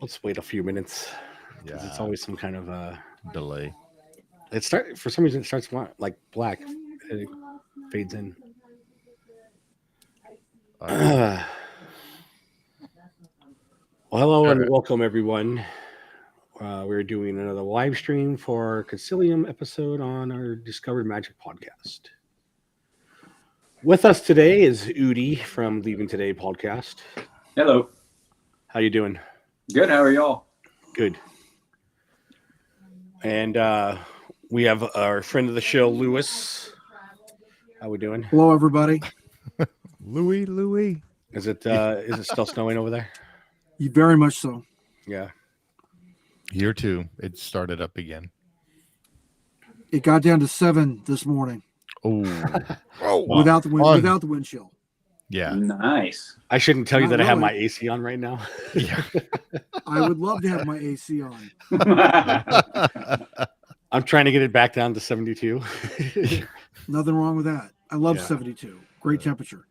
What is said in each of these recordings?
Let's wait a few minutes because it's Yeah, always some kind of delay. it start for some reason it starts like black and it fades in. Okay. Well, hello and Uh, welcome everyone. We're doing another live stream for our Concilium episode on our Discovered Magic podcast. With us today is Udi from Leaving Today podcast. Hello. How you doing? Good. How are y'all? Good. And we have our friend of the show, Lewis. How we doing? Hello, everybody. Louis. Is it still snowing over there? Very much so. Yeah. Here too. It started up again. It got down to 7 this morning Oh, without the wind, fun. without the wind chill. Yeah. Nice. I shouldn't tell you Not that I have really. my AC on right now. Yeah. I would love to have my AC on. I'm trying to get it back down to 72. Nothing wrong with that. I love Yeah. 72. Great temperature.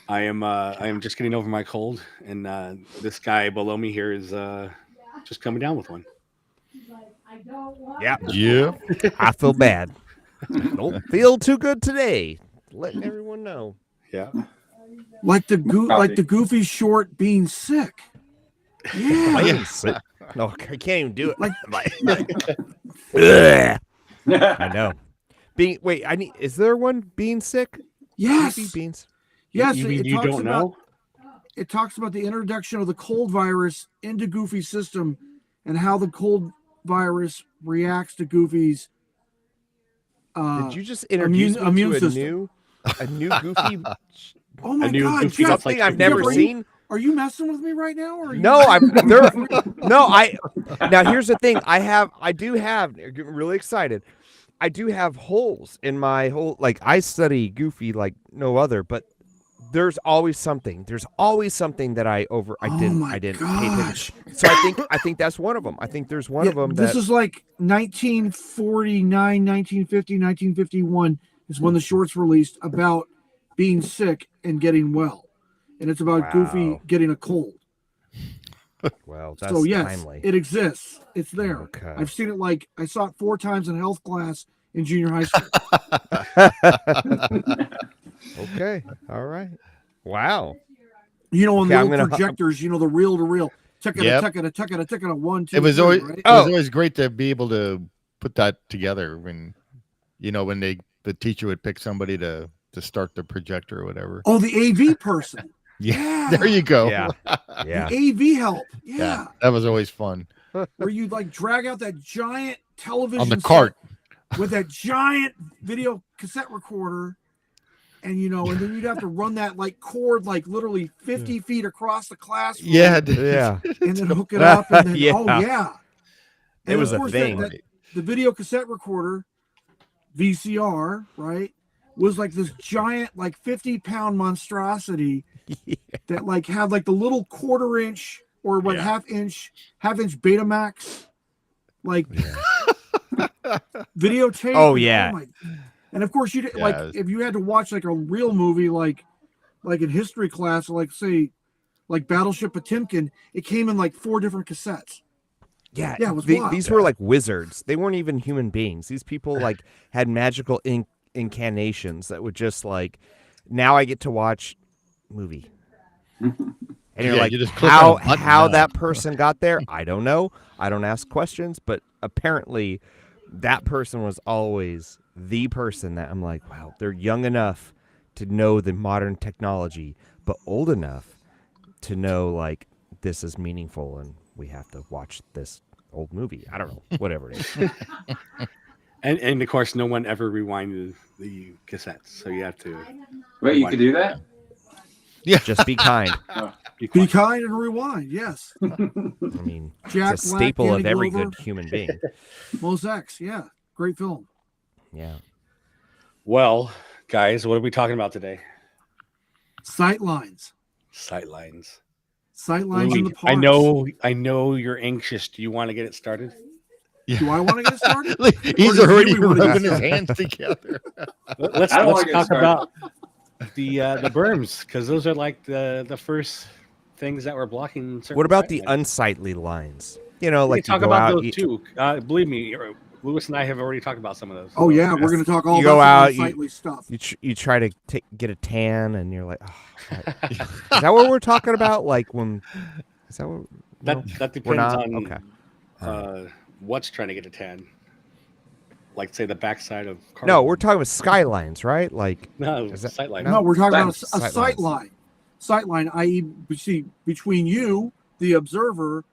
I am just getting over my cold, and this guy below me here is just coming down with one. Yeah, Yeah. I feel bad. Don't feel too good today. Letting everyone know. Yeah. Like the goofy short being sick. Yeah. Yes. No, I can't even do it. Like- Ugh. I know. Is there one being sick? Yes. Maybe beans. Yes. You, it you talks don't about, know? It talks about the introduction of the cold virus into Goofy's system and how the cold virus reacts to Goofy's. Did you just introduce me immune to system. a new goofy Oh my A new God, Goofy Jeff! that's like something I've never Jeff, seen? Are you messing with me right now? Or are you No, now here's the thing. I do have getting really excited. I do have holes in my whole, like, I study Goofy like no other, but there's always something. There's always something that I didn't my pay gosh. attention. So I think that's one of them. I think there's one of them This that is like 1949, 1950, 1951 is when the short's released about being sick and getting well. And it's about Goofy Wow. getting a cold. well, that's So yes, timely. it exists. It's there. Okay. I've seen it I saw it 4 times in health class in junior high school. Okay. All right. Wow. You know, on Okay, the I'm old gonna- projectors, you know, the reel to reel. Tick it, Yep. tick it, tick it, tick it, 1, 2, It was 3, always right? it Oh. was always great to be able to put that together when when the teacher would pick somebody to start the projector or whatever. Oh, the AV person. Yeah. There you go. Yeah. Yeah. The AV help. Yeah. Yeah. That was always fun. Where you like drag out that giant television On the set cart. with that giant video cassette recorder, and and then you'd have to run that like cord like literally 50 feet across the classroom. Yeah. dude. Yeah. And then hook it up, and then Yeah. oh yeah, It And was of a course thing. the video cassette recorder, VCR, right, was like this giant like 50-pound monstrosity that like had like the little quarter-inch or what Yeah. half-inch Betamax like videotape. Oh, yeah. And of course you did like Yeah. if you had to watch like a real movie like in history class, like say like Battleship Potemkin, it came in like 4 different cassettes. Yeah, Yeah, it was wild. these were like wizards. They weren't even human beings. These people like had magical incantations that would just like. Now I get to watch movie, and you're Yeah, like, you just click how on a button how now." that person got there? I don't know. I don't ask questions, but apparently, that person was always the person that I'm like, wow, they're young enough to know the modern technology, but old enough to know like this is meaningful and we have to watch this old movie. I don't know, whatever it is. And of course, no one ever rewinded the cassettes, so you have to Wait, you could do that? Just be kind. be Be quiet. kind and rewind. Yes. I mean, Jack it's a Black, staple of Danny every Glover. good human being. Mos X. Yeah. Great film. Yeah. Well, guys, what are we talking about today? Sightlines. Sightlines. Sightlines in Louis, the parks. I know you're anxious. Do you want to get it started? Do I want to get started? He's Or do already we wanna get rubbing his started? hands together. Let's I don't wanna let's get talk started. about the berms because those are like the first things that were blocking. certain What about sight the lines. unsightly lines? You know, We like talk you go about out, those too. Believe me, Lewis and I have already talked about some of those. Oh yeah, we're going to talk all You go about out, the unsightly stuff. you try to get a tan, and you're like, oh, is that what we're talking about? Like when is that what? that no? that We're depends not? on Okay. what's trying to get a tan. Like say the backside of cars. No, we're talking about skylines, right? Like no is that- sight line. No, we're talking about a Sight sight lines. line. Sight line, i.e., between you, the observer,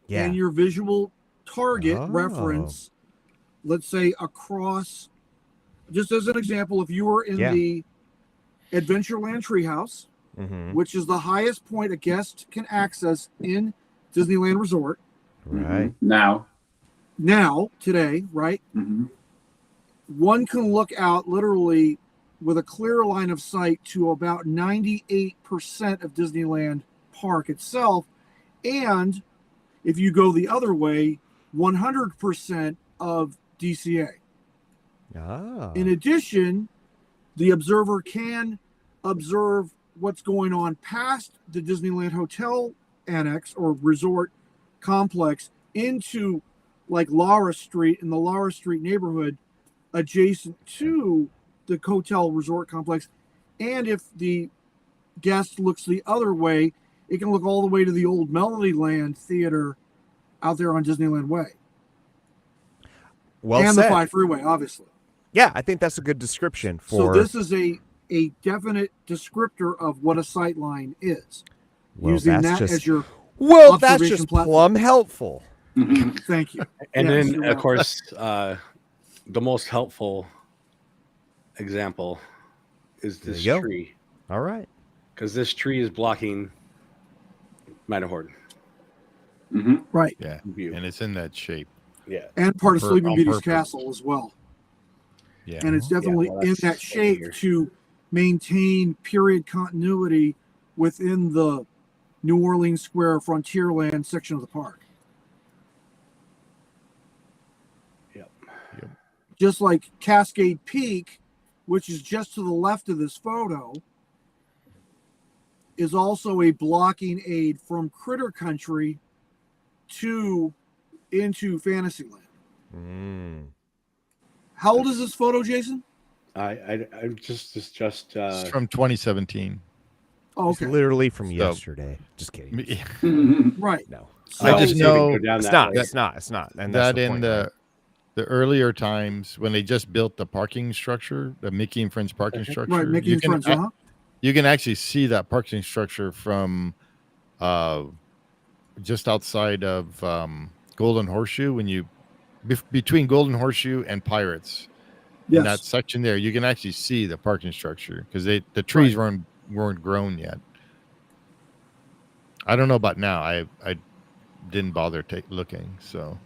yeah. and your visual target Oh. reference. Let's say across. Just as an example, if you were in Yeah. the Adventureland Treehouse, Mm-hmm. which is the highest point a guest can access in Disneyland Resort Right. Now. now, today, right? Mm-hmm. One can look out literally with a clear line of sight to about 98% of Disneyland Park itself. And if you go the other way, 100% of DCA. Ah. In addition, the observer can observe what's going on past the Disneyland Hotel Annex or resort complex into like Lara Street in the Lara Street neighborhood adjacent to the hotel resort complex. And if the guest looks the other way, it can look all the way to the old Melodyland Theater out there on Disneyland Way. Well and said. the 5 freeway, obviously. Yeah, I think that's a good description for. So this is a definite descriptor of what a sight line is. well, using that's that just, as your well, that's observation just platform. plumb helpful. Mm-hmm. thank you. And Yes, then you're of welcome. course the most helpful example is There this you go. tree, All right. because this tree is blocking Matterhorn Mm-hmm. Right. Yeah, view. and it's in that shape. Yeah, And part of On Sleeping Beauty's purpose. castle as well. Yeah, And it's definitely well, in that's that over shape here. to maintain period continuity within the New Orleans Square Frontierland section of the park. Yep. Just like Cascade Peak, which is just to the left of this photo, is also a blocking aid from Critter Country into Fantasyland. Mm. How old is this photo, Jason? I just it's uh, from 2017. Oh, It's okay. literally from So- yesterday. Just kidding. Mm-hmm. Right. No. I so just maybe know go down It's that not. way. It's not. It's not. And that's that the in point, the right? the earlier times when they just built the parking structure, the Mickey and Friends parking structure, Right. Mickey you and can Friends, huh? you can actually see that parking structure from just outside of Golden Horseshoe when you between Golden Horseshoe and Pirates. In that Yes. section there, you can actually see the parking structure because the trees weren't grown yet. I don't know about now. I didn't bother looking. So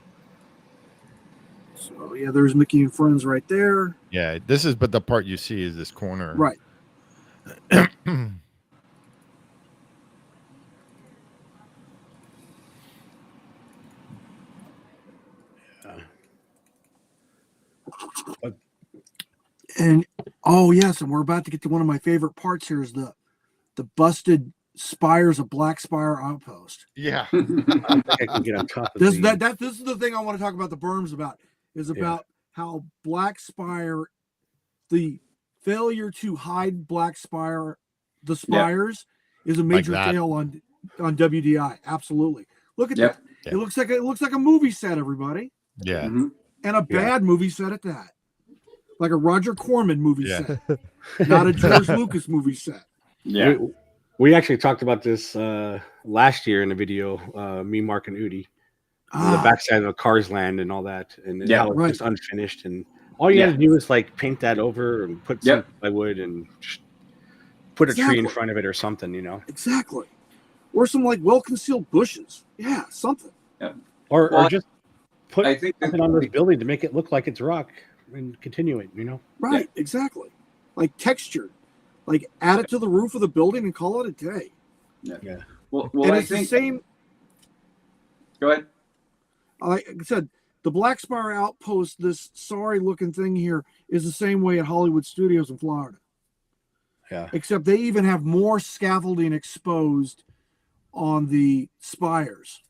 So yeah, there's Mickey and Friends right there. yeah, this is but the part you see is this corner. Right. And oh yes, and we're about to get to one of my favorite parts here is the busted spires of Black Spire Outpost. Yeah. I don't think I can get on top of This the, this is the thing I want to talk about the berms about is about how Black Spire, the failure to hide Black Spire, the spires is a major that. fail on WDI. Absolutely. Look at Yep. that. Yeah. It looks like a movie set, everybody. Yeah. Mm-hmm. And a Yeah. bad movie set at that. Like a Roger Corman movie Yeah. set, not a George Lucas movie set. Yeah. we actually talked about this last year in the video. Me, Mark, and Udi. The backside of Cars Land and all that, and Yeah, how it's right. just unfinished. And all you Yeah. had to do is like paint that over and put some plywood and just put a tree in Exactly. front of it or something, you know, Exactly. Or some like well-concealed bushes. Yeah, something. or Well, just put I think something on this building to make it look like it's rock and continue it, you know. Right, exactly. Like textured. Like add it to the roof of the building and call it a day. Well, and I it's think. the same, Go ahead. like I said, the Black Spire Outpost, this sorry looking thing here, is the same way at Hollywood Studios in Florida. Yeah. Except they even have more scaffolding exposed on the spires.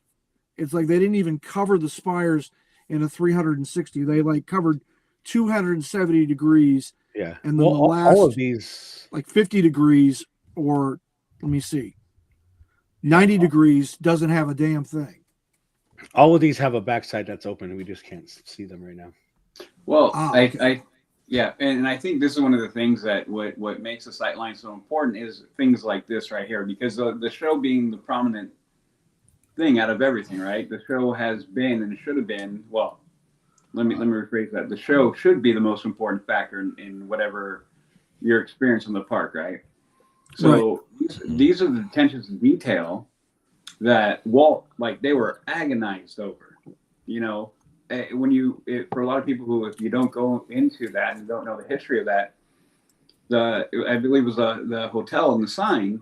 It's like they didn't even cover the spires in a 360. They like covered 270 degrees, Yeah. and then Well, the all last of these, like 50 degrees, or let me see, 90 degrees doesn't have a damn thing. all of these have a backside that's open, and we just can't see them right now. Well, Okay. yeah, and I think this is one of the things that what makes the sightline so important is things like this right here, because the show being the prominent thing out of everything, right? The show has been and should have been, well, let me rephrase that. The show should be the most important factor in whatever your experience in the park, right? So these are the attentions to detail that Walt, like, they were agonized over, you know. For a lot of people who, if you don't go into that and don't know the history of that, I believe it was the hotel and the sign,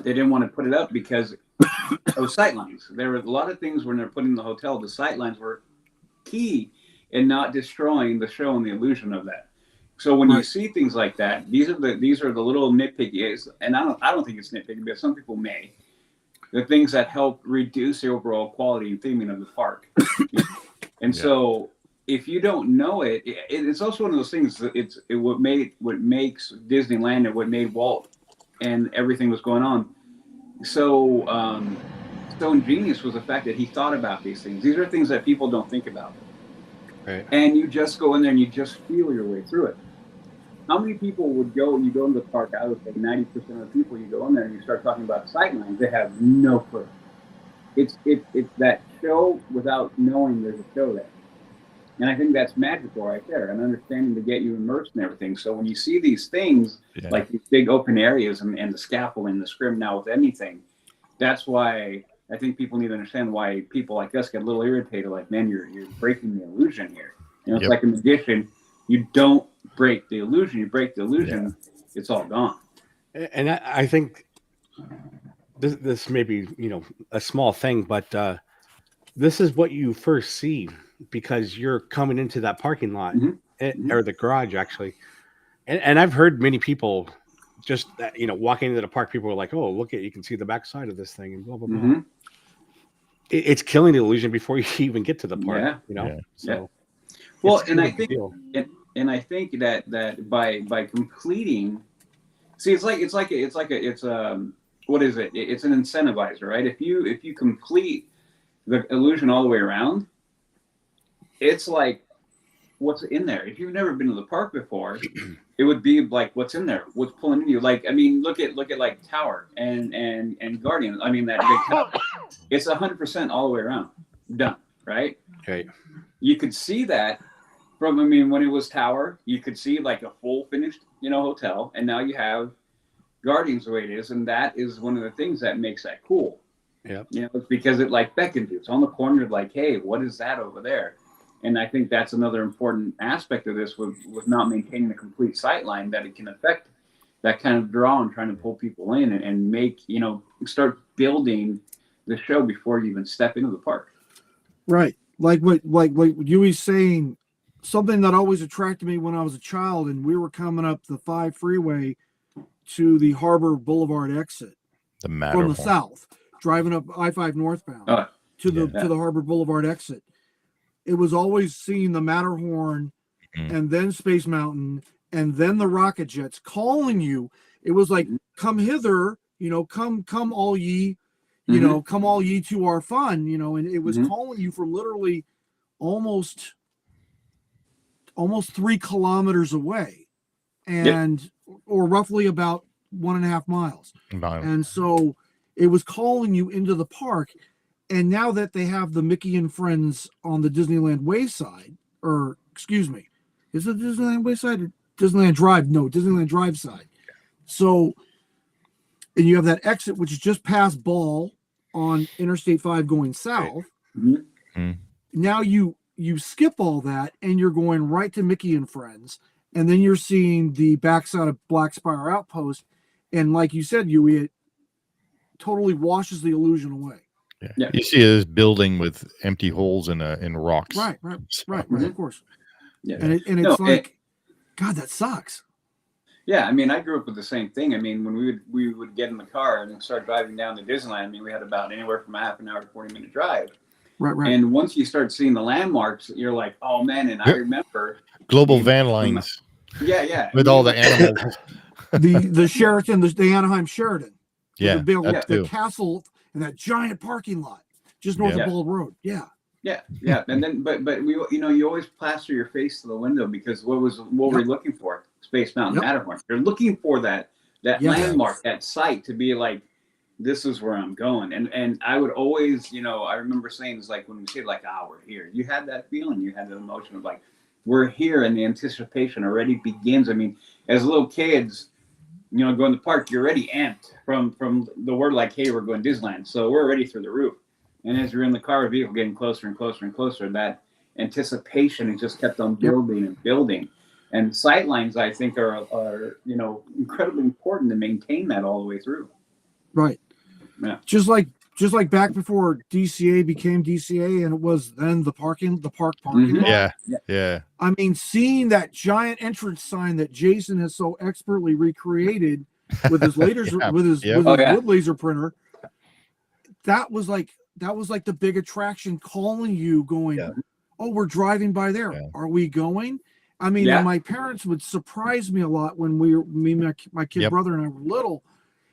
they didn't want to put it up because of sightlines. There were a lot of things when they're putting the hotel, the sightlines were key in not destroying the show and the illusion of that. So when you see things like that, these are the little nitpicky, and I don't think it's nitpicky, but some people may. The things that help reduce the overall quality and theming of the park. And so if you don't know it, it's also one of those things that what makes Disneyland and what made Walt and everything was going on so ingenious was the fact that he thought about these things. These are things that people don't think about. Right. And you just go in there and you just feel your way through it. How many people would go into the park? I would say 90% of the people, you go in there and you start talking about sightlines, they have no clue. It's that show without knowing there's a show there. And I think that's magical right there, and understanding to get you immersed in everything. So when you see these things, like these big open areas and the scaffolding, the scrim now with anything, that's why I think people need to understand why people like us get a little irritated, like, man, you're breaking the illusion here. You know, it's like a magician. You don't break the illusion. You break the illusion, it's all gone. And I think this may be, a small thing, but this is what you first see because you're coming into that parking lot or the garage, actually. And I've heard many people just that, walking into the park, people are like, oh, look you can see the backside of this thing and blah, blah, blah. It's killing the illusion before you even get to the park, So, well, and I think, and I think that by completing, see, it's what is it? It's an incentivizer, right? If you complete the illusion all the way around, it's like what's in there. If you've never been to the park before, it would be like what's in there, what's pulling in you. Like, I mean, look at like Tower and Guardian. I mean, that big tower. It's 100% all the way around, done, right? Okay. You could see that from, I mean, when it was Tower, you could see like a full finished, hotel, and now you have Guardians the way it is, and that is one of the things that makes that cool. Yeah. It's because it like beckons you. It's on the corner, like, hey, what is that over there? And I think that's another important aspect of this with not maintaining a complete sightline, that it can affect that kind of draw and trying to pull people in and make, start building the show before you even step into the park. Right. Like what Yui's saying, something that always attracted me when I was a child, and we were coming up the 5 freeway to the Harbor Boulevard exit from the south, driving up I-5 northbound to the Harbor Boulevard exit. It was always seeing the Matterhorn and then Space Mountain and then the rocket jets calling you. It was like, come hither, come all ye, come all ye to our fun, and it was calling you from literally almost 3 kilometers away, and or roughly about 1.5 miles. And so it was calling you into the park. And now that they have the Mickey and Friends on the Disneyland Wayside, or excuse me, is it Disneyland Wayside or Disneyland Drive? No, Disneyland Drive side. So, and you have that exit, which is just past Ball on Interstate 5 going south. Now you skip all that and you're going right to Mickey and Friends. And then you're seeing the backside of Black Spire Outpost. And like you said, Yui, it totally washes the illusion away. Yeah. You see this building with empty holes in rocks. Right, of course. Yeah. And it's God, that sucks. Yeah, I mean, I grew up with the same thing. I mean, when we would get in the car and start driving down to Disneyland, I mean, we had about anywhere from a half an hour to 40-minute drive. Right. And once you start seeing the landmarks, you're like, oh man! And I Yep. remember, Global van lines yeah, with all the animals. The Sheraton, the Anaheim Sheraton. With Yeah, the big, that the too. castle and that giant parking lot just north Yeah. of Bald Road. Yeah. Yeah, and then but we you always plaster your face to the window because what we're looking for? Space Mountain Yep. Matterhorn. You're looking for that Yes. landmark, that site to be like, this is where I'm going. And I would always, I remember saying, it's like when we say like, we're here. You had that feeling, you had that emotion of like, we're here, and the anticipation already begins. I mean, as little kids, going to the park, you're already amped from the word like, hey, we're going to Disneyland. So we're already through the roof. And as you're in the car or vehicle getting closer and closer and closer, that anticipation has just kept on building and building. And sightlines, I think, are incredibly important to maintain that all the way through. Right. Yeah. Just like back before DCA became DCA and it was then the park parking Mhm. lot. Yeah. I mean, seeing that giant entrance sign that Jason has so expertly recreated with his Yeah. with his Yep. wood laser printer, that was like the big attraction calling you, going, Yeah. oh, we're driving by there. Yeah. Are we going? I mean, Yeah. and my parents would surprise me a lot when my kid Yep. brother and I were little,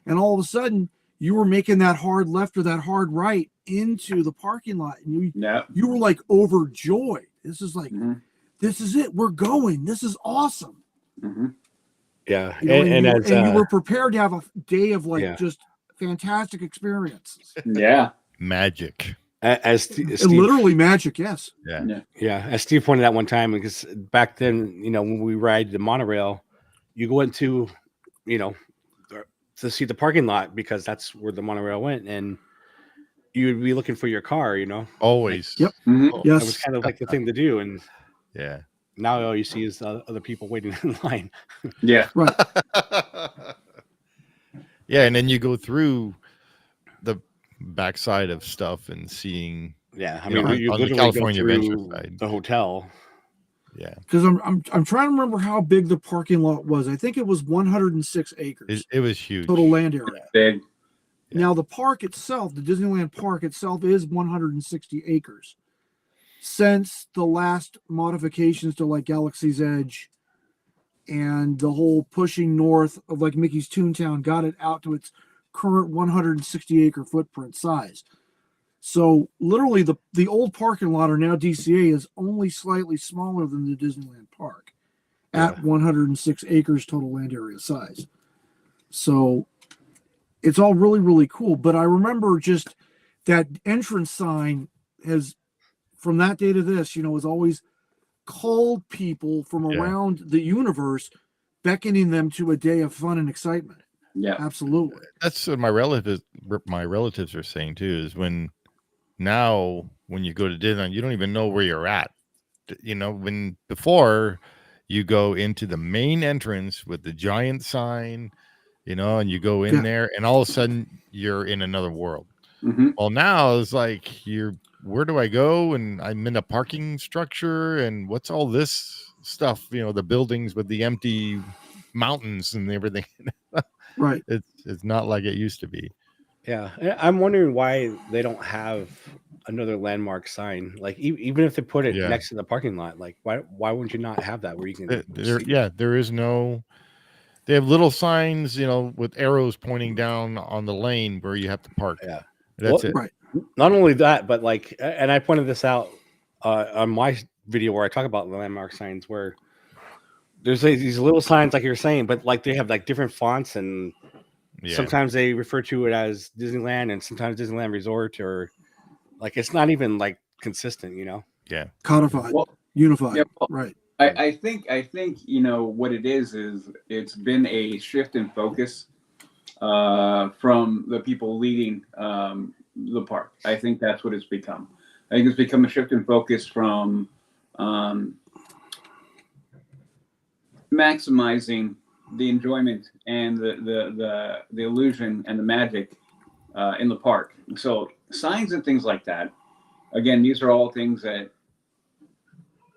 and all of a sudden you were making that hard left or that hard right into the parking lot, and you were like overjoyed. This is like, Mhm. this is it. We're going. This is awesome. Mm-hmm. Yeah, You know, and you were prepared to have a day of like Yeah. just fantastic experiences. Yeah. Magic. as And Steve, literally magic. Yes. as Steve pointed out one time, because back then, when we ride the monorail, you go into, to see the parking lot because that's where the monorail went, and you would be looking for your car. Always. Yep. Mhm. Oh, That was Yes. kind of like the thing to do, and Yeah. now all you see is other people waiting in line. Yeah. Right. Yeah, and then you go through the backside of stuff and seeing. Yeah, I You mean, know, you on the literally California go Adventure through side. the hotel. Yeah, Because I'm trying to remember how big the parking lot was. I think it was 106 acres it was huge. total land area. Big. Yeah. Now the park itself, the Disneyland park itself, is 160 acres. Since the last modifications to like Galaxy's Edge and the whole pushing north of like Mickey's Toontown got it out to its current 160 acre footprint size. So literally the old parking lot, or now DCA, is only slightly smaller than the Disneyland park at 106 acres total land area size. So it's all really, really cool. But I remember just that entrance sign has, from that day to this, has always called people from around the universe, beckoning them to a day of fun and excitement. Yeah. Absolutely. That's what my relatives are saying too. Is when you go to Disneyland, you don't even know where you're at. When before you go into the main entrance with the giant sign, and you go in there, and all of a sudden you're in another world. Mm-hmm. Well, now it's like where do I go? And I'm in a parking structure, and what's all this stuff? The buildings with the empty mountains and everything. Right. It's not like it used to be. Yeah, I'm wondering why they don't have another landmark sign. Like even if they put it next to the parking lot, like why wouldn't you not have that where you can? There is no. They have little signs, with arrows pointing down on the lane where you have to park. Yeah, that's it. Right. Not only that, but like, and I pointed this out on my video where I talk about the landmark signs, where there's these little signs, like you're saying, but like they have like different fonts, and sometimes they refer to it as Disneyland, and sometimes Disneyland Resort, or like it's not even like consistent, Yeah. Codified, unified. Right. I think what it is it's been a shift in focus from the people leading the park. I think that's what it's become. I think it's become a shift in focus from maximizing the enjoyment and the illusion and the magic in the park. So signs and things like that. Again, these are all things that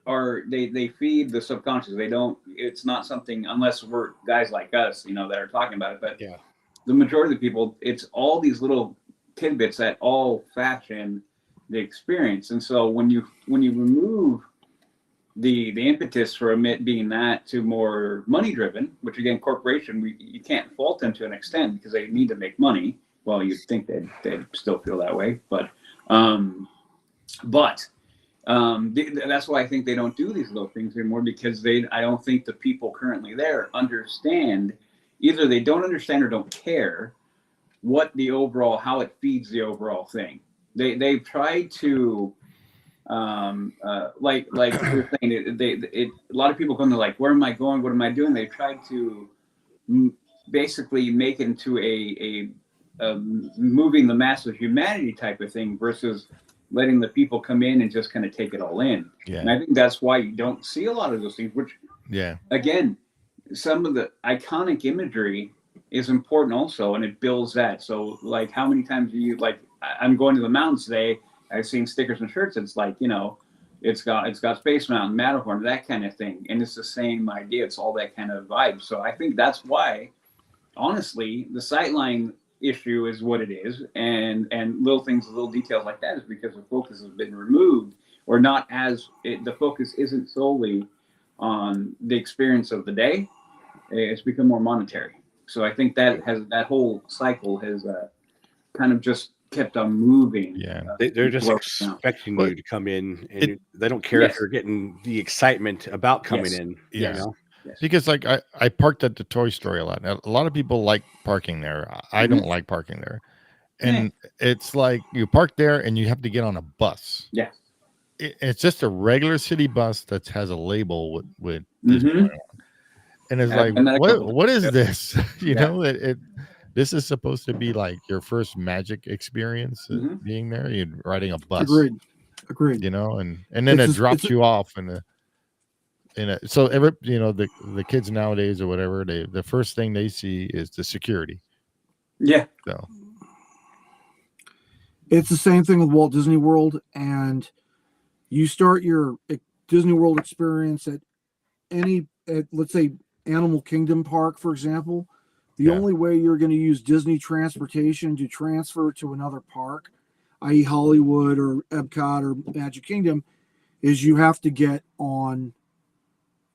are they feed the subconscious. They don't. It's not something unless we're guys like us, that are talking about it. But Yeah. the majority of the people, it's all these little tidbits that all fashion the experience. And so when you remove the impetus for it being that to more money driven, which again, corporation, you can't fault them to an extent because they need to make money. Well, you'd think they'd still feel that way, but that's why I think they don't do these little things anymore, because I don't think the people currently there understand, either they don't understand or don't care what the overall, how it feeds the overall thing. They've tried to like you're saying, a lot of people come to like, where am I going? What am I doing? They tried to basically make it into a moving the mass of humanity type of thing versus letting the people come in and just kind of take it all in. Yeah. And I think that's why you don't see a lot of those things, which again, some of the iconic imagery is important also, and it builds that. So like, how many times do you, like, I'm going to the mountains today, I've seen stickers and shirts. It's like, it's got Space Mountain, Matterhorn, that kind of thing. And it's the same idea. It's all that kind of vibe. So I think that's why, honestly, the sightline issue is what it is. And little things, little details like that is because the focus has been removed, or not the focus isn't solely on the experience of the day. It's become more monetary. So I think that whole cycle has kind of just kept on moving. Yeah. They're just expecting you to come in, and they don't care if you're getting the excitement about coming in. Yes. You know? Yes. Because like I parked at the Toy Story a lot. Now, a lot of people like parking there. I don't like parking there. And it's like you park there and you have to get on a bus. Yeah. It's just a regular city bus that has a label with Disney on it. And it's like, what is this? you know, this is supposed to be like your first magic experience being there. You're riding a bus. Agreed. You know, and then it drops you off so the kids nowadays or whatever, the first thing they see is the security. Yeah. So it's the same thing with Walt Disney World, and you start your Disney World experience at let's say Animal Kingdom Park, for example. The only way you're going to use Disney transportation to transfer to another park, i.e. Hollywood or Epcot or Magic Kingdom, is you have to get on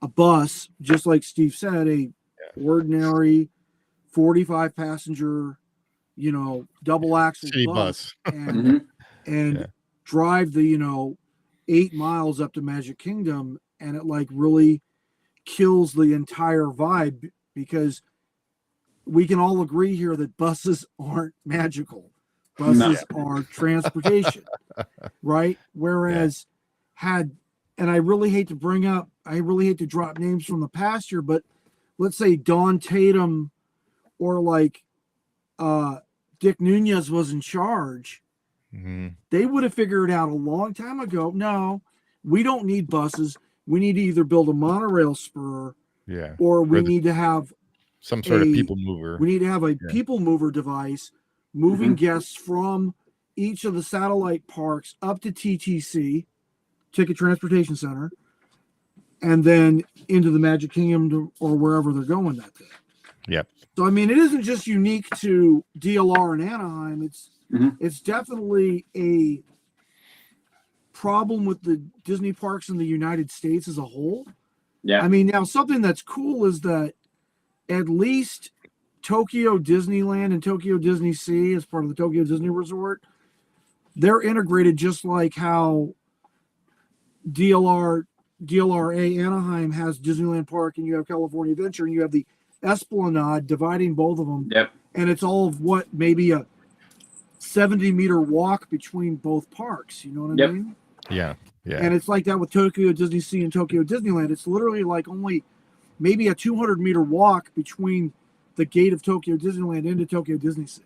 a bus, just like Steve said, ordinary 45 passenger, double axle bus, and drive the 8 miles up to Magic Kingdom, and it like really kills the entire vibe, because we can all agree here that buses aren't magical. Buses are transportation, right? Whereas and I really hate to drop names from the past here, but let's say Don Tatum or like Dick Nunez was in charge, they would have figured out a long time ago, no, we don't need buses. We need to either build a monorail spur, or we need to have some sort of people mover. We need to have a people mover device moving guests from each of the satellite parks up to TTC, Ticket Transportation Center, and then into the Magic Kingdom or wherever they're going that day. Yep. So I mean, it isn't just unique to DLR and Anaheim. It's definitely a problem with the Disney parks in the United States as a whole. Yeah. I mean, now something that's cool is that at least Tokyo Disneyland and Tokyo Disney Sea, as part of the Tokyo Disney Resort, they're integrated just like how DLRA Anaheim has Disneyland Park, and you have California Adventure, and you have the Esplanade dividing both of them. Yep. And it's all of maybe a 70-meter walk between both parks. You know what I mean? Yeah. Yeah. And it's like that with Tokyo Disney Sea and Tokyo Disneyland. It's literally like only maybe a 200-meter walk between the gate of Tokyo Disneyland into Tokyo Disney Sea.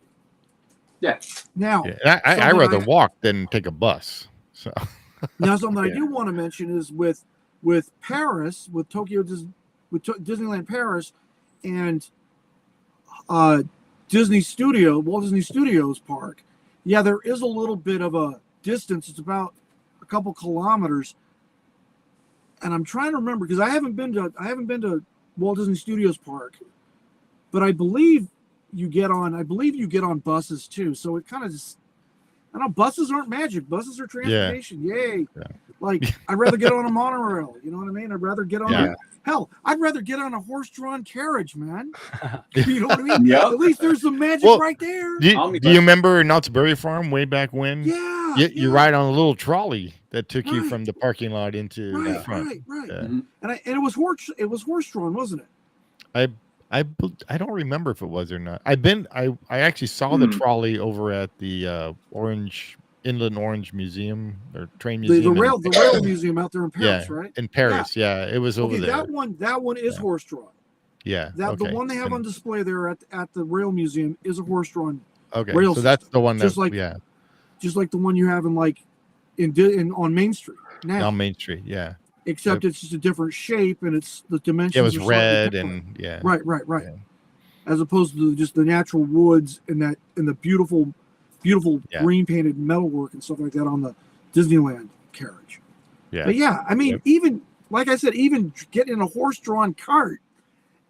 Yeah. Now, I rather walk than take a bus. So now something I do want to mention is with Paris, with Disneyland Paris, and Walt Disney Studios Park. Yeah, there is a little bit of a distance. It's about a couple kilometers. and I'm trying to remember because I haven't been to Walt Disney Studios Park, but I believe you get on buses too. So it kind of just, I don't know, buses aren't magic. Buses are transportation. Yay. Yeah. Like, I'd rather get on a monorail. You know what I mean? I'd rather get on Yeah. I'd rather get on a horse-drawn carriage, man. You know what I mean? Yep. At least there's some magic Well, right there. Do you, Omnibus. do you remember Knott's Berry Farm way back when? Yeah. You ride on a little trolley that took you Right. from the parking lot into the Right, front. right. Yeah. Mhm. And it was horse-drawn, wasn't it? I don't remember if it was or not. I actually saw the trolley over at the Inland Orange Museum or train The museum. rail museum out there in yeah, Paris, right? in Paris. Yeah, it was over Okay, there. that one is Yeah. horse-drawn. Yeah. The okay. one they have on display there at the rail museum is a horse-drawn, Okay. rail So that's the one that just like- just like the one you have on Main Street now. on Main Street. Yeah. Except it's just a different shape and it's the dimensions. It was are slightly red different. and yeah. Right. Yeah. As opposed to just the natural woods and the beautiful Yeah. green painted metalwork and stuff like that on the Disneyland carriage. Yeah. But yeah, I mean, Yep. even like I said, even getting in a horse-drawn cart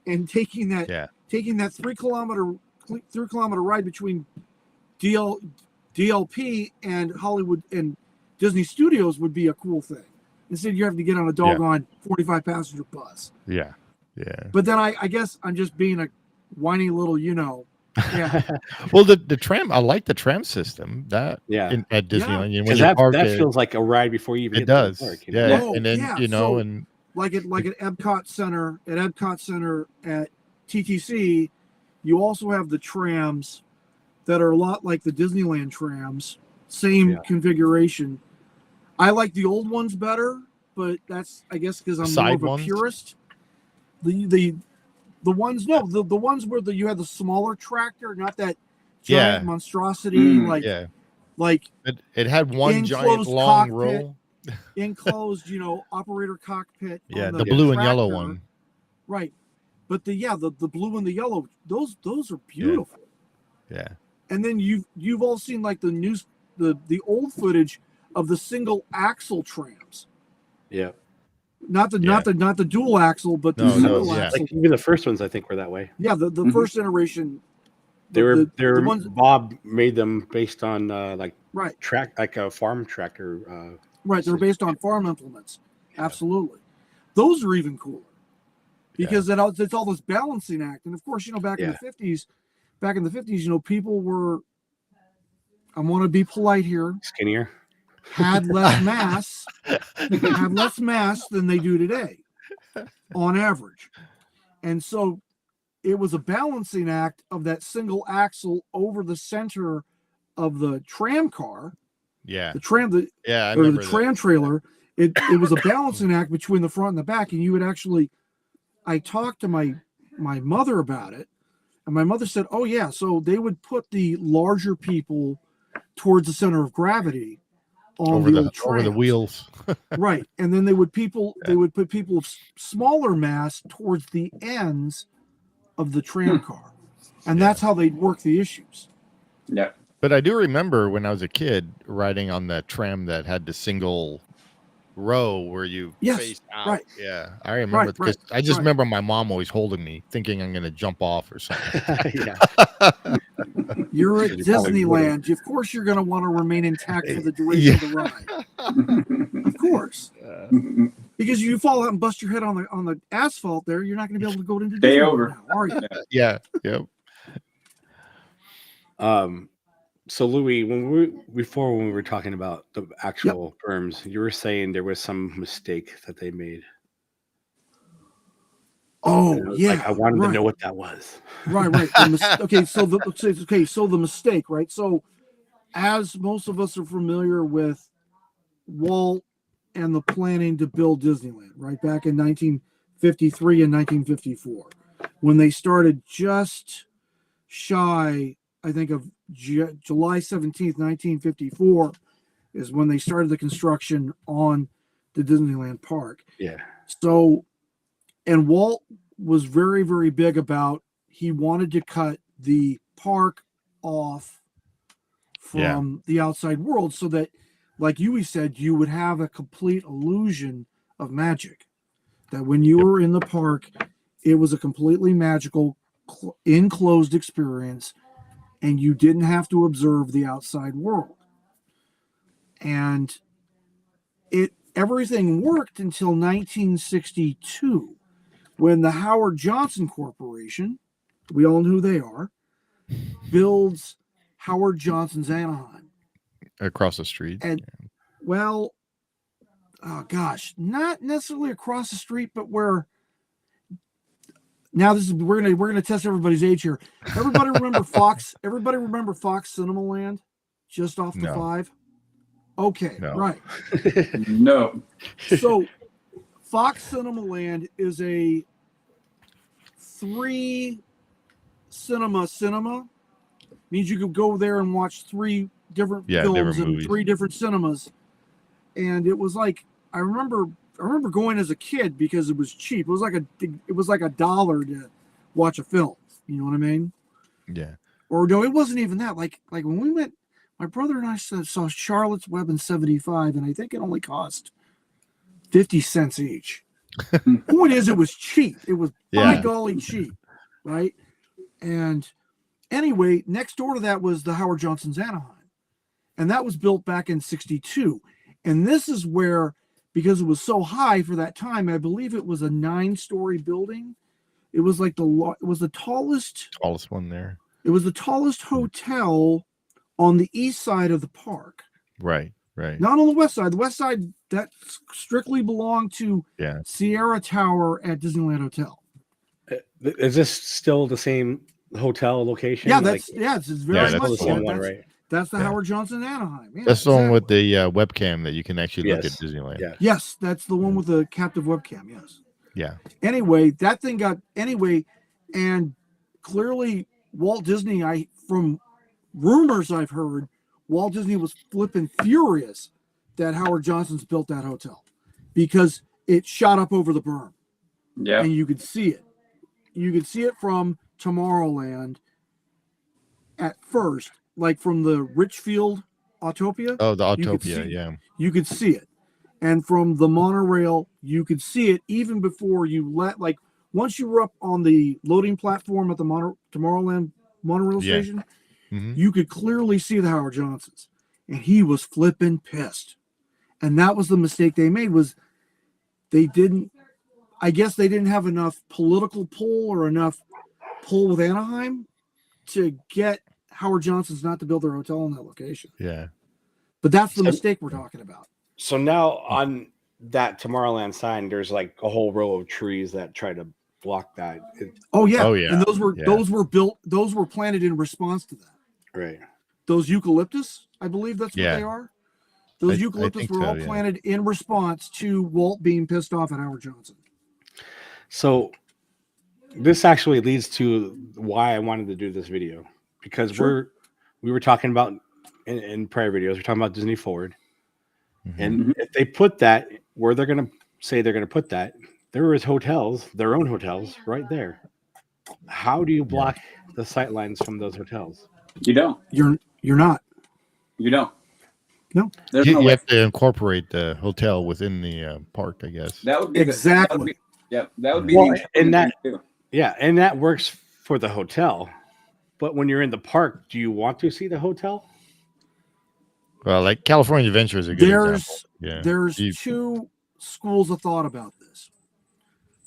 and taking that 3-kilometer ride between DLP and Hollywood and Disney Studios would be a cool thing. Instead, you have to get on a doggone 45 passenger bus. Yeah. Yeah. But then I guess I'm just being a whiny little, yeah, Well, the tram. I like the tram system that Yeah. at Disneyland. You know, when Because you park that it, feels like a ride before you even it get to the does. park, Yeah. Oh, And then yeah, and like at Epcot Center at TTC, you also have the trams that are a lot like the Disneyland trams, same Yeah. configuration. I like the old ones better, but that's I guess because I'm more Side of a ones? purist. The ones the ones where you had the smaller tractor, not that giant Yeah. monstrosity Mm, yeah. like It had one giant Enclosed long cockpit. row. enclosed, operator cockpit. Yeah, on the blue and yellow tractor. one. Right. But the blue and the yellow, those are beautiful. Yeah. And then you've all seen like the old footage of the single axle trams. Yeah. Not the dual axle, but the No, single yeah. axle. Like even the first ones, I think, were that way. Yeah, the Mhm. first iteration. They were the ones Bob made them based on like right, a farm tractor. right. They're based on farm implements. Absolutely. Those are even cooler. Because it's all this balancing act. And of course, back in the 50s, people were, I want to be polite here, Skinnier. had less mass than they do today on average. And so it was a balancing act of that single axle over the center of the tram car, Yeah. the tram, Yeah. I or the remember that. tram trailer. It was a balancing act between the front and the back. And you would actually, I talked to my mother about it, and my mother said, "Oh yeah, so they would put the larger people towards the center of gravity on over the the old over the trams." wheels. Right, and then they would put people of smaller mass towards the ends of the tram car, and that's how they'd work the issues. Yeah. But I do remember when I was a kid riding on that tram that had the single row where you Yes, face out. right. Yeah, I remember because I just right. remember my mom always holding me, thinking I'm going to jump off or something. Yeah. You're at You probably Disneyland. Of course, you're going to want to remain intact for the duration of the ride. Of course, because you fall out and bust your head on the asphalt there, you're not going to be able to go into Stay Disneyland over. now, are you? Yeah, yep. So Louis, when we were talking about the actual firms, you were saying there was some mistake that they made. Oh And I was yeah, like, I wanted right. to know what that was. Right. So the mistake, right? So, as most of us are familiar with Walt and the planning to build Disneyland, right back in 1953 and 1954, when they started just shy, I think, of July 17th, 1954, is when they started the construction on the Disneyland park. Yeah. So, and Walt was very, very big about, he wanted to cut the park off from the outside world so that, like you said, you would have a complete illusion of magic. That when you were in the park, it was a completely magical, enclosed experience, and you didn't have to observe the outside world. And everything worked until 1962, when the Howard Johnson Corporation, we all know who they are, builds Howard Johnson's Anaheim. Across the street. And well, oh gosh, not necessarily across the street, but where now this is we're gonna test everybody's age here. Everybody remember Fox? Everybody remember Fox Cinema Land? Just off the No. 5? Okay, No. right. No. So Fox Cinema Land is a 3 cinema. Means you could go there and watch 3 different films different in movies. 3 different cinemas. And it was like I remember going as a kid because it was cheap. It was like $1 to watch a film. You know what I mean? Yeah. Or no, it wasn't even that. Like when we went, my brother and I saw Charlotte's Web in '75, and I think it only cost 50 cents each. Point is, it was cheap. It was by Yeah. golly cheap, right? And anyway, next door to that was the Howard Johnson's Anaheim, and that was built back in '62. And this is where, because it was so high for that time, I believe it was a 9-story building. It was like it was the tallest. Tallest one there. It was the tallest hotel on the east side of the park, Right. Right. not on the west side. The west side that strictly belonged to Yeah. Sierra Tower at Disneyland Hotel. Is this still the same hotel location? Yeah, Like, it's very that's much the so. same one, That's, right? that's the Yeah. Howard Johnson Anaheim. Yeah, That's the one with exactly. the webcam that you can actually look at Yes. Disneyland. Yeah. Yes, that's the one with the captive webcam. Yes. Yeah. Anyway, that thing got and clearly Walt Disney, from rumors I've heard, Walt Disney was flipping furious that Howard Johnson's built that hotel because it shot up over the berm Yeah. and you could see it. You could see it from Tomorrowland at first, like from the Richfield Autopia. Oh, the You could Autopia. see- Yeah. You could see it. And from the monorail, you could see it even before you once you were up on the loading platform at the Tomorrowland monorail Yeah. station, Mhm. you could clearly see the Howard Johnsons. And he was flipping pissed. And that was the mistake they made, was they didn't have enough political pull or enough pull with Anaheim to get Howard Johnson's not to build their hotel in that location. Yeah. But that's the So- mistake we're talking about. So now on that Tomorrowland sign, there's like a whole row of trees that try to block that. Oh yeah. Oh, yeah. And those were planted in response to that. Right. Those eucalyptus, I believe that's what Yeah. they are. Those I eucalyptus think were so, all yeah. planted in response to Walt being pissed off at Howard Johnson. So this actually leads to why I wanted to do this video, because Sure. we were talking about in prior videos, we're talking about Disney Forward. Mhm. And if they put that where they're going to say they're going to put that, there is hotels, their own hotels right there. How do you block the sight lines from those hotels? You don't. You're not. You don't. No. There's You, no you way. have to incorporate the hotel within the park, I guess. That would be Exactly. that would be Well, the and that- too. Yeah, and that works for the hotel. But when you're in the park, do you want to see the hotel? Well, like California Adventure is a good example. Yeah. There's You- 2 schools of thought about this.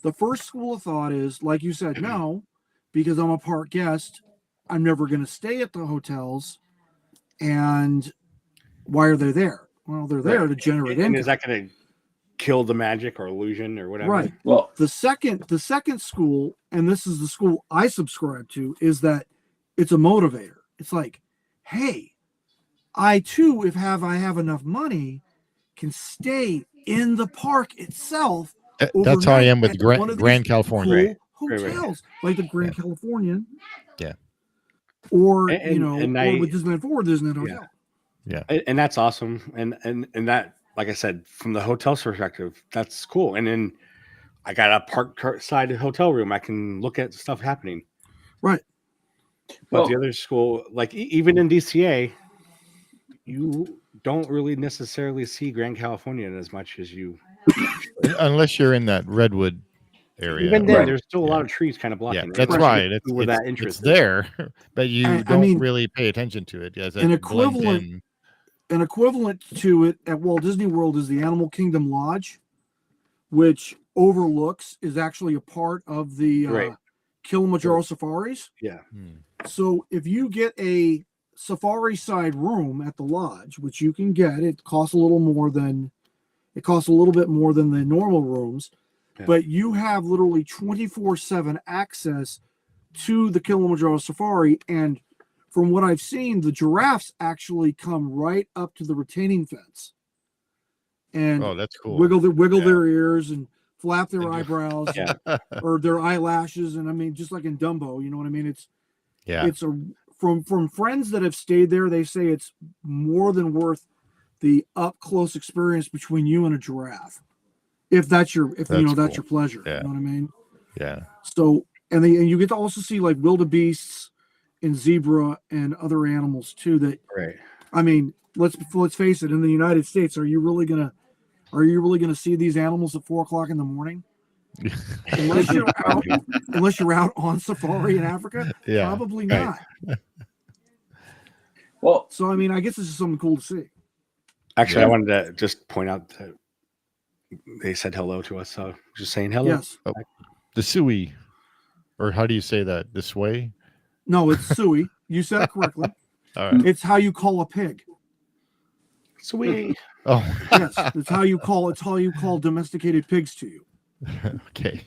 The first school of thought is, like you said, no, because I'm a park guest, I'm never going to stay at the hotels. And why are they there? Well, they're there to generate And income. is that going to kill the magic or illusion or whatever? Right. Well, The second school, and this is the school I subscribe to, is that it's a motivator. It's like, hey, I too, if I have enough money, can stay in the park itself. That's how I am with overnight at one of these Grand California. cool Right, right. hotels, like the Grand Californian. Yeah. Or And or with Disneyland Forward, Disneyland Hotel. And that's awesome. And that, like I said, from the hotel's perspective, that's cool. And then I got a park side hotel room. I can look at stuff happening. Right. But Well- the other school, like even in DCA, you don't really necessarily see Grand Californian as much as you Unless you're in that redwood area. Even then, Right. there's still a Yeah. lot of trees kind of blocking. Yeah, it. that's Unless you right. get It's, people with it's, that interest. it's there, but you I don't mean, really pay attention to it as an it blends equivalent- in. An equivalent to it at Walt Disney World is the Animal Kingdom Lodge, which overlooks is actually a part of the Right. Kilimanjaro safaris. Yeah. Hmm. So if you get a safari side room at the lodge, which you can get, it costs a little bit more than the normal rooms, Yeah. but you have literally 24/7 access to the Kilimanjaro safari. And from what I've seen, the giraffes actually come right up to the retaining fence and Oh, that's cool. wiggle Yeah. their ears and flap their And do- eyebrows Yeah. or their eyelashes. And I mean, just like in Dumbo, you know what I mean? Yeah. It's from friends that have stayed there, they say it's more than worth the up close experience between you and a giraffe. If that's your That's your cool. pleasure. Yeah. You know what I mean? Yeah. So and you get to also see like wildebeests and zebra and other animals too that Right. I mean, let's face it, in the United States, are you really gonna see these animals at 4:00 in the morning? Unless you're out on safari in Africa? Yeah. Probably Right. not. Well, So I mean, I guess this is something cool to see. Actually, Yeah. I wanted to just point out that they said hello to us. So just saying hello. Yes. The Sui, or how do you say that? The Sway? No, it's suey. You said it correctly. All right. It's how you call a pig. Sweet. Oh, Yes, it's how you call domesticated pigs to you. okay.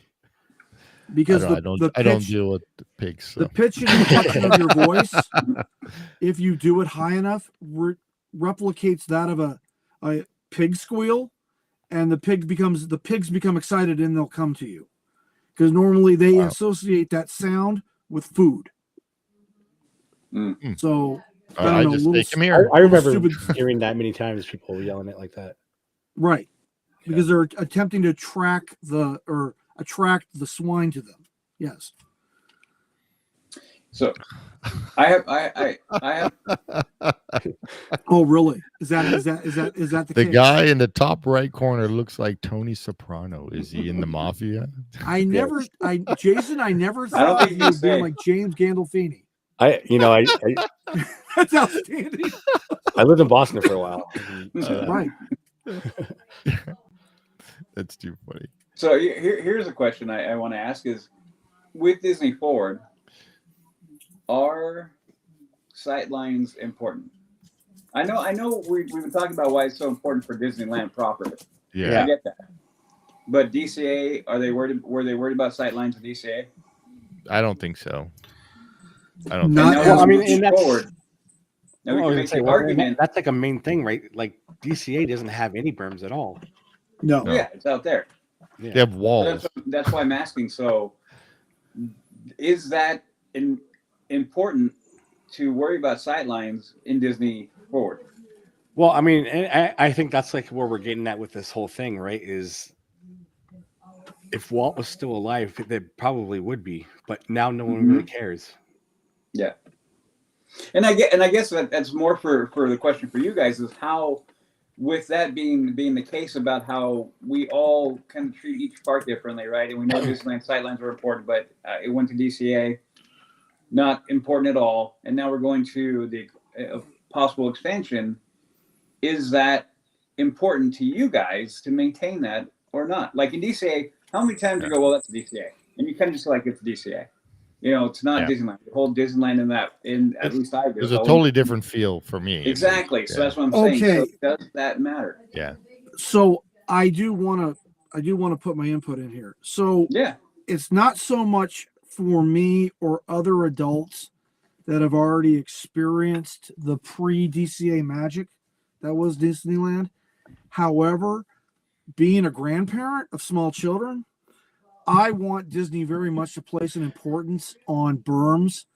Because I don't deal with the pigs. So. the pitch and inflection of your voice, if you do it high enough, replicates that of a pig squeal, and the pigs become excited and they'll come to you. Because normally they Wow. associate that sound with food. Mm. So I don't know, just little say, come here. I remember stupid- hearing that many times, people yelling it like that. right. Because they're attempting to attract the swine to them. Yes. so I have Oh, really? Is that the The case? guy in the top right corner looks like Tony Soprano. Is he in the mafia? Jason, I never I don't thought think of you you say. being like James Gandolfini. I That's outstanding. I lived in Boston for a while. Right. That's too funny. So here's a question I want to ask is, with Disney Forward, are sightlines important? I know we've been talking about why it's so important for Disneyland proper. Yeah. I get that. But DCA, were they worried about sightlines in DCA? I don't think so. I don't Not think as so. Well, I mean, much. and that's forward. Now we well, I was can gonna make say, the well, argument. that's like a main thing, right? Like DCA doesn't have any berms at all. No. No. Yeah, it's out there. Yeah. They have walls. That's why I'm asking. So, is that important to worry about sightlines in Disney Forward? Well, I mean, and I think that's like where we're getting at with this whole thing, right? Is if Walt was still alive, they probably would be, but now no one really cares. Yeah. And I guess that's more for the question for you guys is how, with that being the case about how we all kind of treat each park differently, right? And we know Disneyland sightlines are important, but it went to DCA, not important at all. And now we're going to the possible expansion. Is that important to you guys to maintain that or not? Like in DCA, how many times you go, well, that's DCA, and you kind of just like it's DCA. You know, it's not Disneyland. The whole Disneyland at least I do. There's a totally different feel for me. Exactly. So Yeah. that's what I'm saying. Okay. So does that matter? Yeah. So I do want to put my input in here. So Yeah. it's not so much for me or other adults that have already experienced the pre-DCA magic that was Disneyland. However, being a grandparent of small children, I want Disney very much to place an importance on berms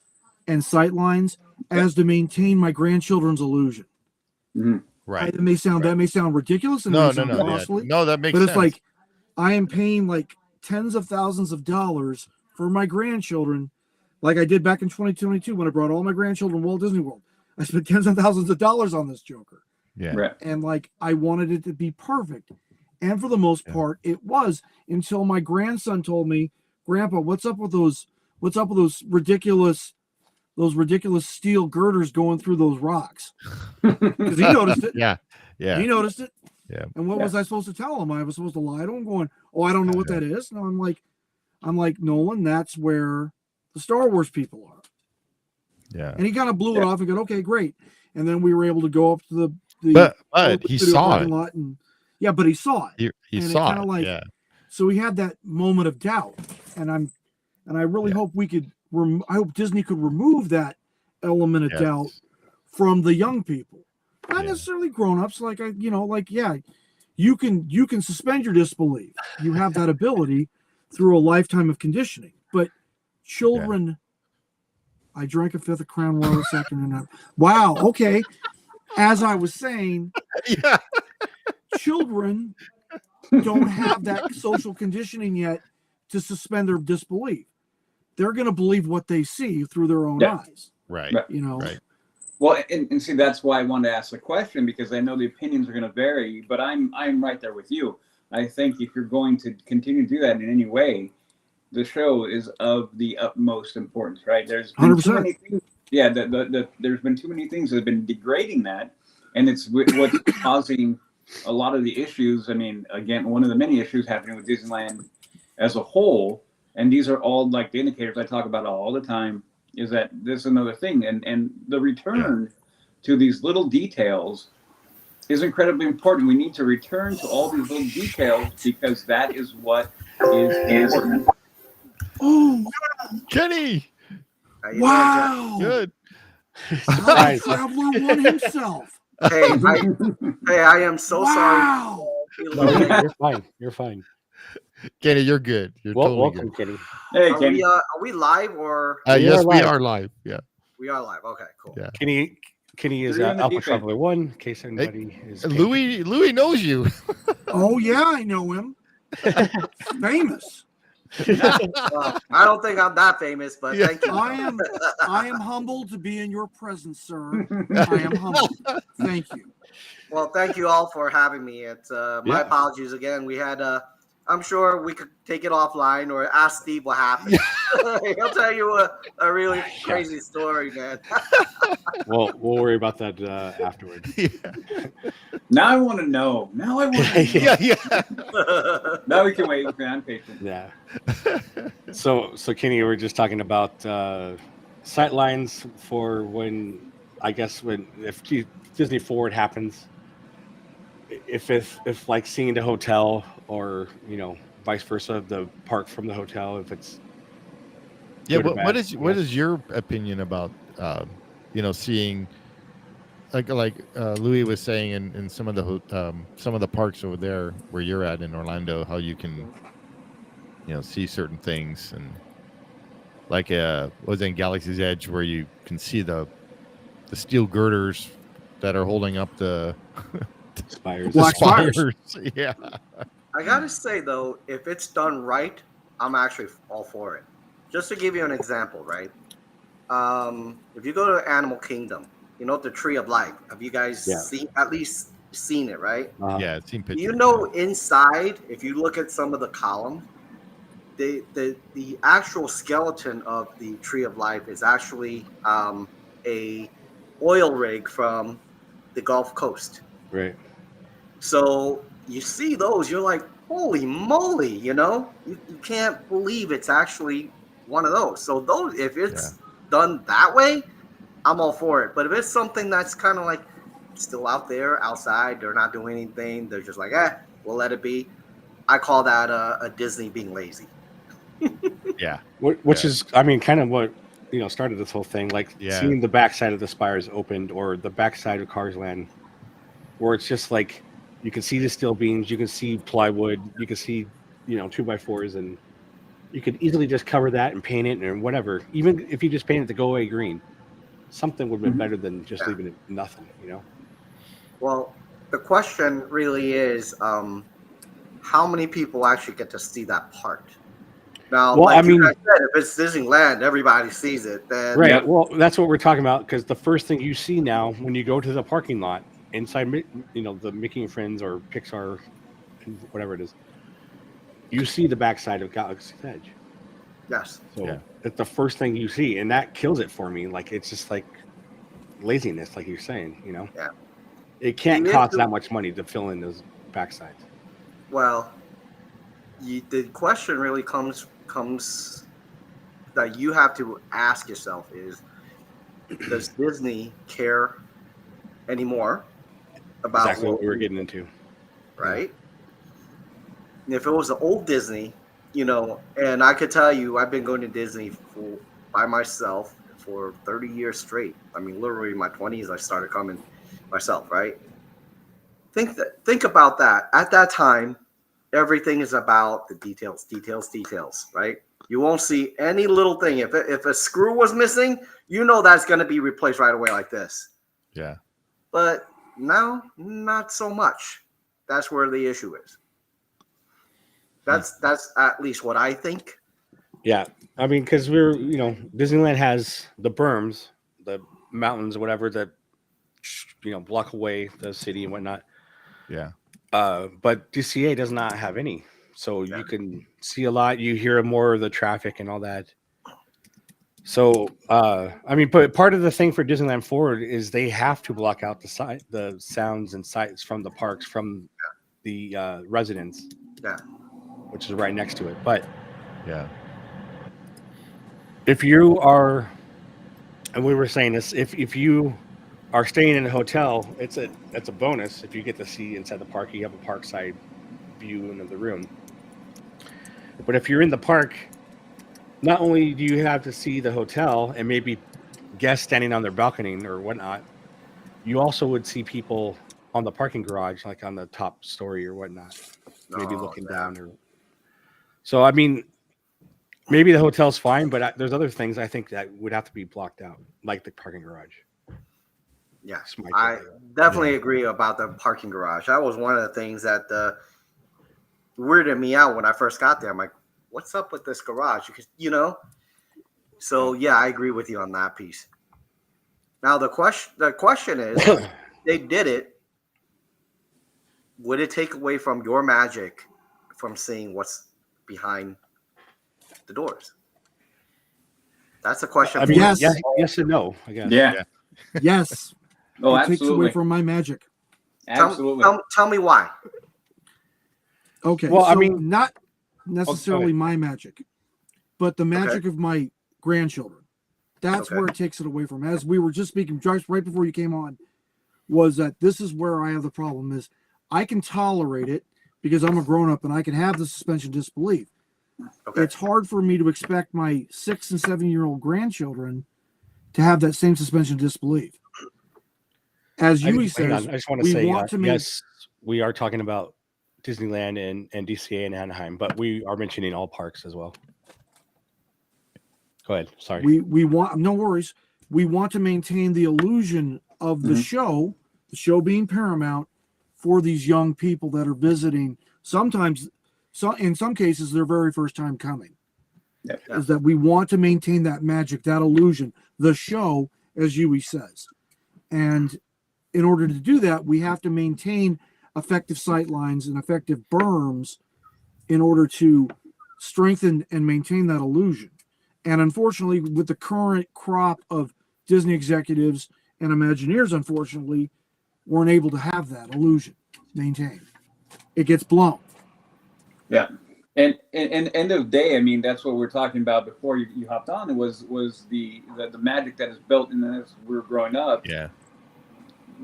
and sightlines as to maintain my grandchildren's illusion. Mhm. Right. That may sound ridiculous and it No, may no, sound no. Yeah. costly, No, that makes but sense. it's like I am paying like tens of thousands of dollars for my grandchildren, like I did back in 2022 when I brought all my grandchildren to Walt Disney World. I spent tens of thousands of dollars on this Joker, yeah. Right. and like I wanted it to be perfect. And for the most Yeah. part, it was, until my grandson told me, "Grandpa, what's up with those ridiculous steel girders going through those rocks?" Because he noticed it. Yeah. Yeah. He noticed it. Yeah. And what Yeah. was I supposed to tell him? I was supposed to lie to him, going, "Oh, I don't know what that is." No, I'm like, Nolan, that's where the Star Wars people are. Yeah. And he kind of blew it off and go, "Okay, great." And then we were able to go up to the But Hollywood he Studio saw parking it. lot, and yeah, but he saw it. He And it saw kinda it. like- Yeah. So he had that moment of doubt, and I really Yeah. hope we could. I hope Disney could remove that element of Yes. doubt from the young people, not Yeah. necessarily grown-ups. Like you can suspend your disbelief. You have that ability through a lifetime of conditioning. But children, I drank a fifth of Crown Royal this afternoon. Wow. Okay. As I was saying, Yeah. children don't have that social conditioning yet to suspend their disbelief. They're going to believe what they see through their own Yeah. eyes. Right. You know. Right. Well, and see, that's why I wanted to ask the question, because I know the opinions are going to vary, but I'm right there with you. I think if you're going to continue to do that in any way, the show is of the utmost importance, right? There's been 100%. too many things. Yeah, there's been too many things that have been degrading that, and it's what's causing a lot of the issues. I mean, again, one of the many issues happening with Disneyland as a whole, and these are all like the indicators I talk about all the time, is that this is another thing, and the return to these little details is incredibly important. We need to return to all these little details, because that is what is important. Oh, Kenny. How you doing, wow. Good. Time Right. Traveler won himself. Jack? Hey, I am so Wow. sorry. You're fine. You're fine. Kenny, you're good. You're Well, totally welcome, Kenny. Hey, Are Kenny. we live or good. We Yes, are we live. are live. Yeah. we are live? Okay, cool. Yeah. Kenny is You're in the Alpha deep end. Traveler 1, in case anybody is. Louis knows you. Oh yeah, I know him. Famous. Well, I don't think I'm that famous, but Yeah. thank you. I am humbled to be in your presence, sir. I am humbled. Thank you. Well, thank you all for having me. It's my Yeah. apologies again. We had I'm sure we could take it offline or ask Steve what happened. He'll tell you a really crazy story, man. Well, we'll worry about that afterwards. Yeah. Now I want to know. Now I want to know. Yeah. Now we can wait. I'm patient. Yeah. So Kenny, we're just talking about sight lines for when, I guess, if Disney Forward happens, if like seeing the hotel, or vice versa, the park from the hotel, if it's Yeah. good or What bad. what is your opinion about seeing like Louis was saying in some of the parks over there where you're at in Orlando, how you can see certain things, and like was in Galaxy's Edge where you can see the steel girders that are holding up the Spires. Black spires. spires. Yeah. I gotta say though, if it's done right, I'm actually all for it. Just to give you an example, right? If you go to Animal Kingdom, the Tree of Life. Have you guys seen it, right? Yeah, I've seen pictures. Inside, if you look at some of the columns, the actual skeleton of the Tree of Life is actually a oil rig from the Gulf Coast. Right. So you see those, you're like, holy moly, you can't believe it's actually one of those. So those, if it's done that way, I'm all for it. But if it's something that's kind of like still out there, outside, they're not doing anything, they're just like, we'll let it be. I call that a Disney being lazy. Yeah. Which is, I mean, kind of what started this whole thing. Like seeing the backside of the spires opened, or the backside of Cars Land, where it's just like you can see the steel beams, you can see plywood, you can see 2x4s, and you could easily just cover that and paint it and whatever. Even if you just paint it to go away green, something would have been better than just leaving it nothing. Well, the question really is, how many people actually get to see that part? Now, Well, like I mean, you guys said, if it's Disneyland, everybody sees it. Then right. Well, that's what we're talking about, because the first thing you see now when you go to the parking lot inside, the Mickey and Friends or Pixar whatever it is, you see the backside of Galaxy's Edge. Yes. So Yeah. it's the first thing you see, and that kills it for me. Like it's just like laziness, like you're saying. Yeah. It can't The cost issue- that much money to fill in those backsides. Well, the question really comes that you have to ask yourself is, does Disney care anymore about Exactly what we were getting into. right? And if it was the old Disney, and I could tell you, I've been going to Disney by myself for 30 years straight. I mean, literally in my 20s, I started coming myself, right? Think about that. At that time, everything is about the details, right? You won't see any little thing. If a screw was missing, that's going to be replaced right away like this. Yeah. But now, not so much. That's where the issue is. That's at least what I think. Yeah, I mean, because Disneyland has the berms, the mountains, whatever that block away the city and whatnot. Yeah. But DCA does not have any, so Yeah. you can see a lot. You hear more of the traffic and all that. So, I mean, but part of the thing for Disneyland Forward is they have to block out the sounds and sights from the parks, from the residents, which is right next to it. But Yeah. if you are, and we were saying this, if you are staying in a hotel, it's a bonus if you get to see inside the park. You have a park side view of the room. But if you're in the park, not only do you have to see the hotel and maybe guests standing on their balcony or whatnot, you also would see people on the parking garage, like on the top story or whatnot, maybe looking down. Or so, I mean, maybe the hotel's fine, but there's other things I think that would have to be blocked out, like the parking garage. Yeah, That's my I take. definitely agree about the parking garage. That was one of the things that weirded me out when I first got there. I'm like, what's up with this garage? Because, So yeah, I agree with you on that piece. Now the question is, they did it. Would it take away from your magic from seeing what's behind the doors? That's a question. I mean, Yes. yes and no, I guess. Yeah. Yes. Oh, it takes away absolutely. from my magic. Absolutely. Tell me why. Okay. Well, so I mean- not necessarily my magic, but the magic of my grandchildren. That's Okay. where it takes it away from. As we were just speaking just right before you came on, was that this is where I have the problem is I can tolerate it because I'm a grown up and I can have the suspension of disbelief. Okay. It's hard for me to expect my 6 and 7-year-old grandchildren to have that same suspension of disbelief. As Yui Hang says, on, I just want to we say, want to make yes, we are talking about Disneyland and DCA in Anaheim, but we are mentioning all parks as well. Go ahead. Sorry. we want, no worries, we want to maintain the illusion of the show being paramount for these young people that are visiting. Sometimes, in some cases, their very first time coming. Yep. Is that we want to maintain that magic, that illusion, the show, as Yui says. And in order to do that, we have to maintain effective sight lines and effective berms in order to strengthen and maintain that illusion. And unfortunately, with the current crop of Disney executives and Imagineers, unfortunately, weren't able to have that illusion maintained. It gets blown. Yeah. And end of day, I mean, that's what we were talking about before you hopped on. It was the magic that is built in as we were growing up. Yeah.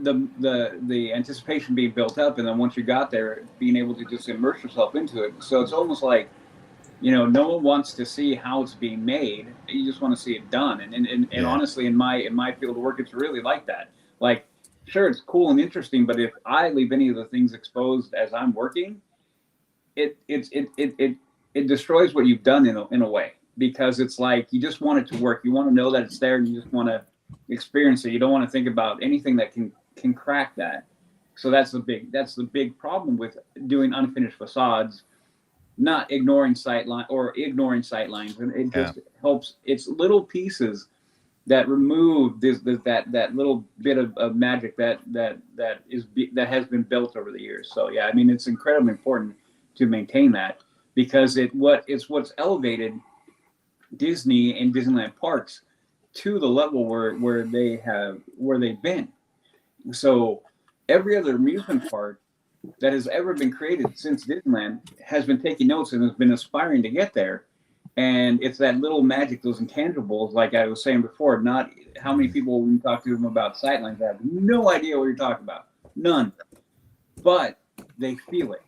The anticipation being built up, and then once you got there, being able to just immerse yourself into it. So it's almost like, no one wants to see how it's being made. You just want to see it done. And honestly, in my field of work, it's really like that. Like, sure, it's cool and interesting, but if I leave any of the things exposed as I'm working, it destroys what you've done in a way, because it's like you just want it to work. You want to know that it's there, and you just want to experience it. You don't want to think about anything that can crack that. So that's the big problem with doing unfinished facades, not ignoring sight lines, and it just helps. It's little pieces that removed that little bit of magic that has been built over the years. So yeah, I mean, it's incredibly important to maintain that, because it's what's elevated Disney and Disneyland parks to the level where they've been. So every other amusement park that has ever been created since Disneyland has been taking notes and has been aspiring to get there. And it's that little magic, those intangibles, like I was saying before. Not how many people, when you talk to them about sightlines, have no idea what you're talking about. None. But they feel it.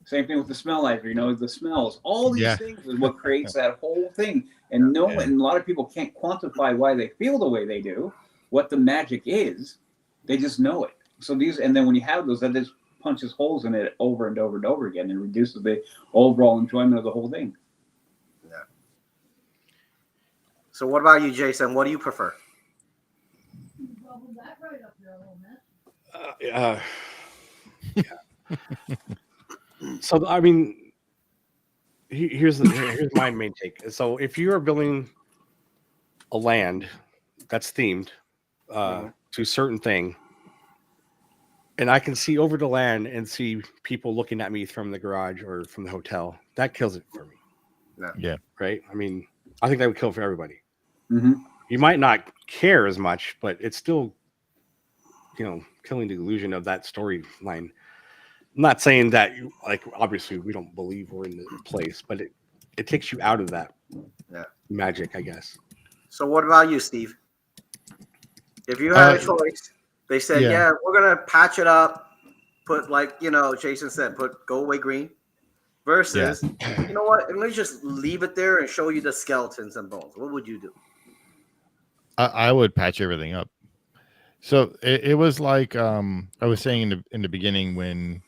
Same thing with the smellizer, the smells. All these things is what creates that whole thing. And and a lot of people can't quantify why they feel the way they do, what the magic is. They just know it. So and then when you have those, that just punches holes in it over and over and over again, and reduces the overall enjoyment of the whole thing. Yeah. So what about you, Jason? What do you prefer? So I mean, here's my main take. So if you are building a land that's themed to a certain thing, and I can see over the land and see people looking at me from the garage or from the hotel, that kills it for me. Yeah. Right. I mean, I think that would kill for everybody. Mm-hmm. You might not care as much, but it's still, killing the illusion of that storyline. I'm not saying that, obviously we don't believe we're in the place, but it takes you out of that magic, I guess. So what about you, Steve? If you had a choice, they said, we're going to patch it up, put Jason said, put Go Away Green, versus, you know what, let me just leave it there and show you the skeletons and bones. What would you do? I would patch everything up. So it was like I was saying in the beginning, when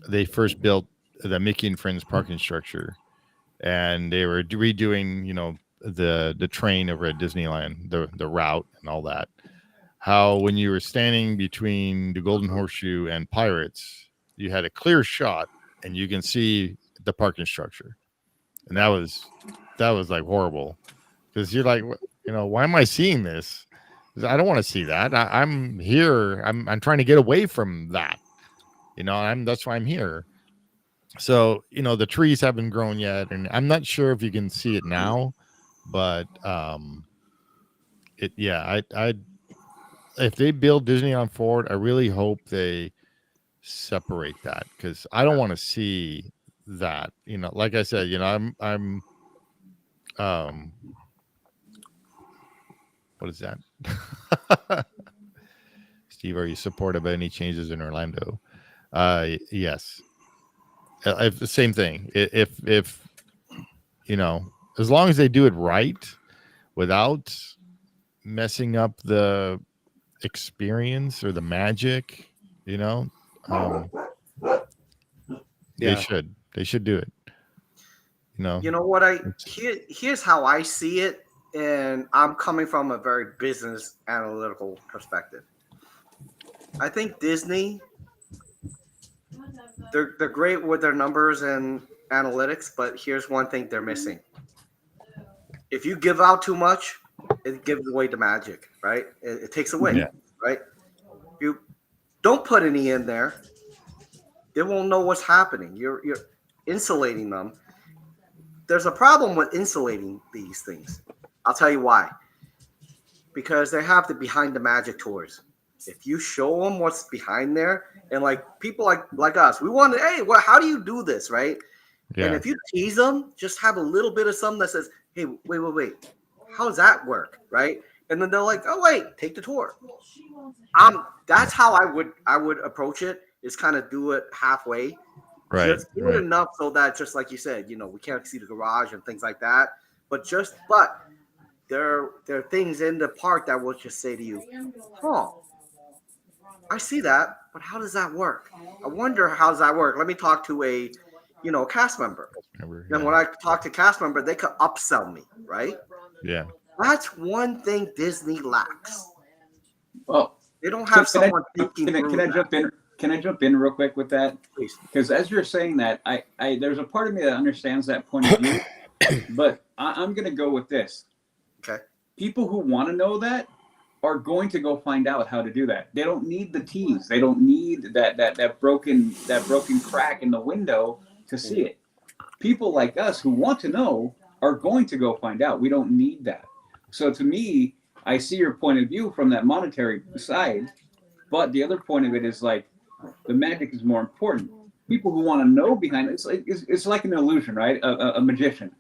they first built the Mickey and Friends parking structure, and they were redoing, the train over at Disneyland, the route and all that. How when you were standing between the Golden Horseshoe and Pirates, you had a clear shot and you can see the parking structure, and that was like horrible, because you're like, why am I seeing this? I don't want to see that. I'm here. I'm trying to get away from that. That's why I'm here. So, the trees haven't grown yet, and I'm not sure if you can see it now, but if they build Disneyland Forward, I really hope they separate that, because I don't want to see that. Like I said, I'm what is that? Steve, are you supportive of any changes in Orlando? Yes. The same thing. If as long as they do it right, without messing up the experience or the magic, they should do it. You know what? Here's how I see it, and I'm coming from a very business analytical perspective. I think Disney, they're great with their numbers and analytics, but here's one thing they're missing. If you give out too much, it gives away the magic, right? It takes away, right? If you don't put any in there, they won't know what's happening. You're insulating them. There's a problem with insulating these things. I'll tell you why. Because they have the behind the magic tours. If you show them what's behind there, and people like us, we want to, hey, how do you do this, right? Yeah. And if you tease them, just have a little bit of something that says, hey, wait, how does that work, right? And then they're like, oh wait, take the tour. That's how I would approach it. Is kind of do it halfway, right? Just do it enough so that, just like you said, we can't see the garage and things like that. But there are things in the park that will just say to you, I see that, but how does that work? I wonder how does that work. Let me talk to a cast member. And when I talk to cast member, they could upsell me, right? Yeah. That's one thing Disney lacks. Well, they don't have someone thinking. Can I jump in? Can I jump in real quick with that? Please. Because as you're saying that, I there's a part of me that understands that point of view, but I'm going to go with this. Okay. people who want to know that are going to go find out how to do that. They don't need the tease. They don't need that broken crack in the window to see it. People like us who want to know are going to go find out. We don't need that. So to me, I see your point of view from that monetary side, but the other point of it is like the magic is more important. People who want to know behind it, it's like an illusion, right? A magician.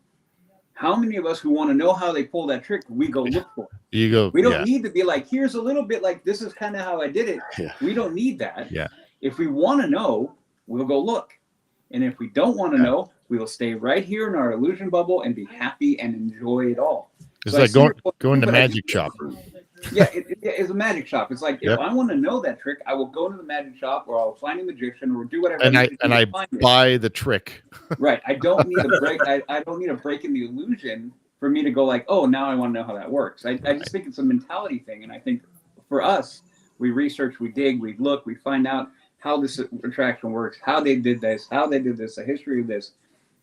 How many of us who want to know how they pull that trick, we go look for it? You go. We don't need to be like, here's a little bit like, this is kind of how I did it. Yeah. We don't need that. Yeah. If we want to know, we'll go look. And if we don't want to know, we will stay right here in our illusion bubble and be happy and enjoy it all. It's So I like see your going to but I magic do- shop. Yeah, it's a magic shop. It's like, Yep. if I want to know that trick, I will go to the magic shop, or I'll find a magician, or do whatever. And I I need to do and to I find it. buy the trick. Right. I don't need a break. I don't need a break in the illusion for me to go like, oh, now I want to know how that works. I just think it's a mentality thing. And I think for us, we research, we dig, we look, we find out how this attraction works, how they did this, the history of this.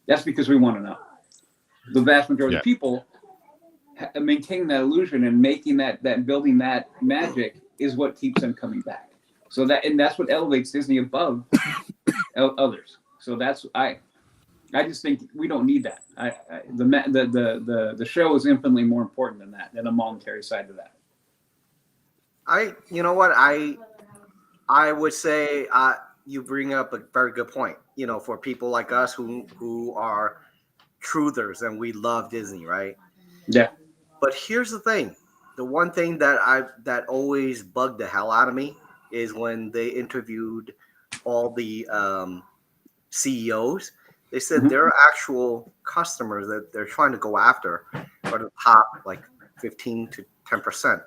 That's because we want to know. The vast majority of people maintaining that illusion and making that building that magic is what keeps them coming back. So that's what elevates Disney above others. So I just think we don't need that. The show is infinitely more important than that, than the monetary side of that. You know what, I would say you bring up a very good point. You know, for people like us who are truthers and we love Disney, right? Yeah. But here's the thing: the one thing that always bugged the hell out of me is when they interviewed all the CEOs. They said their actual customers that they're trying to go after are the top like 15 to 10%.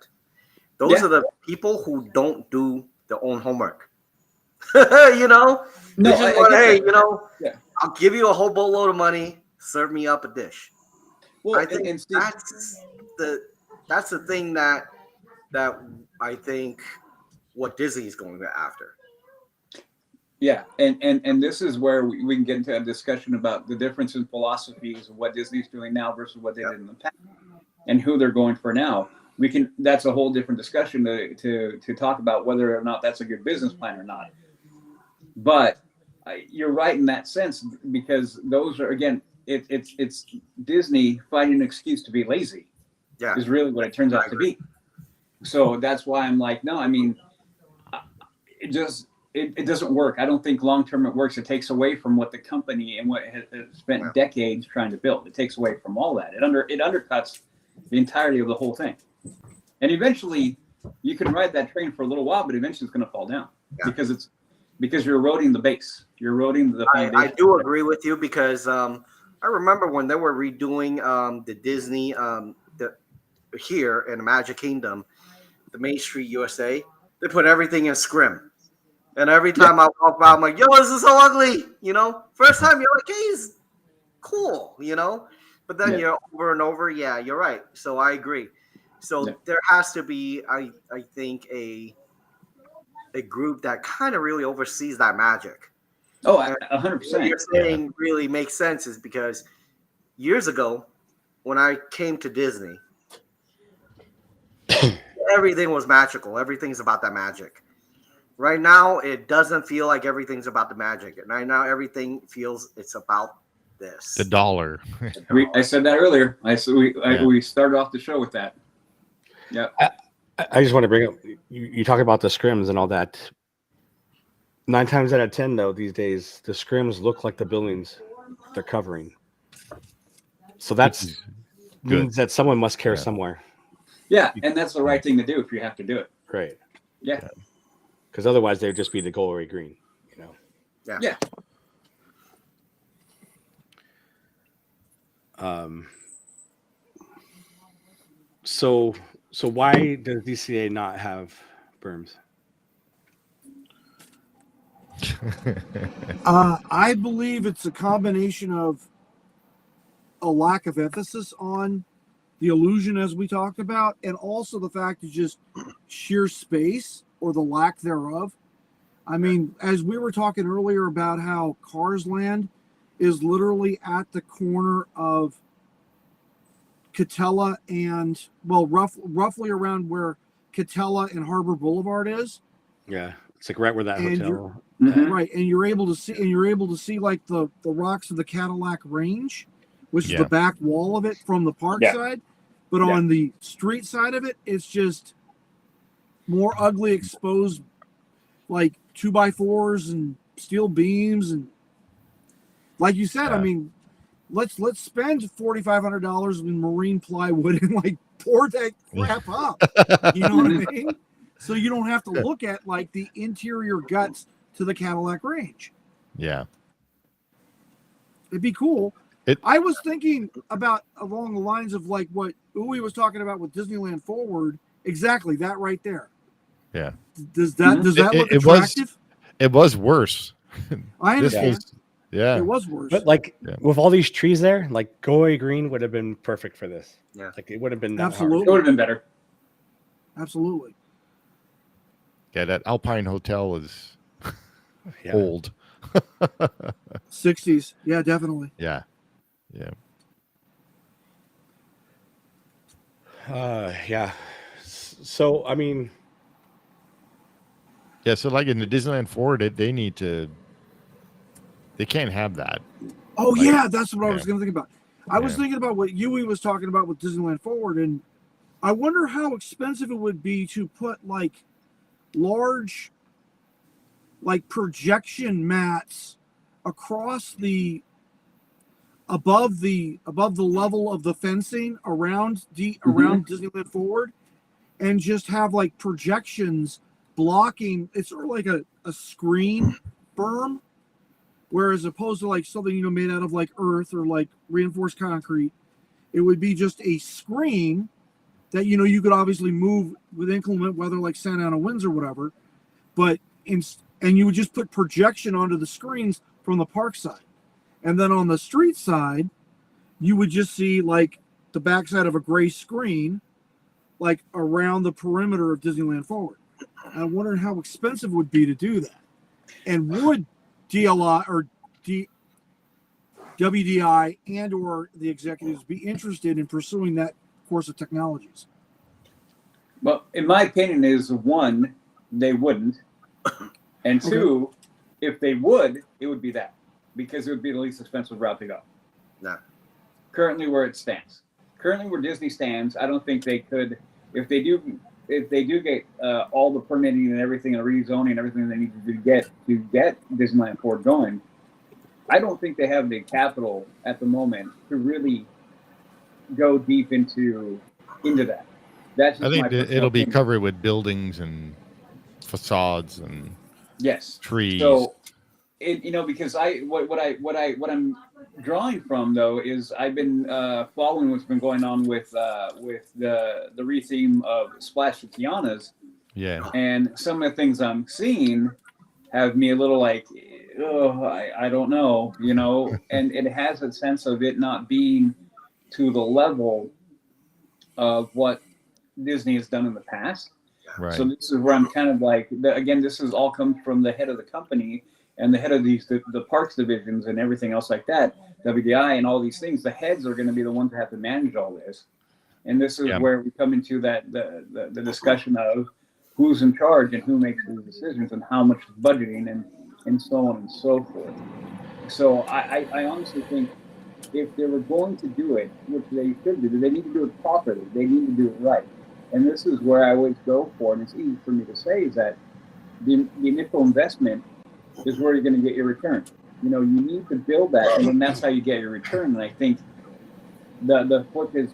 Those are the people who don't do their own homework. You know, No, they just I want, get hey, that. you know, Yeah. I'll give you a whole boatload of money, serve me up a dish. Well, I think and Steve, that's the thing that I think what Disney is going after. yeah, and this is where we can get into a discussion about the difference in philosophies of what Disney's doing now versus what they did in the past, and who they're going for now. That's a whole different discussion to talk about whether or not that's a good business plan or not. But you're right in that sense, because those are, again, it's Disney finding an excuse to be lazy. Yeah, is really what it turns out to be. So that's why I'm like, no, I mean, it doesn't work. I don't think long term it works. It takes away from what the company and what it has spent decades trying to build. It takes away from all that. It undercuts the entirety of the whole thing. And eventually, you can ride that train for a little while, but eventually it's going to fall down because you're eroding the base. You're eroding the foundation. I do agree with you, because I remember when they were redoing the Disney here in the Magic Kingdom, the Main Street USA, they put everything in scrim. And every time I walk by, I'm like, yo, this is so ugly. You know, first time you're like, hey, he's cool, you know, but then you're over and over. Yeah, you're right. So I agree. So there has to be, I think, a group that kind of really oversees that magic. Oh, 100%. What you're saying really makes sense, is because years ago, when I came to Disney, everything was magical. Everything's about that magic. Right now, it doesn't feel like everything's about the magic. And right now, everything feels it's about this. The dollar. I said that earlier. We started off the show with that. Yeah. I just want to bring up, you talk about the scrims and all that. 9 times out of 10, though, these days, the scrims look like the buildings they're covering. So that's means that someone must care somewhere. Yeah, and that's the right thing to do if you have to do it. Right. Yeah. Because otherwise, they'd just be the gory green, you know? Yeah. So why does DCA not have berms? I believe it's a combination of a lack of emphasis on the illusion, as we talked about, and also the fact of just sheer space or the lack thereof. I mean, as we were talking earlier about how Cars Land is literally at the corner of Catella and roughly around where Catella and Harbor Boulevard is. Yeah, it's like right where that And hotel. Mhm. Right, and you're able to see like the rocks of the Cadillac Range, which is Yeah. the back wall of it from the park Yeah. side. But Yeah. on the street side of it, it's just more ugly, exposed, like 2x4s and steel beams, and like you said, I Yeah. mean, let's spend $4,500 in marine plywood and like pour that crap up. You know what I mean? So you don't have to look at like the interior guts to the Cadillac Range. Yeah. It'd be cool. It- I was thinking about along the lines of like what Uwe was talking about with Disneyland Forward. Exactly that right there. Yeah. Does that look It was- attractive? It was worse. I This understand. was, yeah. It was worse. But like Yeah. with all these trees there, like Goy Green would have been perfect for this. Yeah. Like it would have been that Absolutely. It would have been better. Absolutely. Yeah, that Alpine Hotel is hard. Yeah. old. 60s. Yeah, definitely. Yeah. Yeah. Yeah. So I mean, Yeah. So like in the Disneyland Forward, they can't have that. Oh Like- yeah, that's what I was yeah. going to think about. I was Yeah. thinking about what Yui was talking about with Disneyland Forward, and I wonder how expensive it would be to put like large, like projection mats across the above the level of the fencing around around Disneyland Forward, and just have like projections blocking. It's sort of like a screen berm. Whereas opposed to like something, made out of like earth or like reinforced concrete, it would be just a screen that, you could obviously move with inclement weather like Santa Ana winds or whatever. But and you would just put projection onto the screens from the park side. And then on the street side, you would just see like the backside of a gray screen, like around the perimeter of Disneyland Forward. And I'm wondering how expensive it would be to do that. And would DLI or WDI and or the executives be interested in pursuing that course of technologies? Well, in my opinion, is one, they wouldn't, and two, if they would, it would be that, because it would be the least expensive route to go. Yeah. Currently, where it stands, where Disney stands, I don't think they could. If they do get all the permitting and everything and rezoning and everything they need to get Disneyland Forward going, I don't think they have the capital at the moment to really go deep into that. That's just I think my personal it'll be opinion. covered with buildings and facades and Yes. trees. So, because what I'm drawing from though is I've been following what's been going on with the retheme of Splash to Tiana's, yeah. and some of the things I'm seeing have me a little like, oh, I don't know, and it has a sense of it not being to the level of what Disney has done in the past. Right. So this is where I'm kind of like, again, this has all come from the head of the company and the head of the parks divisions and everything else like that, WDI and all these things. The heads are going to be the ones that have to manage all this. And this is Yeah. where we come into the discussion of who's in charge and who makes these decisions and how much budgeting and so on and so forth. So I honestly think if they were going to do it, which they should do, they need to do it properly. They need to do it right. And this is where I always go for, and it's easy for me to say, is that the initial investment is where you're going to get your return. You need to build that, and then that's how you get your return. And I think the foot is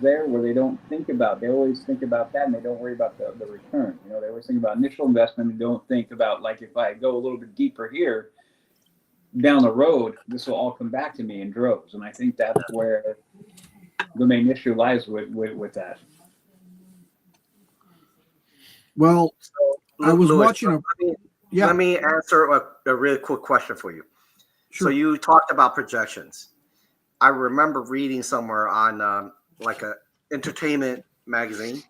there where they don't think about. They always think about that, and they don't worry about the return. They always think about initial investment and don't think about, like, if I go a little bit deeper here, down the road, this will all come back to me in droves. And I think that's where the main issue lies with that. Well, I was Louis, watching let me answer a really quick question for you. Sure. So you talked about projections. I remember reading somewhere on like a entertainment magazine.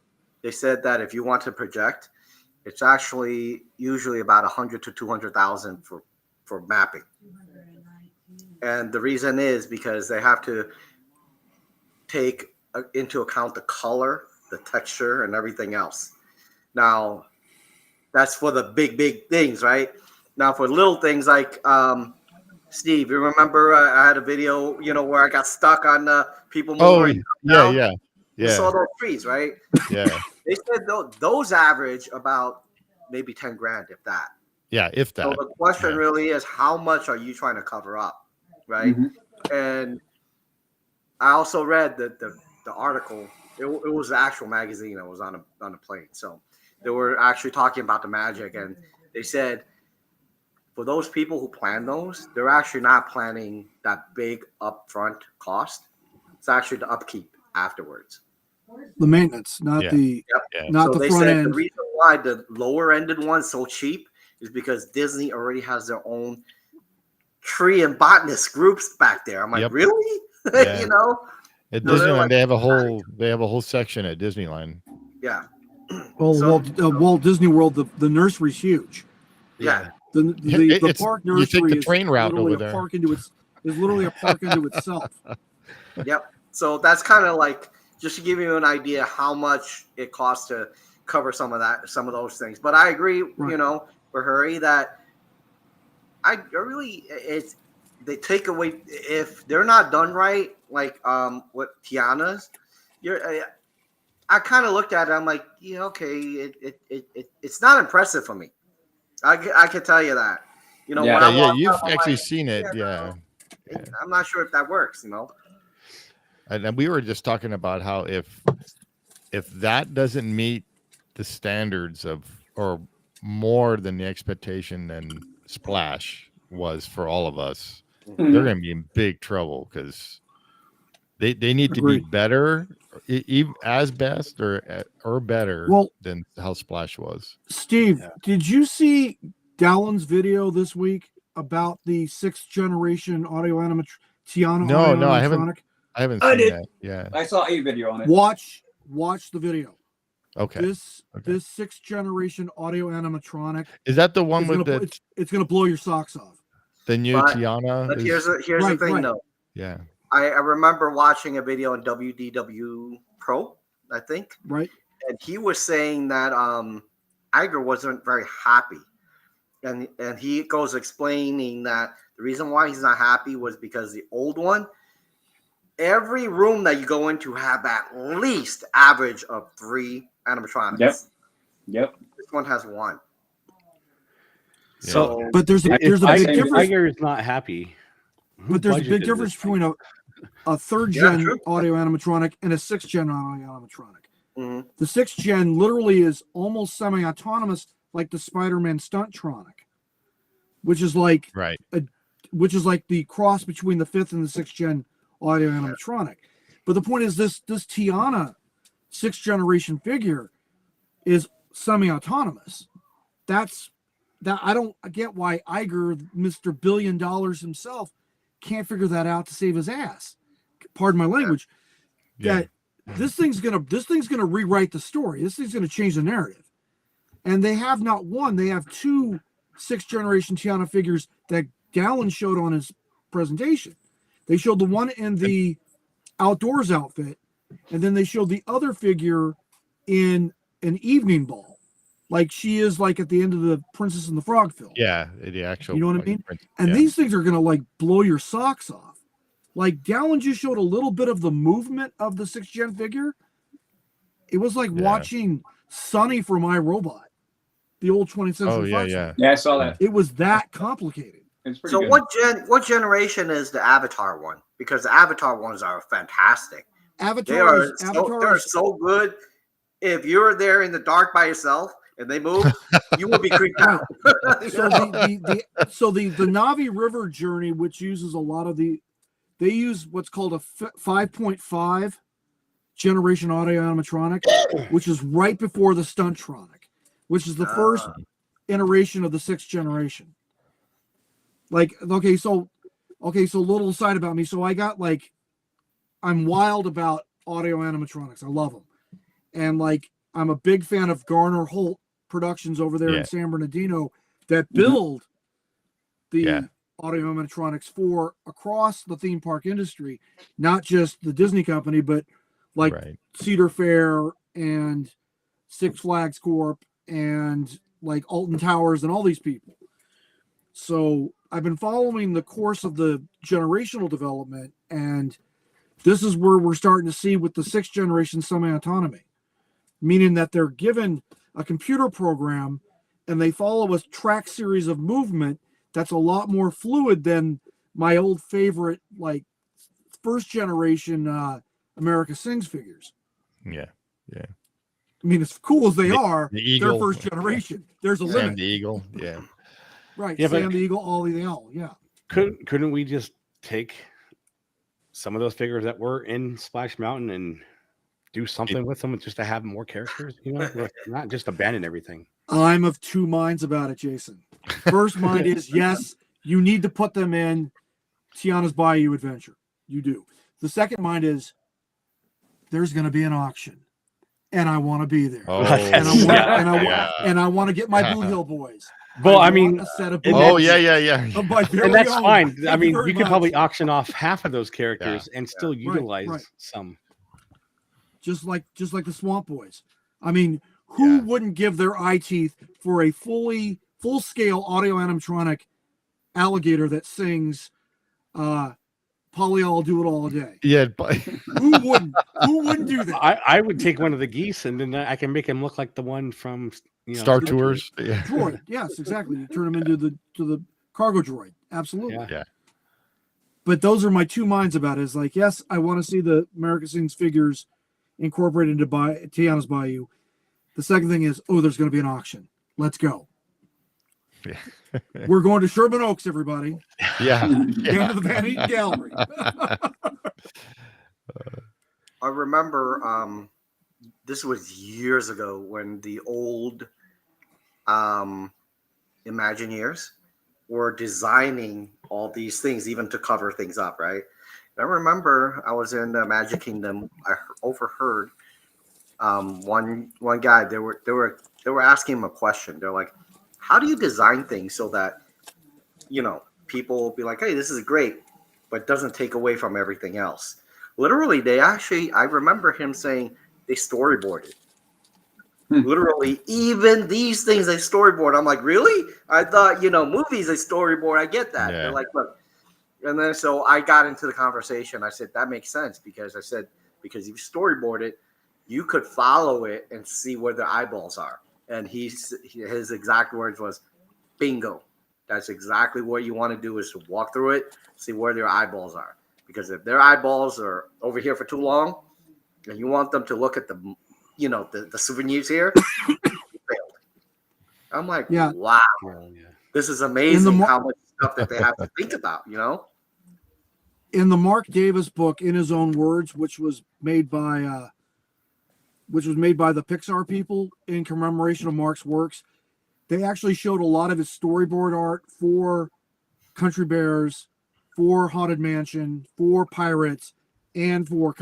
They said that if you want to project, it's actually usually about 100 to 200,000 for mapping. And the reason is because they have to take into account the color, the texture, and everything else. Now, that's for the big things, right? Now, for little things like Steve, you remember I had a video, where I got stuck on people moving. Yeah. You saw those trees, right? Yeah. They said those average about maybe 10 grand, if that. Yeah, if that. So the question really is, how much are you trying to cover up, right? Mm-hmm. And I also read that the article. It was the actual magazine that was on a plane. So they were actually talking about the magic, and they said for those people who plan those, they're actually not planning that big upfront cost. It's actually the upkeep afterwards. The maintenance, not Yeah. the Yeah. not So the they front said end. the reason why the lower ended one's so cheap is because Disney already has their own tree and botanist groups back there. I'm like, Yep. really? Yeah. At No, they're Disneyland, like- they have a whole section at Disneyland. Yeah. Well, So- Walt Disney World, the nursery's huge. Yeah. The It's- park you nursery take the is train route literally over a there. park into its is literally a park into itself. Yep. So that's kind of like just to give you an idea how much it costs to cover some of those things. But I agree, Right. For Hurry that I really they take away if they're not done right, like with Tiana's. I kind of looked at it. I'm like, yeah, okay, it's not impressive for me. I can tell you that. Yeah. when Yeah, I walk you've up, I'm actually like, seen it. yeah, Yeah. I'm not sure if that works. And we were just talking about how if that doesn't meet the standards of or more than the expectation than Splash was for all of us, Mm-hmm. they're going to be in big trouble because they need to be Agreed. better, as best or better Well- than how Splash was. Steve, Yeah. did you see Dallon's video this week about the 6th generation audio Tiana No, audio no, I haven't. animatronic? I haven't I seen did. that. Yeah. I saw a video on it. Watch the video. Okay. This Okay. 6th generation audio animatronic Is that the one is with gonna, the it's gonna blow your socks off. new But- Tiana? But is- here's the Right, thing, right. though. yeah. I remember watching a video on WDW Pro, I think, Right? and he was saying that Iger wasn't very happy, and he goes explaining that the reason why he's not happy was because the old one, every room that you go into have at least average of 3 animatronics. Yep. Yep. This one has 1. Yeah. So But there's a If big Iger difference. Iger is not happy. Who But there's a big budgeted difference this between thing? a 3rd Yeah, gen true. audio animatronic and a 6th gen audio animatronic. mhm. The 6th gen literally is almost semi-autonomous, like the Spider-Man Stuntronic, which is like Right. the cross between the 5th and the 6th gen audio animatronic. But the point is, this Tiana 6th generation figure is semi-autonomous. That I don't get why Iger, Mr. $1 billion himself, can't figure that out to save his ass. Pardon my language. Yeah. That this thing's gonna rewrite the story. This thing's gonna change the narrative. And they have not one, they have 2 6th generation Tiana figures that Dallon showed on his presentation. They showed the one in the outdoors outfit, and then they showed the other figure in an evening ball, like she is like at the end of the Princess and the Frog film. Yeah. The actual. You know what I like, mean? print- And yeah. these things are gonna like blow your socks off. Like Dallon just showed a little bit of the movement of the 6th gen figure. It was like Yeah. watching Sonny from iRobot, the old 20th century Oh yeah, Fox yeah. one. Yeah, I saw that. It was that complicated. It's pretty So good. what generation is the Avatar one? Because the Avatar ones are fantastic. They Avatar are is, they're so good. If you're there in the dark by yourself and they move, you will be creeped out. so the Navi River journey, which uses a lot of they use what's called a 5.5 generation audio animatronic, which is right before the Stuntronic, which is the first iteration of the 6th generation. Like, okay, so little aside about me. So I got like, I'm wild about audio animatronics. I love them. And like, I'm a big fan of Garner Holt Productions over there Yeah. in San Bernardino that build the Yeah. audio animatronics for across the theme park industry, not just the Disney company, but like right. Cedar Fair and Six Flags Corp and like Alton Towers and all these people. So I've been following the course of the generational development, and this is where we're starting to see with the 6th generation semi-autonomy, meaning that they're given a computer program and they follow a track series of movement that's a lot more fluid than my old favorite, like 1st generation America Sings figures. Yeah. I mean, as cool as they The- are, the they're Eagle. 1st generation. There's a Sam limit. the Eagle. Yeah. Right. Yeah, but- Sam the Eagle, Ollie the Owl. Yeah. Couldn't we just take some of those figures that were in Splash Mountain and do something with them just to have more characters? You know, not just abandon everything. I'm of two minds about it, Jason. First mind is yes, you need to put them in Tiana's Bayou Adventure. You do. The second mind is there's going to be an auction, and I want to be there. Oh, And I want, Yeah. and I want, yeah. and I want to get my Blue Hill boys. Well, I want mean, a set of and Blue Oh, Hill yeah. of my very and that's own. fine. Thank I mean, very you could much. probably auction off half of those characters and still utilize right. some. just like the Swamp Boys. I mean, who Yeah. wouldn't give their eye teeth for a full scale audio animatronic alligator that sings Polly I'll do it all day? Yeah. But Who wouldn't do that? I would take one of the geese and then I can make him look like the one from Star Tours. Yeah. Droid. Yes, exactly. You turn him into the cargo droid. Absolutely. Yeah. But those are my two minds about it. Is like, yes, I want to see the America Sings figures incorporated into Tiana's Bayou. The second thing is, there's going to be an auction. Let's go. Yeah. We're going to Sherman Oaks, everybody. Yeah. Down to the Van Eaton Gallery. I remember this was years ago when the old Imagineers were designing all these things, even to cover things up, right? I remember I was in the Magic Kingdom. I overheard one guy. They were asking him a question. They're like, "How do you design things so that people will be like, hey, this is great, but it doesn't take away from everything else?" Literally, I remember him saying they storyboarded. Literally, even these things they storyboard. I'm like, really? I thought, movies they storyboard. I get that. Yeah. They're like, look. And then so I got into the conversation. I said, that makes sense because if you storyboard it, you could follow it and see where their eyeballs are. And his exact words was, bingo. That's exactly what you want to do is to walk through it, see where their eyeballs are. Because if their eyeballs are over here for too long, and you want them to look at the souvenirs here, you failed. I'm like, Yeah. wow, Well, yeah. this is amazing mar- how much stuff that they have to think about, In the Mark Davis book, in his own words, which was made by the Pixar people in commemoration of Mark's works, they actually showed a lot of his storyboard art for Country Bears, for Haunted Mansion, for Pirates, and for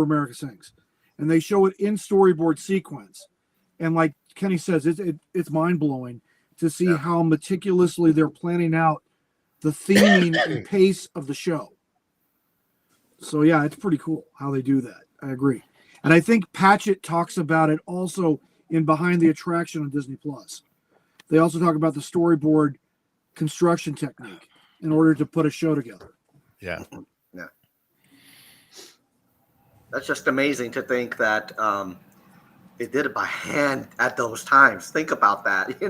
America Sings, and they show it in storyboard sequence. And like Kenny says, it's mind blowing to see how meticulously they're planning out the theming and pace of the show. So yeah, it's pretty cool how they do that. I agree, and I think Patchett talks about it also in Behind the Attraction on Disney Plus. They also talk about the storyboard construction technique in order to put a show together. Yeah. That's just amazing to think that they did it by hand at those times. Think about that.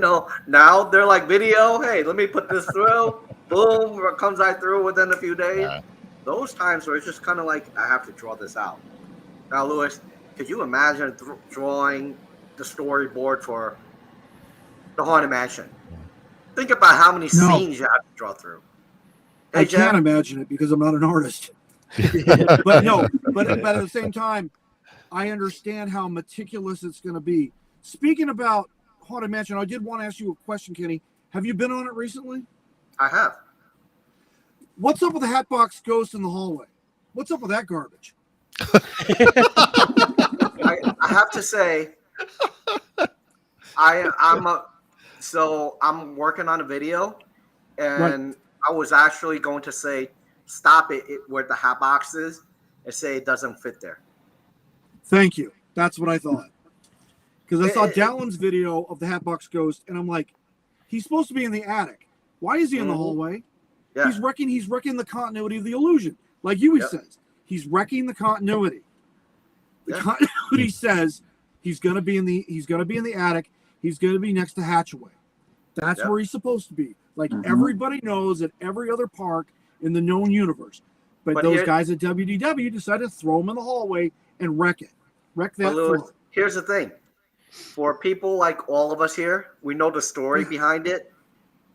Now they're like video. Hey, let me put this through. Boom, it comes right through within a few days. Yeah. Those times where it's just kind of like, I have to draw this out. Now, Louis, could you imagine drawing the storyboard for the Haunted Mansion? Think about how many No. scenes you have to draw through. I Hey, Jeff? can't imagine it because I'm not an artist. but at the same time, I understand how meticulous it's going to be. Speaking about Haunted Mansion, I did want to ask you a question, Kenny. Have you been on it recently? I have. What's up with the Hatbox Ghost in the hallway? What's up with that garbage? I have to say, I'm working on a video, and I was actually going to say stop it where the hat box is and say it doesn't fit there. Thank you. That's what I thought. Because I saw Eh, eh, Dallin's video of the Hatbox Ghost, and I'm like, he's supposed to be in the attic. Why is he in the Mhm. hallway? Yeah. He's wrecking the continuity of the illusion. Like Yui Yep. says, he's wrecking the continuity. The Yeah. continuity says he's gonna be in the attic. He's gonna be next to Hatchaway. That's Yep. where he's supposed to be. Like Mhm. everybody knows at every other park in the known universe. But But those here- guys at WDW decided to throw him in the hallway and wreck it. Wreck that But Louis, float. here's the thing. For people like all of us here, we know the story behind it.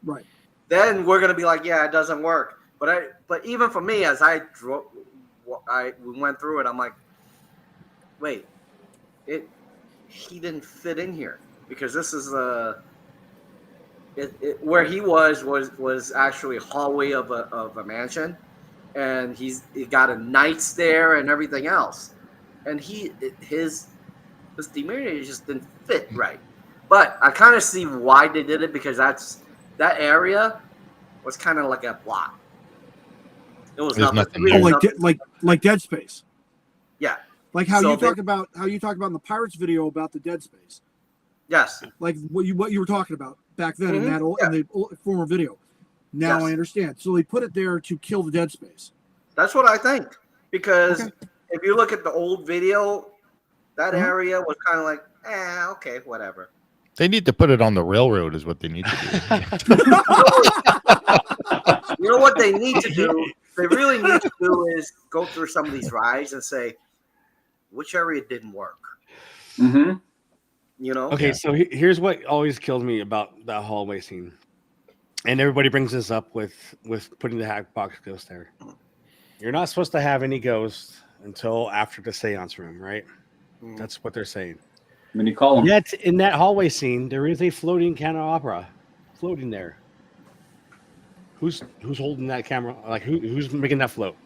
Right. Then we're gonna be like, yeah, it doesn't work. But even for me, as we went through it, I'm like, wait, he didn't fit in here because this is where he was actually a hallway of a mansion, and he got a knights there and everything else, and his demeanor just didn't fit right. But I kind of see why they did it, because that area was kind of like a block. It was There's nothing. nothing Really Oh, there. like Dead Space. Yeah. Like how So you they- talk about in the Pirates video about the Dead Space. Yes. Like what you were talking about back then in Mhm. that in the former video. Now Yes. I understand. So they put it there to kill the Dead Space. That's what I think. Because Okay. if you look at the old video, that Mhm. area was kind of like, okay, whatever. They need to put it on the railroad, is what they need to do. You know what they need to do? They really need to do is go through some of these rides and say, which area didn't work? Mm-hmm. You know? Okay, so here's what always kills me about that hallway scene, and everybody brings this up with putting the Hatbox Ghost there. You're not supposed to have any ghosts until after the seance room, right? Mhm. That's what they're saying. When you call them. Yet in that hallway scene, there is a floating candelabra floating there. Who's holding that camera? Like who's making that float?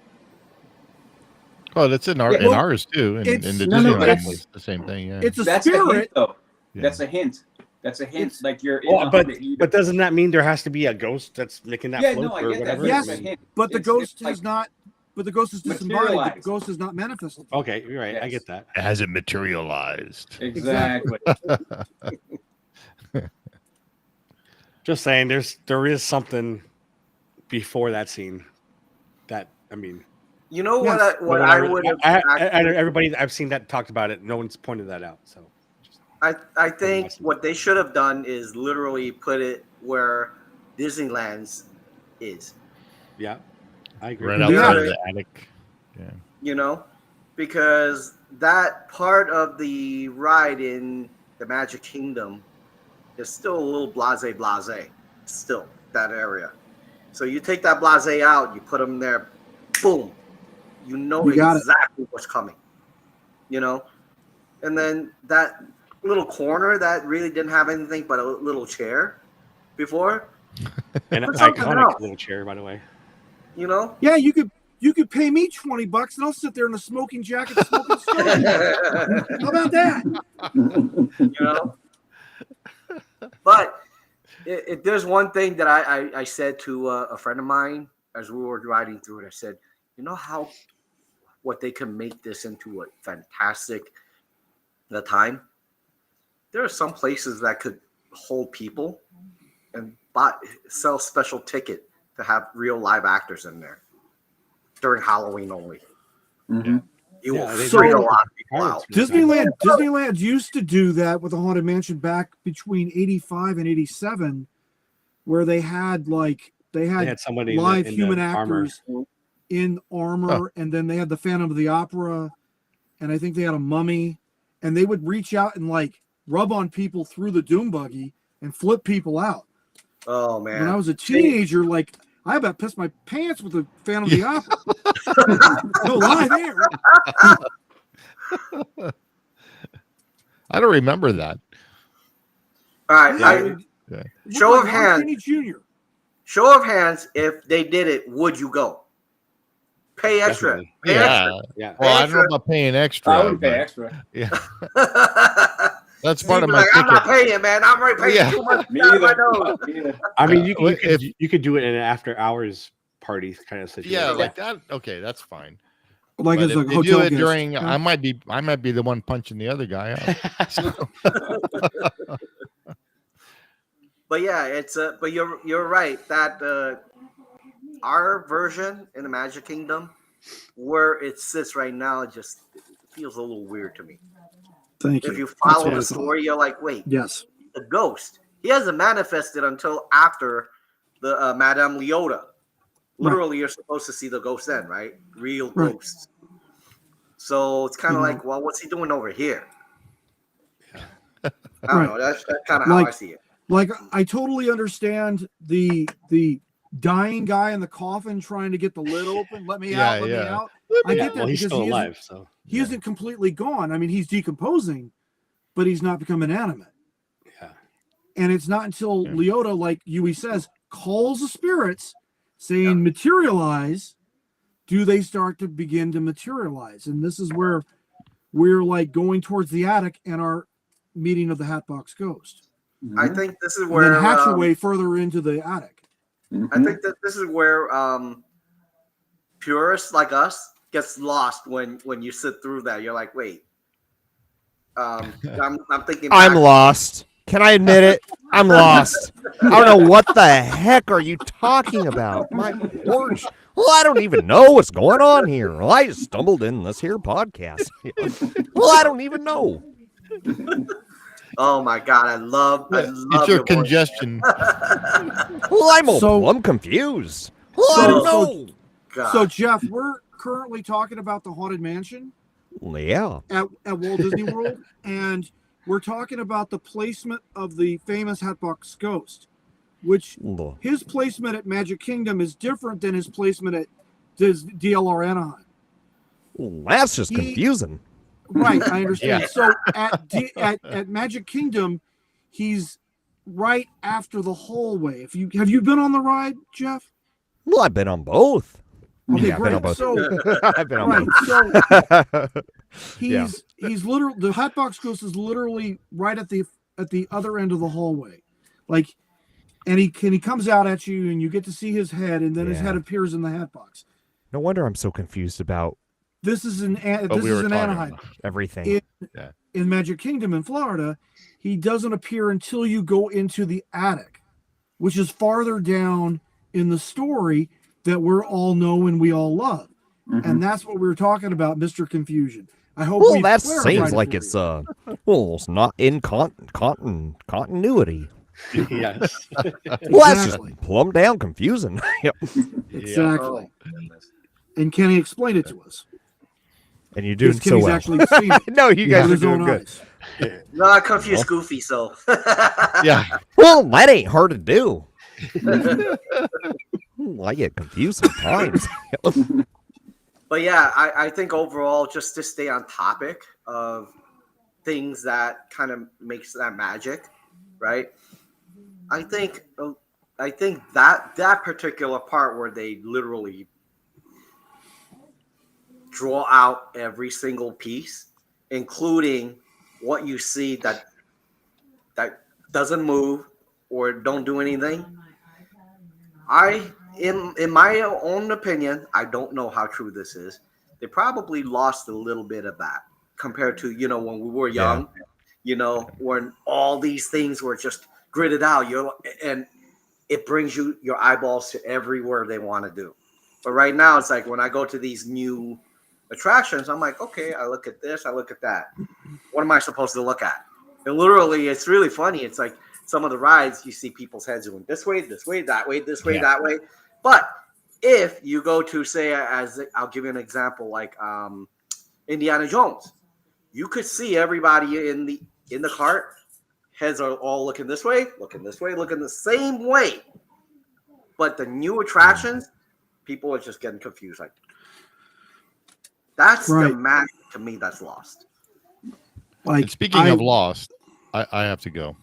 Oh, that's in Yeah, well, ours too. In it's- the No, no, Disneyland that's- was the same thing. Yeah. It's a That's a hint, spirit. though. Yeah. That's a hint. That's a hint. It's- Like you're in Well, the but haunted- you- but doesn't that mean there has to be a ghost that's making that yeah, float no, I or get that. whatever? but Yes, it's a hint. But the It's ghost like- is not. But the ghost is disembodied. The Materialized. ghost is not manifested. Okay, you're right. I Yes. get that. Has it materialized? Exactly. Just saying, there is something before that scene. That I mean, You know Yes. what but I would have everybody I've seen that talked about it. No one's pointed that out. So I think what they should have done is literally put it where Disneyland's is, yeah, I agree. Right Yeah. outside of the attic. Yeah. you know, because that part of the ride in the Magic Kingdom is still a little blase, still that area. So you take that blase out, you put them there, boom, you know You got it. exactly what's coming, you know, and then that little corner that really didn't have anything but a little chair before, And an Put something iconic else. little chair, by the way. you know. Yeah, you could pay me $20 and I'll sit there in a smoking jacket, smoking cigarettes. How about that? You know. But if there's one thing that I said to a friend of mine as we were riding through it, I said, you know what they can make this into a fantastic the time. There are some places that could hold people and sell special ticket to have real live actors in there during Halloween only. Mm-hmm. You Yeah, will they freak a do. lot of people out. Disneyland used to do that with the Haunted Mansion back between 85 and 87, where they had They had somebody live in the human armor. actors in armor, and then they had the Phantom of the Opera, and I think they had a mummy, and they would reach out and rub on people through the doom buggy and flip people out. Oh When I man. was a teenager, I about pissed my pants with the Phantom of the Opera. No lie there. I don't remember that. All right. Yeah. Show of Ron hands. Kinney Jr. Show of hands, if they did it, would you go? Pay extra. Definitely. Pay Yeah. Yeah. Well, I don't know extra. about paying extra. I would pay but extra. Yeah, extra. that's part of my like, I'm not ticket. paying, man. I'm already paying Yeah. too much Me out of my either. nose. Me either. I mean, you Well, could you could do it in an after hours party kind of situation. Yeah, like that. Okay, that's fine. like But as a if they hotel do it guest. during, Yeah. I might be the one punching the other guy out. But yeah, it's but you're right that our version in the Magic Kingdom, where it sits right now, just feels a little weird to me. Thank you. If you That's follow what I the thought. story, you're like, wait, Yes. the ghost. He hasn't manifested until after the Madame Leota. Literally, you're supposed to see the ghost then, right? Real Right. ghosts. So it's kind of Mhm. like, well, what's he doing over here? Yeah. I don't Right. know. That's kind of how I Like- see it. Like I totally understand the dying guy in the coffin trying to get the lid open. Let me out. Let me out. I Yeah, get that well, he's because still he alive, so he isn't completely gone. I mean, he's decomposing, but he's not become inanimate. yeah. And it's not until Yeah. Leota, like Yui says, calls the spirits saying materialize, do they start to begin to materialize. And this is where we're like going towards the attic and our meeting of the Hatbox Ghost. I think this is And where then hatch away further into the attic. I think that this is where purists like us gets lost when you sit through that. You're like, wait. I'm thinking. I'm back- lost. Can I admit it? I'm lost. I don't know what the heck are you talking about. My porch. Well, I don't even know what's going on here. Well, I just stumbled in this here podcast. Well, I don't even know. Oh my god, I love It's your voice. congestion. Well, I'm So- plumb confused. Well, I don't know. God. So, Jeff, we're currently talking about the Haunted Mansion Yeah. at Walt Disney World, and we're talking about the placement of the famous Hatbox Ghost, which Well, his placement at Magic Kingdom is different than his placement at DLR Anaheim. that's just He- confusing. Right, I understand. Yeah. So at Magic Kingdom, he's right after the hallway. Have you been on the ride, Jeff? Well, I've been on both. Okay, Yeah, I've been great. on both. So I've been on right, both. so he's literally the Hatbox Ghost is literally right at the other end of the hallway, like, and he comes out at you, and you get to see his head, and then his Yeah. head appears in the Hatbox. No wonder I'm so confused about This is in What this we is were in talking Anaheim. about. everything. In Magic Kingdom in Florida, he doesn't appear until you go into the attic, which is farther down in the story that we're all know and we all love. And that's what we were talking about, Mr. Confusion. I hope Well, we've that clarified seems it like for it's you. well, it's not in continuity. Yes. Well, that's just Exactly. plumb down confusing. Yep. Exactly. Oh, goodness. And can he explain it to us? And you're doing Because so Kenny's well. actually seen it No, you guys with are his own doing good. eyes. No, I confused Goofy, so Yeah. Well, that ain't hard to do. I get confused sometimes. But yeah, I think overall, just to stay on topic of things that kind of makes that magic, right? I think that particular part where they literally draw out every single piece, including what you see that doesn't move or don't do anything. In my own opinion, I don't know how true this is. They probably lost a little bit of that compared to, when we were young, when all these things were just gridded out, and it brings your eyeballs to everywhere they want to do. But right now, it's like when I go to these new attractions, I'm like, okay, I look at this, I look at that. What am I supposed to look at? And literally, it's really funny. It's like some of the rides, you see people's heads going this way, that way, this way, that way. But if you go to, say, I'll give you an example, like Indiana Jones, you could see everybody in the cart. Heads are all looking this way, looking the same way. But the new attractions, people are just getting confused. Like, that's Right. the magic to me that's lost. Like, And speaking of Lost, I have to go.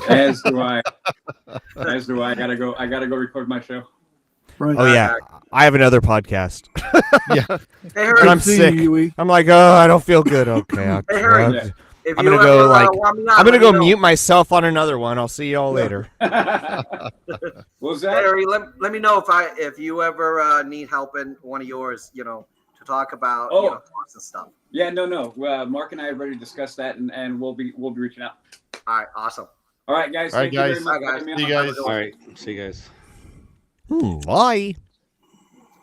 As do I. As do I. I gotta go record my show. right. Oh yeah, I have another podcast, Hey, and Harry, I'm Good seeing sick. you, Yui. I'm like, oh, I don't feel good. Okay, Hey, Harry. Yeah. if I'm you gonna go, ever, like, want me on, I'm gonna let go me know. mute myself on another one. I'll see y'all later. What was that? Harry, let me know if you ever need help in one of yours, to to talk about Oh. costs and stuff. Yeah, no. Mark and I have already discussed that, and we'll be reaching out. All right, awesome. All right, guys. All right, Thank you very guys. much. All right, for having guys. me See you on. guys. All right. See you guys. Bye.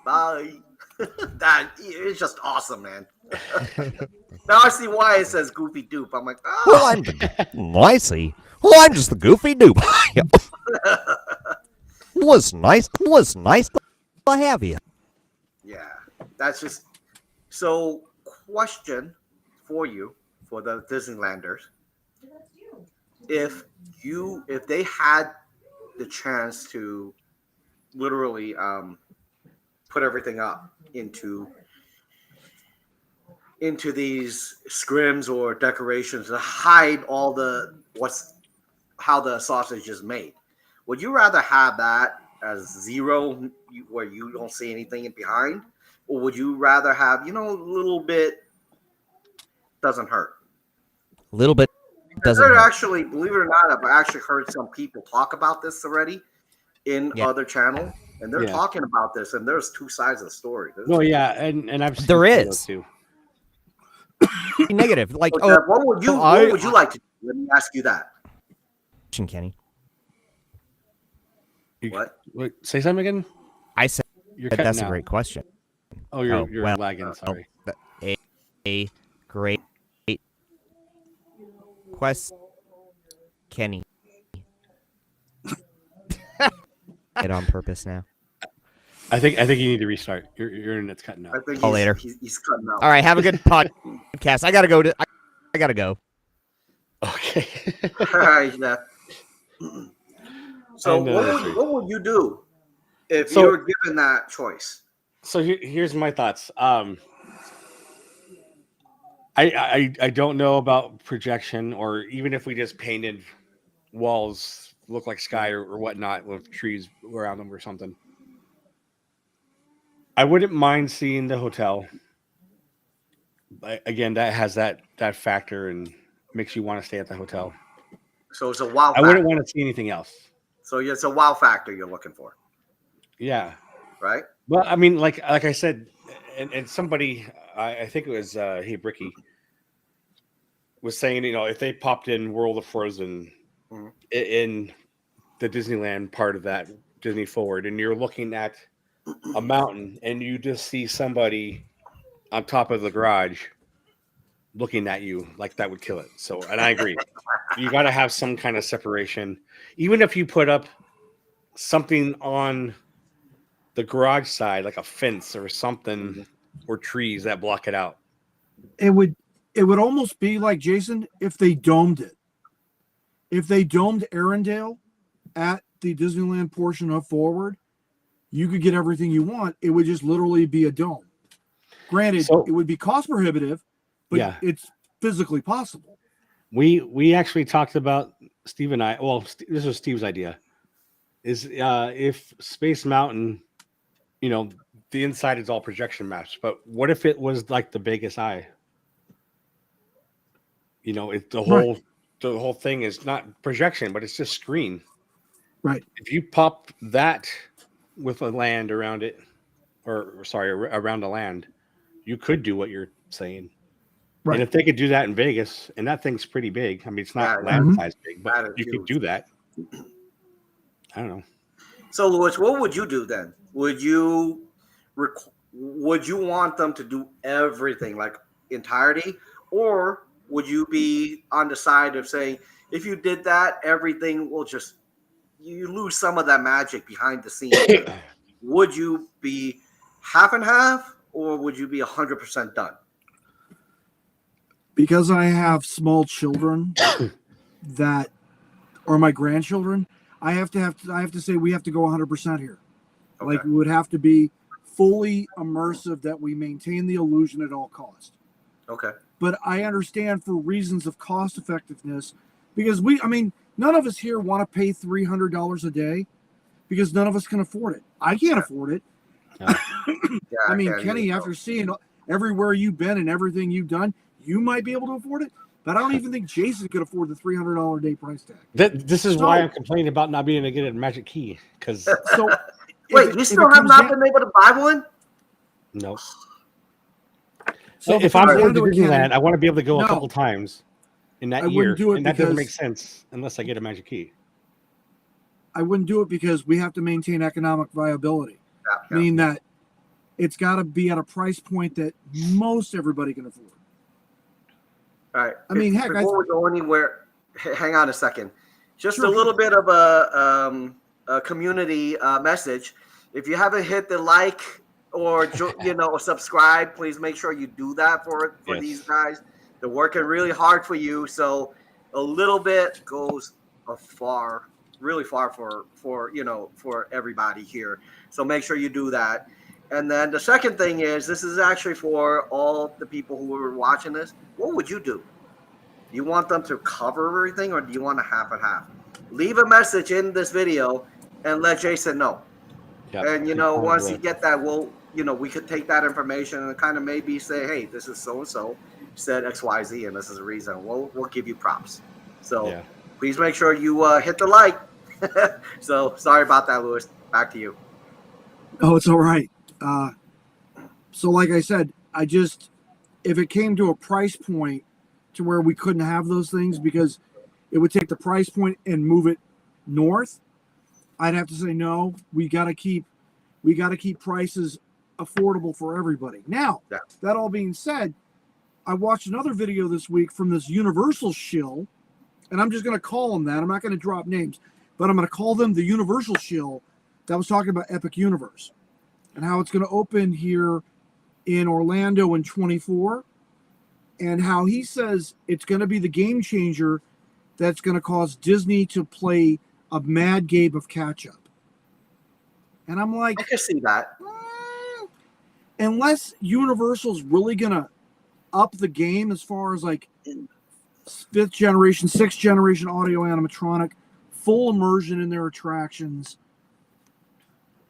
Bye. That it's just awesome, man. Now I see why it says Goofy Dupe. I'm like, Well, oh, I see. Well, I'm just the goofy dupe. Was nice to have you. yeah. That's just so. Question for you, for the Disneylanders: if they had the chance to literally put everything up into these scrims or decorations to hide all the how the sausage is made, would you rather have that as zero where you don't see anything in behind, or would you rather have a little bit doesn't hurt? A little bit doesn't There hurt. actually, believe it or not, I've actually heard some people talk about this already in Yeah. other channels, and they're Yeah. talking about this, and there's two sides of the story. No, yeah, and I've seen There some of is. those too. Negative. Like, So, Jeff, what would you like to do? Let me ask you that. Kenny. What? Wait, say something again. I said You're that's cutting a out. great question. Oh, you're well, lagging. Sorry. A great quest, Kenny. It on purpose now. I think you need to restart. Your internet's cutting I out. think Call later. He's cutting out. All right, have a good podcast. I gotta go. I gotta go. Okay. All right, Jeff. So, And, that's right. what would you do if So- you were given that choice? So here's my thoughts. I don't know about projection, or even if we just painted walls look like sky or whatnot with trees around them or something. I wouldn't mind seeing the hotel. But again, that has that factor and makes you want to stay at the hotel. So it's a wow I factor. wouldn't want to see anything else. So it's a wow factor you're looking for, Yeah. right? Well, I mean, like I said, and somebody, I think it was Hey Bricky, was saying, if they popped in World of Frozen Mhm. in the Disneyland part of that Disney Forward, and you're looking at a mountain, and you just see somebody on top of the garage looking at you, like that would kill it. So, and I agree, you got to have some kind of separation, even if you put up something on the garage side, like a fence or something, or trees that block it out. It would almost be like, Jason, if they domed it. If they domed Arendelle at the Disneyland portion of Forward, you could get everything you want. It would just literally be a dome. Granted, So- it would be cost prohibitive, but Yeah. it's physically possible. We actually talked about Steve and I. Well, this was Steve's idea. Is if Space Mountain, the inside is all projection maps, but what if it was like the Vegas Eye? The whole thing is not projection, but it's just screen. Right. If you pop that with a land around it, or sorry, around the land, you could do what you're saying. Right. And if they could do that in Vegas, and that thing's pretty big. I mean, it's not Yeah, land size big, that but is you could huge. do that. I don't know. So, Louis, what would you do then? Would you want them to do everything, like entirety, or would you be on the side of saying, if you did that, everything will just you lose some of that magic behind the scenes? Would you be half and half, or would you be 100% done? Because I have small children that are my grandchildren, I have to say we have to go 100% here. Okay. Like, it would have to be fully immersive, that we maintain the illusion at all cost. Okay. But I understand, for reasons of cost effectiveness, because none of us here want to pay $300 a day, because none of us can afford it. I can't afford it. Yeah, I mean, can't Kenny, either. after seeing everywhere you've been and everything you've done, you might be able to afford it. But I don't even think Jason could afford the $300 a day price tag. This is why So- I'm complaining about not being able to get a magic key, because So, Wait, if you it still have comes not down- been able to buy one? no. So if I'm it comes going down to to a Disneyland, can, I want to be able to go a No. couple times in that I year, wouldn't do it and that doesn't make because- sense unless I get a magic key. I wouldn't do it because we have to maintain economic viability, Yeah. meaning that it's got to be at a price point that most everybody can afford. All right. I mean, heck, before we go anywhere, hang on a second. Just Sure, a little bit of a community message. If you haven't hit the like or subscribe, please make sure you do that for Yes. these guys. They're working really hard for you, so a little bit goes really far for everybody here. So make sure you do that. And then the second thing is, this is actually for all the people who are watching this. What would you do? Do you want them to cover everything, or do you want a half and half? Leave a message in this video and let Jason know. Yep. And Keep on once the you way. get that, we could take that information and kind of maybe say, hey, this is so and so said XYZ, and this is the reason. We'll give you props. So Yeah. please make sure you hit the like. So sorry about that, Louis. Back to you. Oh, it's all right. So like I said, if it came to a price point to where we couldn't have those things because it would take the price point and move it north, I'd have to say no. We got to keep prices affordable for everybody. Now, Yeah. that all being said, I watched another video this week from this Universal shill, and I'm just going to call them that. I'm not going to drop names, but I'm going to call them the Universal shill that was talking about Epic Universe and how it's going to open here in Orlando in 24, and how he says it's going to be the game changer that's going to cause Disney to play a mad game of catch up. And I'm like, I can see that. unless Universal's really going to up the game as far as like 5th generation, 6th generation audio animatronic, full immersion in their attractions,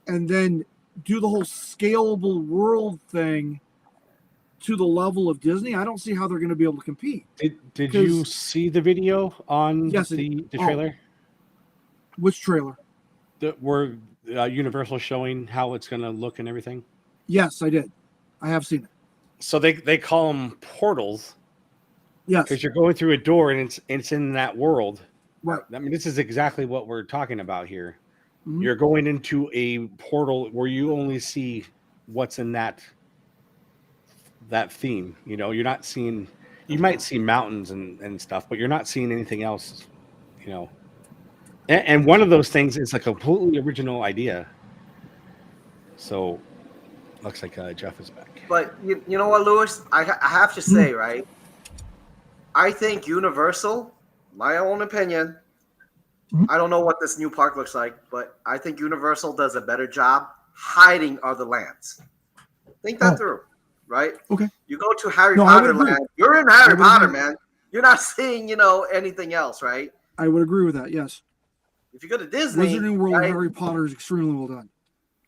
and then do the whole scalable world thing to the level of Disney, I don't see how they're going to be able to compete. Did you 'Cause- see the video on Yes, the oh. trailer? Which trailer? Where Universal showing how it's going to look and everything? Yes, I did. I have seen it. So they call them portals Yes, because you're going through a door and it's in that world. right. I mean, this is exactly what we're talking about here. Mhm. You're going into a portal where you only see what's in that theme. You're not seeing. You might see mountains and stuff, but you're not seeing anything else. And one of those things is a completely original idea. So, looks like Jeff is back. But you know what, Louis? I have to say, right? I think Universal, my own opinion, Mhm. I don't know what this new park looks like, but I think Universal does a better job hiding other lands. Think that Oh. through, right? Okay. You go to Harry No, I would Potter agree. land, you're in Harry would Potter, agree. man. You're not seeing, anything else, right? I would agree with that. Yes, If you go to Disney, Wizarding World of right? Harry Potter is extremely well done.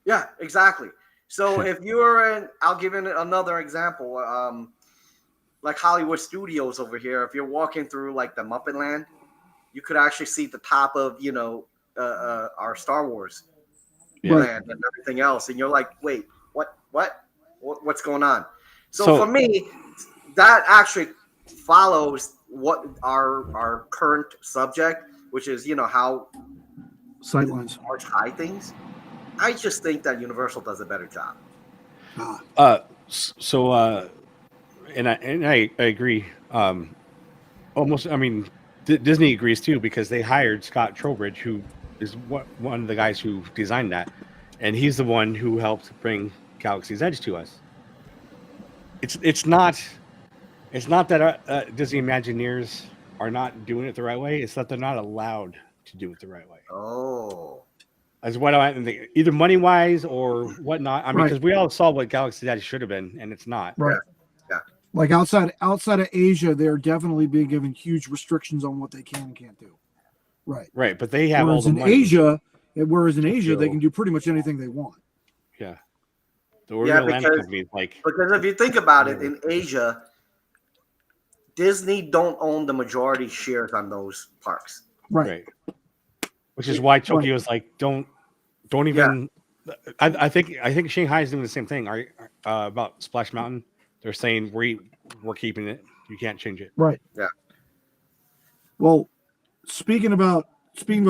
Yeah, exactly. So if you're in, I'll give you another example. Like Hollywood Studios over here, if you're walking through like the Muppet Land, you could actually see the top of our Star Wars Yeah. land and everything else, and you're like, wait, what's going on? So So- for me, that actually follows what our current subject, which is how Sightlines. March high things. I just think that Universal does a better job. And I agree. Almost, I mean, Disney agrees too because they hired Scott Trowbridge, who is one of the guys who designed that, and he's the one who helped bring Galaxy's Edge to us. It's not that Disney Imagineers are not doing it the right way. It's that they're not allowed to do it the right way. Oh, As what I think, either money wise or whatnot. I mean, Right. because we all saw what Galaxy's Edge should have been, and it's not. Right. Yeah. Like outside of Asia, they're definitely being given huge restrictions on what they can and can't do. Right. Right, but they have all Whereas the in money. Asia, they So- can do pretty much anything they want. Yeah. The original land because- company, like, because if you think about it, in Asia, Disney don't own the majority shares on those parks. Right. right. Which is why Tokyo's like, don't even. I think Shanghai is doing the same thing. About Splash Mountain. they're saying we're keeping it. You can't change it. Right. Yeah. Well, speaking about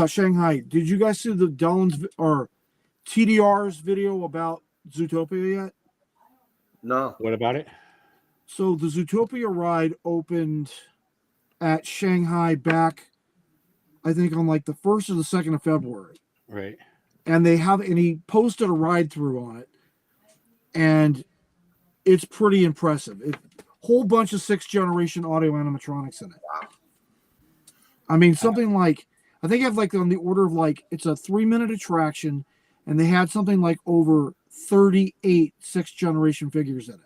Shanghai, did you guys see the Dylan's or TDR's video about Zootopia yet? No. What about it? So the Zootopia ride opened at Shanghai back, I think, on like the 1st or the 2nd of February. Right. And he posted a ride through on it. And it's pretty impressive. Whole bunch of 6th generation audio animatronics in it. Wow. I mean, something like, I think I have like on the order of like, it's a 3-minute attraction, and they had something like over 38 6th generation figures in it,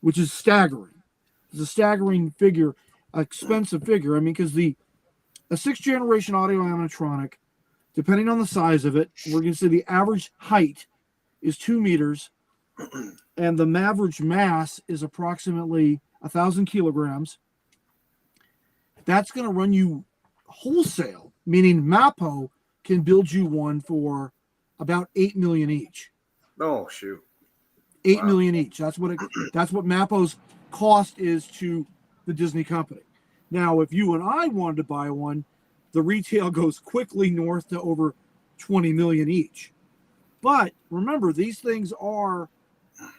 which is staggering. It's a staggering figure, expensive figure. I mean, because a 6th generation audio animatronic, depending on the size of it, we're going to say the average height is 2 meters, and the average mass is approximately 1,000 kilograms. That's going to run you wholesale, meaning Mappo can build you one for about $8 million each. Oh shoot. $8 million each. That's what Mappo's cost is to the Disney company. Now, if you and I wanted to buy one, the retail goes quickly north to over $20 million each. But remember, these things are,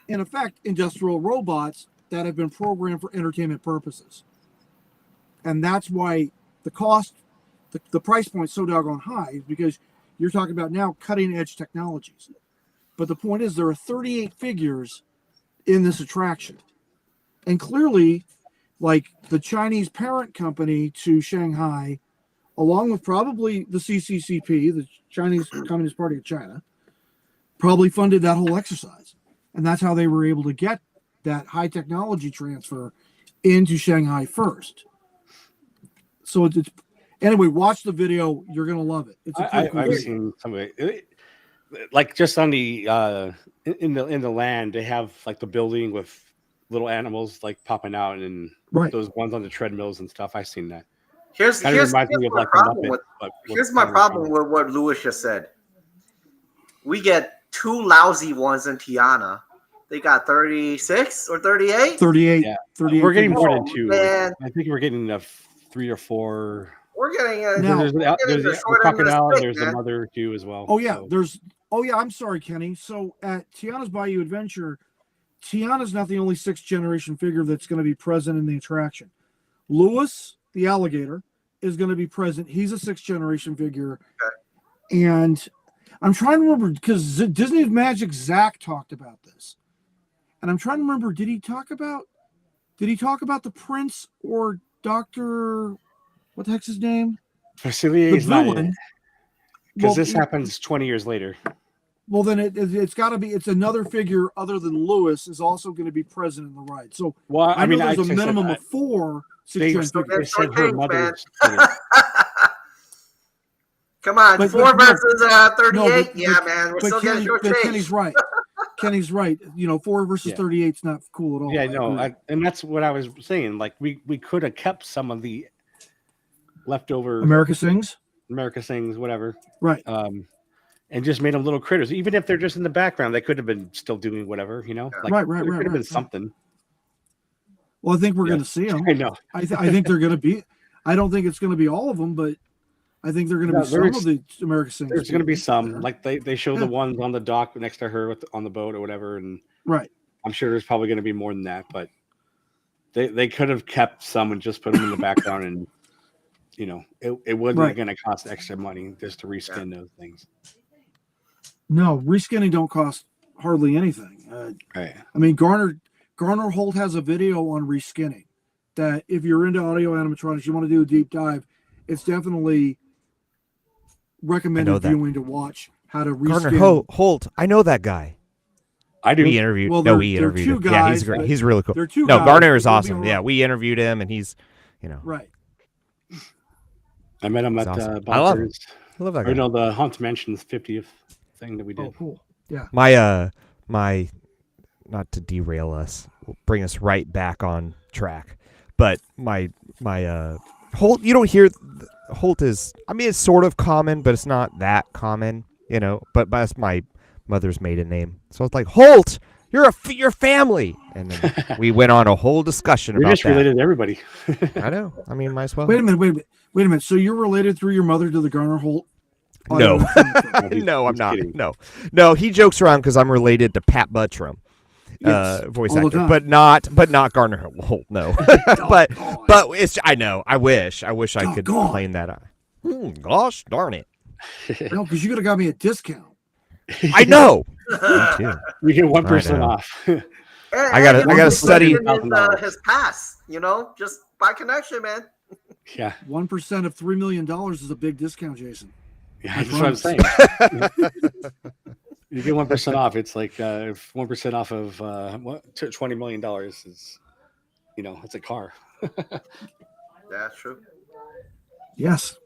in effect, industrial robots that have been programmed for entertainment purposes. And that's why the cost, the price point is so doggone high, because you're talking about now cutting edge technologies. But the point is, there are 38 figures in this attraction. And clearly, like the Chinese parent company to Shanghai, along with probably the CCCP, the Chinese Communist Party of China, probably funded that whole exercise. And that's how they were able to get that high technology transfer into Shanghai first. So it's anyway, watch the video. You're going to love it. It's a pretty cool I've video. seen some of it. Like just on the in the land, they have like the building with little animals like popping out, and Right. those ones on the treadmills and stuff. I've seen that. Here's Kind of reminds me of my like the problem Muppet. with but here's my problem with what Lewis just said. We get 2 lousy ones in Tiana. They got 36 or 38. 38. Yeah. 38 We're getting figures. more than 2. Man. I think we're getting 3 or 4. We're getting a Now- There's getting the the short end of the crocodile, and stick, there's the man. mother too as well. Oh, yeah. So, I'm sorry, Kenny. So at Tiana's Bayou Adventure, Tiana's not the only 6th generation figure that's going to be present in the attraction. Lewis, the alligator, is going to be present. He's a 6th generation figure. And I'm trying to remember, because Disney's Magic Zach talked about this. And I'm trying to remember, did he talk about the prince or Dr. what the heck's his name? Facilier The is not in villain. it because Well, this happens 20 years later. Well, then it's got to be. It's another figure other than Lewis is also going to be present in the ride. So Well, I know there's a like I said, minimum of 4 they, 6th gen they figures. said her Short mother's. Come on, But- 4 but no- versus 38. but- Yeah, man, we're still getting short change. Kenny's right. Kenny's right. 4 versus Yeah. 38 is not cool at all. Yeah, I no, agree. and that's what I was saying. Like we could have kept some of the leftover America Sings. America Sings, whatever, Right. and just made them little critters. Even if they're just in the background, they could have been still doing whatever, Like, Right, there could have been right. something. Well, I think we're Yeah. going to see them. I know. I think they're going to be. I don't think it's going to be all of them, but I think they're going to Yeah, be some of the America Sings. There's going to be figures. some. Like they show Yeah. the ones on the dock next to her on the boat or whatever, and Right. I'm sure there's probably going to be more than that. But they could have kept some and just put them in the background, and it wasn't Right. going to cost extra money just to reskin those things. No, reskinning don't cost hardly anything. Right. I mean, Garner Holt has a video on reskinning that if you're into audio animatronics, you want to do a deep dive, it's definitely recommended that. viewing to watch how to Garner reskin. Holt. I know that guy. I do. We interviewed. Well, no, they're- we they're interviewed two him. Yeah, he's guys, great. but He's really cool. They're two No, guys, Garner is but they'll be awesome. all Yeah, right. we interviewed him, and he's, Right. I met him He's at awesome. the I love him. Bunkers. I love that Or guy. no, the Haunted Mansion's 50th thing that we did. Oh, cool. Yeah. My not to derail us, bring us right back on track, but my Holt, you don't hear Holt is, I mean, it's sort of common, but it's not that common, but that's my mother's maiden name, so it's like Holt, You're family. And then we went on a whole discussion You're about just that. related to everybody. I know. I mean, might as well. Wait a minute. So you're related through your mother to the Garner Holt? No. He's- No, I'm he's not. kidding. No. He jokes around because I'm related to Pat Buttram, Yes, voice all the actor, time. but not Garner Holt. No, but it's. I know. I wish I could Doggone. claim that. Gosh darn it! No, because you could have got me a discount. I know. Me too. You get 1% know. off. I gotta study- his pass. Just by connection, man. Yeah, 1% of $3 million is a big discount, Jason. yeah, that's what I'm saying. You get 1% off. It's like 1% off of $20 million is, it's a car. That's true. Yes.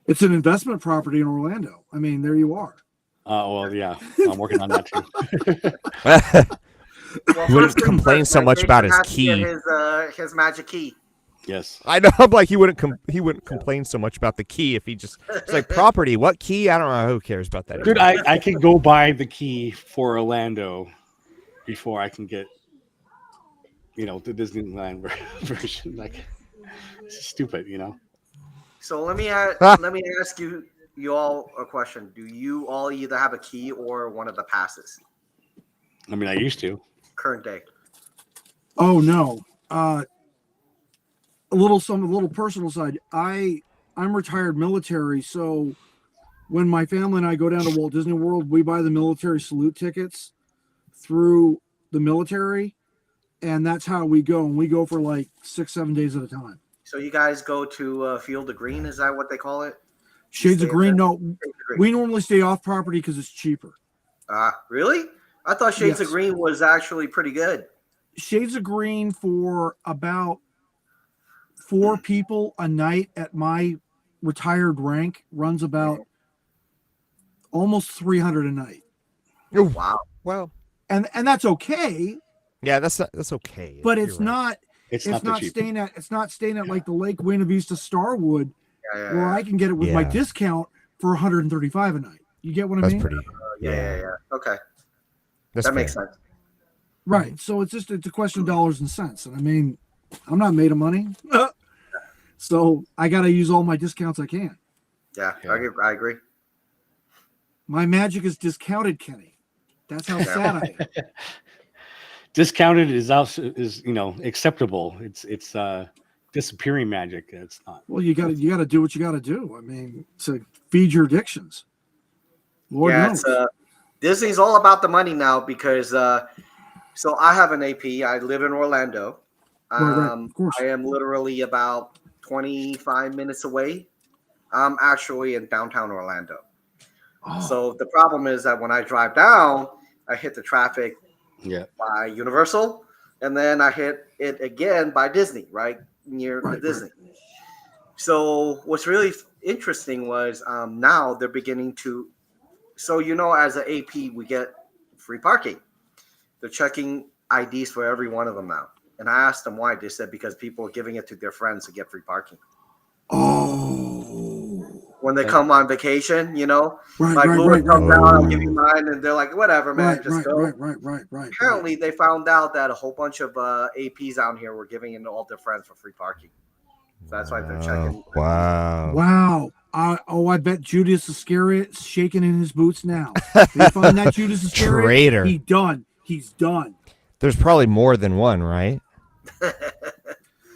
It's an investment property in Orlando. I mean, there you are. Well, yeah, I'm working on that too. Well, He wouldn't first things complain first, so man, much Jason about his has to get key. his magic key. Yes. I know. I'm like he wouldn't complain so much about the key if he just. It's like property. What key? I don't know. Who cares about that? Dude, I could go buy the key for Orlando before I can get, the Disneyland version. Like, it's stupid, So let me ask you all a question. Do you all either have a key or one of the passes? I mean, I used to. Current day. Oh no. A little personal side. I'm retired military, so when my family and I go down to Walt Disney World, we buy the military salute tickets through the military, and that's how we go. And we go for like 6-7 days at a time. So you guys go to Field of Green? Is that what they call it? Shades of Stay Green. there? No, Shades of Green. we normally stay off property because it's cheaper. Really? I thought Shades of Yes. Green was actually pretty good. Shades of Green for about 4 people a night at my retired rank runs about almost 300 a night, Wow. Well, and that's okay. yeah, that's okay. But You're it's right. not. It's It's not the not cheap. staying at like the Lake Buena Vista Starwood, Yeah. where I can get it with my Yeah. discount for 135 a night. You get what I That's mean? pretty. Yeah. Okay. That's That makes fair. sense. Right. So it's a question of dollars and cents. And I mean, I'm not made of money. So I got to use all my discounts I can. Yeah, Yeah. I agree. My magic is discounted, Kenny. That's how sad I am. Discounted is also acceptable. It's disappearing magic. It's not. Well, you got to do what you got to do. I mean, to feed your addictions. Lord Yeah, knows. it's Disney's all about the money now because so I have an AP. I live in Orlando. Right, of course. I am literally about 25 minutes away. I'm actually in downtown Orlando. Oh, So the problem is that when I drive down, I hit the traffic Yeah. by Universal, and then I hit it again by Disney, right near Right, the Disney. So what's really interesting was now they're beginning to. So as an AP, we get free parking. They're checking IDs for every one of them now. And I asked them why. They said because people are giving it to their friends to get free parking oh. when they come on vacation. Right, Like right, Louis right, comes right, out, I'll right. give you mine, and they're like, whatever, man, right, just right, go. right. Apparently, they found out that a whole bunch of APs out here were giving it to all their friends for free parking. So that's why they're checking. Wow. Wow. I bet Judas Iscariot's shaking in his boots now. They find that Judas Iscariot. Traitor. He's done. There's probably more than one, right?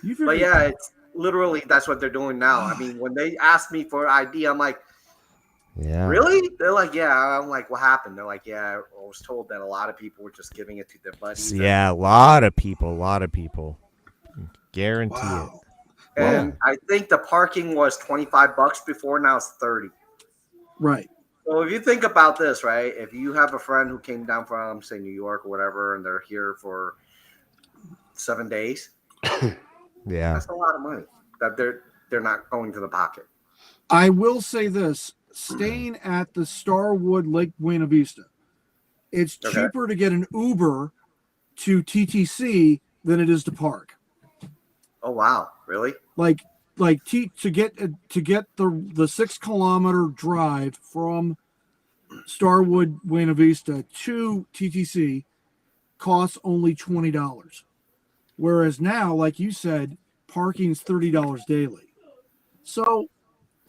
You But yeah, it's literally that's what they're doing now. I mean, when they asked me for ID, I'm like, Yeah. really? They're like, yeah. I'm like, what happened? They're like, yeah, I was told that a lot of people were just giving it to their buddies. Yeah, a lot of people. Guarantee it. wow. And I think the parking was $25 before. Now it's 30. Right. So if you think about this, right? If you have a friend who came down from, say, New York or whatever, and they're here for 7 days, Yeah. that's a lot of money that they're not going to the pocket. I will say this: staying at the Starwood Lake Buena Vista, it's Okay. cheaper to get an Uber to TTC than it is to park. Oh wow, really? To get the 6 kilometer drive from Starwood Buena Vista to TTC costs only $20. Whereas now, like you said, parking's $30 daily. So,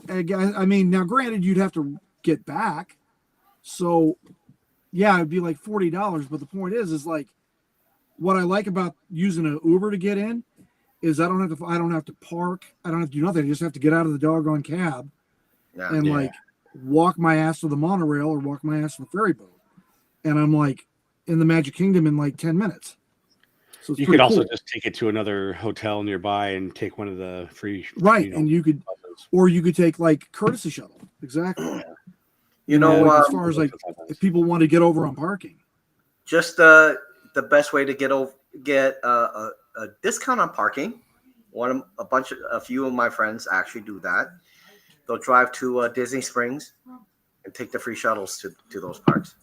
I mean, now granted, you'd have to get back. So, yeah, it'd be like $40. But the point is like, what I like about using an Uber to get in is I don't have to park. I don't have to do nothing. I just have to get out of the doggone cab Yeah. and like walk my ass to the monorail or walk my ass to the ferry boat. And I'm like in the Magic Kingdom in like 10 minutes. So it's You pretty could also cool. just take it to another hotel nearby and take one of the free. Right. And you could, buses. or you could take like courtesy shuttle. Exactly. You know, Like, as far as like, if people want to get over on parking. just the best way to get a discount on parking. A few of my friends actually do that. They'll drive to Disney Springs and take the free shuttles to those parks.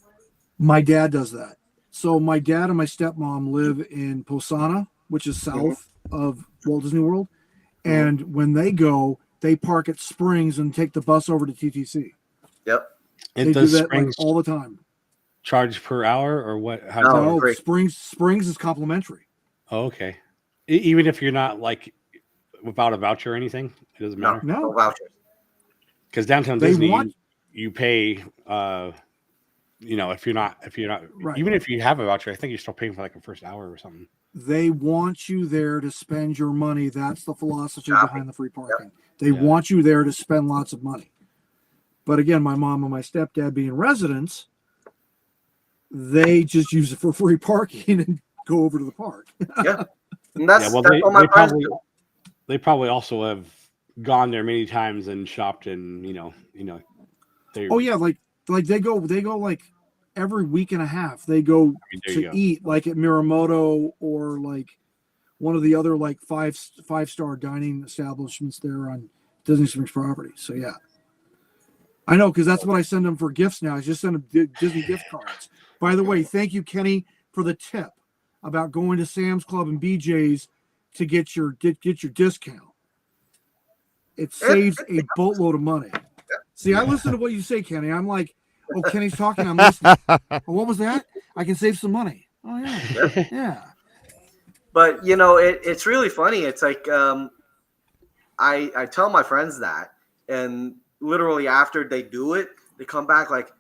My dad does that. So my dad and my stepmom live in Posana, which is south of Walt Disney World. And when they go, they park at Springs and take the bus over to TTC. Yep. And They do does that like, Springs all the time. charge per hour or what? How No. No, great. Springs is complimentary. Oh, okay. Even if you're not like without a voucher or anything, it doesn't matter. No No, vouchers. Because downtown They Disney, want- you pay. If you're not, Right. even if you have a voucher, I think you're still paying for like a first hour or something. they want you there to spend your money. That's the philosophy Shopping. behind the free parking. They Yeah. want you there to spend lots of money. But again, my mom and my stepdad being residents, they just use it for free parking and go over to the park. And that's, Yeah, well, that's what my friends do. they probably also have gone there many times and shopped and they. Oh yeah, like they go like every week and a half. They go there you to go. eat like at Miramoto or like one of the other like five-star dining establishments there on Disney Springs property. So yeah, I know because that's what I send them for gifts now. I just send them Disney gift cards. By the way, thank you, Kenny, for the tip about going to Sam's Club and BJ's to get your discount. It saves a boatload of money. See, I listen to what you say, Kenny. I'm like, oh, Kenny's talking. I'm listening. Oh, what was that? I can save some money. Oh yeah, yeah. But it's really funny. It's like I tell my friends that, and literally after they do it, they come back like,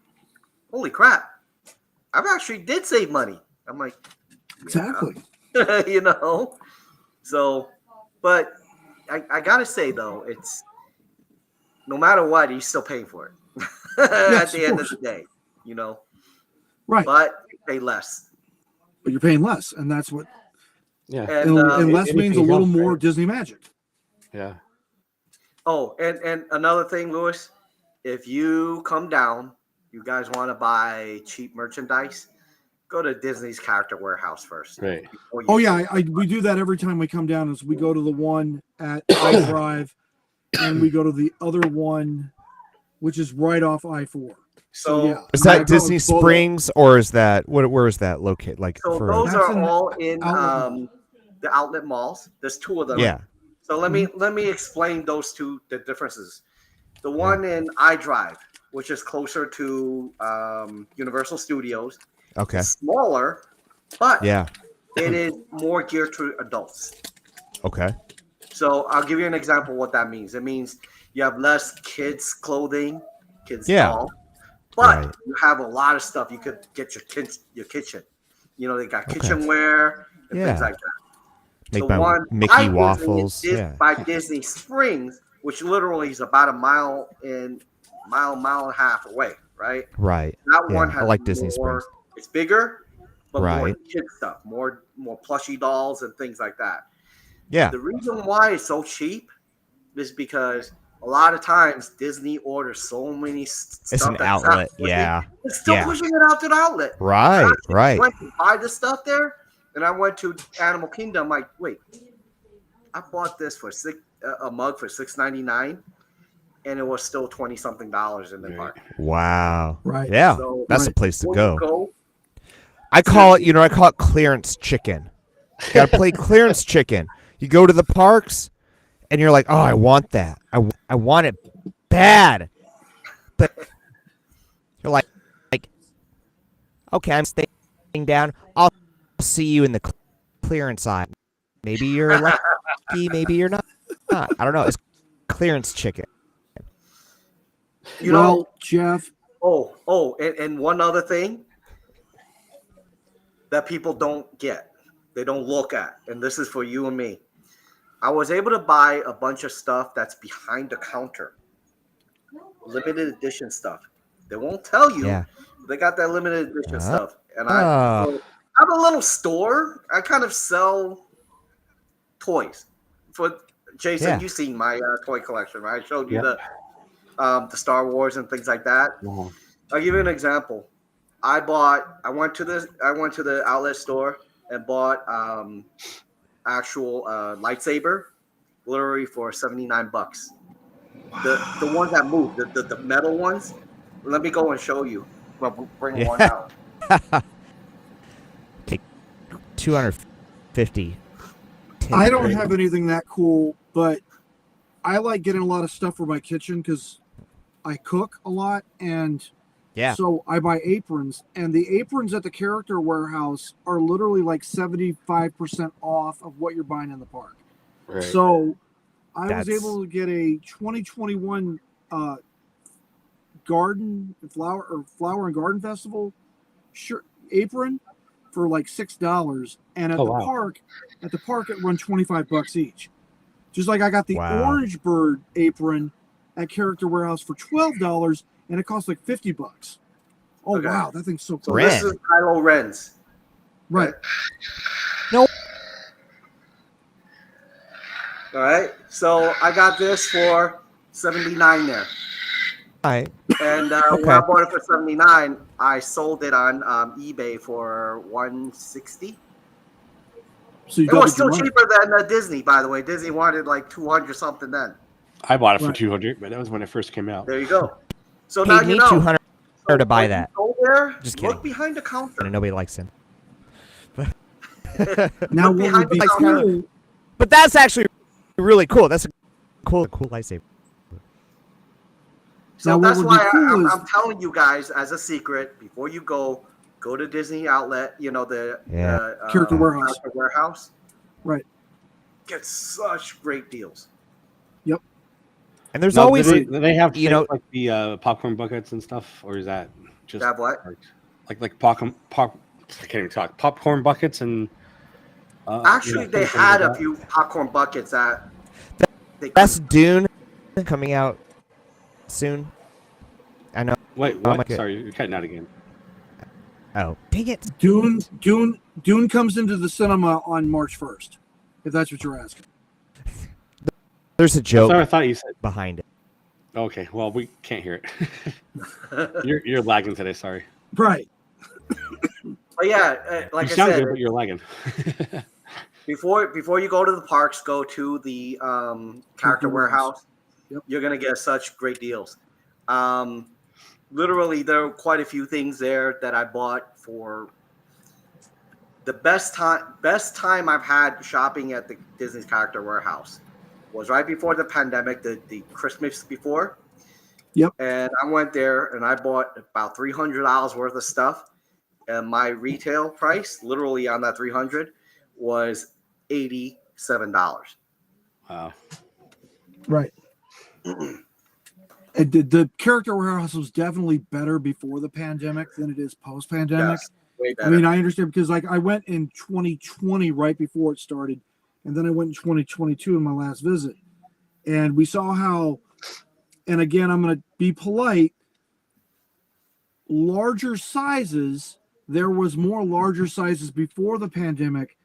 "Holy crap! I've actually did save money." I'm like, Exactly. So, but I gotta say though, it's no matter what, he's still paying for it Yes, at the of end of course. the day, Right. But you pay less. But you're paying less, and that's what. Yeah. And And less means a anything little else, more right? Disney magic. Yeah. and another thing, Lewis, if you come down, you guys want to buy cheap merchandise, go to Disney's Character Warehouse first. Right. before you- Oh yeah, we do that every time we come down. Is we go to the one at I-Drive, and we go to the other one, which is right off I-4. So So- yeah, Is I that go Disney with both. Springs or is that where is that located? Like So for those That's are in the all in outlet the outlet malls. There's two of them. yeah. So let me explain those the differences. The one in iDrive, which is closer to Universal Studios, Okay. is smaller, but Yeah. it is more geared to adults. Okay. So I'll give you an example of what that means. It means you have less kids clothing, kids Yeah. doll, but Right. you have a lot of stuff you could get your kitchen. They got Okay. kitchenware and Yeah. things like that. Make The my one by Mickey Disney waffles. is Yeah. by Disney Springs, which literally is about a mile and a half away, right? Right. That Yeah, one I has like Disney more, Springs. It's bigger, but more Right. kid stuff, more plushy dolls and things like that. Yeah. The reason why it's so cheap is because a lot of times Disney orders so many stuff. It's an that's not outlet. pushing- Yeah. It's still Yeah. pushing it out to the outlet. Right. I actually Right. went to buy this stuff there, and I went to Animal Kingdom. Like, wait, I bought this for a mug for $6.99, and it was still $20-something in the Right. park. Wow. Right. Yeah. So That's the right. place to when go. you go, I call it clearance chicken. You gotta play clearance chicken. You go to the parks and you're like, oh, I want that. I want it bad. But you're like, okay, I'm staying down. I'll see you in the clearance aisle. Maybe you're lucky, maybe you're not. I don't know. It's clearance chicken. You know, Jeff, and one other thing that people don't get, they don't look at, and this is for you and me. I was able to buy a bunch of stuff that's behind the counter, limited edition stuff. They won't tell you. Yeah. They got that limited edition stuff, and I have a little store. I kind of sell toys. For Jason, Yeah. you've seen my toy collection, right? I showed you the Star Wars and things like that. Mhm. I'll give you an example. I went to the outlet store and bought actual lightsaber, literally for $79. The ones that move, the metal ones. Let me go and show you. I'll bring one out. Take 250. I don't have anything that cool, but I like getting a lot of stuff for my kitchen because I cook a lot, and so I buy aprons, and the aprons at the Character Warehouse are literally like 75% off of what you're buying in the park. Right. So I was able to get a 2021 garden flower and garden festival apron for like $6, and at the park it run $25 each. Just like I got the Orange Bird apron at Character Warehouse for $12, and it costs like $50. Oh wow, that thing's so cool. So this is Kylo Ren's. Right. No. All right. So I got this for $79 there. All right. And when I bought it for $79, I sold it on eBay for $160. So it was still cheaper than Disney, by the way. Disney wanted like $200 something then. I bought it for $200, but that was when it first came out. There you go. So now you know. $200 to buy that. Go there. Just kidding. Look behind the counter. And nobody likes him. Now what would be cool? But that's actually really cool. That's a cool lightsaber. So that's why I'm telling you guys as a secret, before you go to Disney Outlet, the Character Warehouse. Character Warehouse. Right. Get such great deals. Yep. And there's always do they have like the popcorn buckets and stuff, or is that just have what? Like I can't even talk. Popcorn buckets and actually they had a few popcorn buckets that that's Dune coming out soon. I know. Wait, what? Sorry, you're cutting out again. Oh, dang it! Dune comes into the cinema on March 1st. If that's what you're asking. There's a joke. That's what I thought you said behind it. Okay, well we can't hear it. you're lagging today. Sorry. Right. But yeah, like you I sound said, good, but you're lagging. before you go to the parks, go to the Character Warehouse. Yep. You're gonna get such great deals. Literally, there are quite a few things there that I bought for the best time I've had shopping at the Disney's Character Warehouse was right before the pandemic, the Christmas before. Yep. And I went there and I bought about $300 worth of stuff, and my retail price, literally on that $300, was $87. Wow. Right. The Character Warehouse was definitely better before the pandemic than it is post-pandemic. Yes, way better. I mean, I understand because like I went in 2020 right before it started, and then I went in 2022 in my last visit, and we saw how. And again, I'm going to be polite. Larger sizes. There was more larger sizes before the pandemic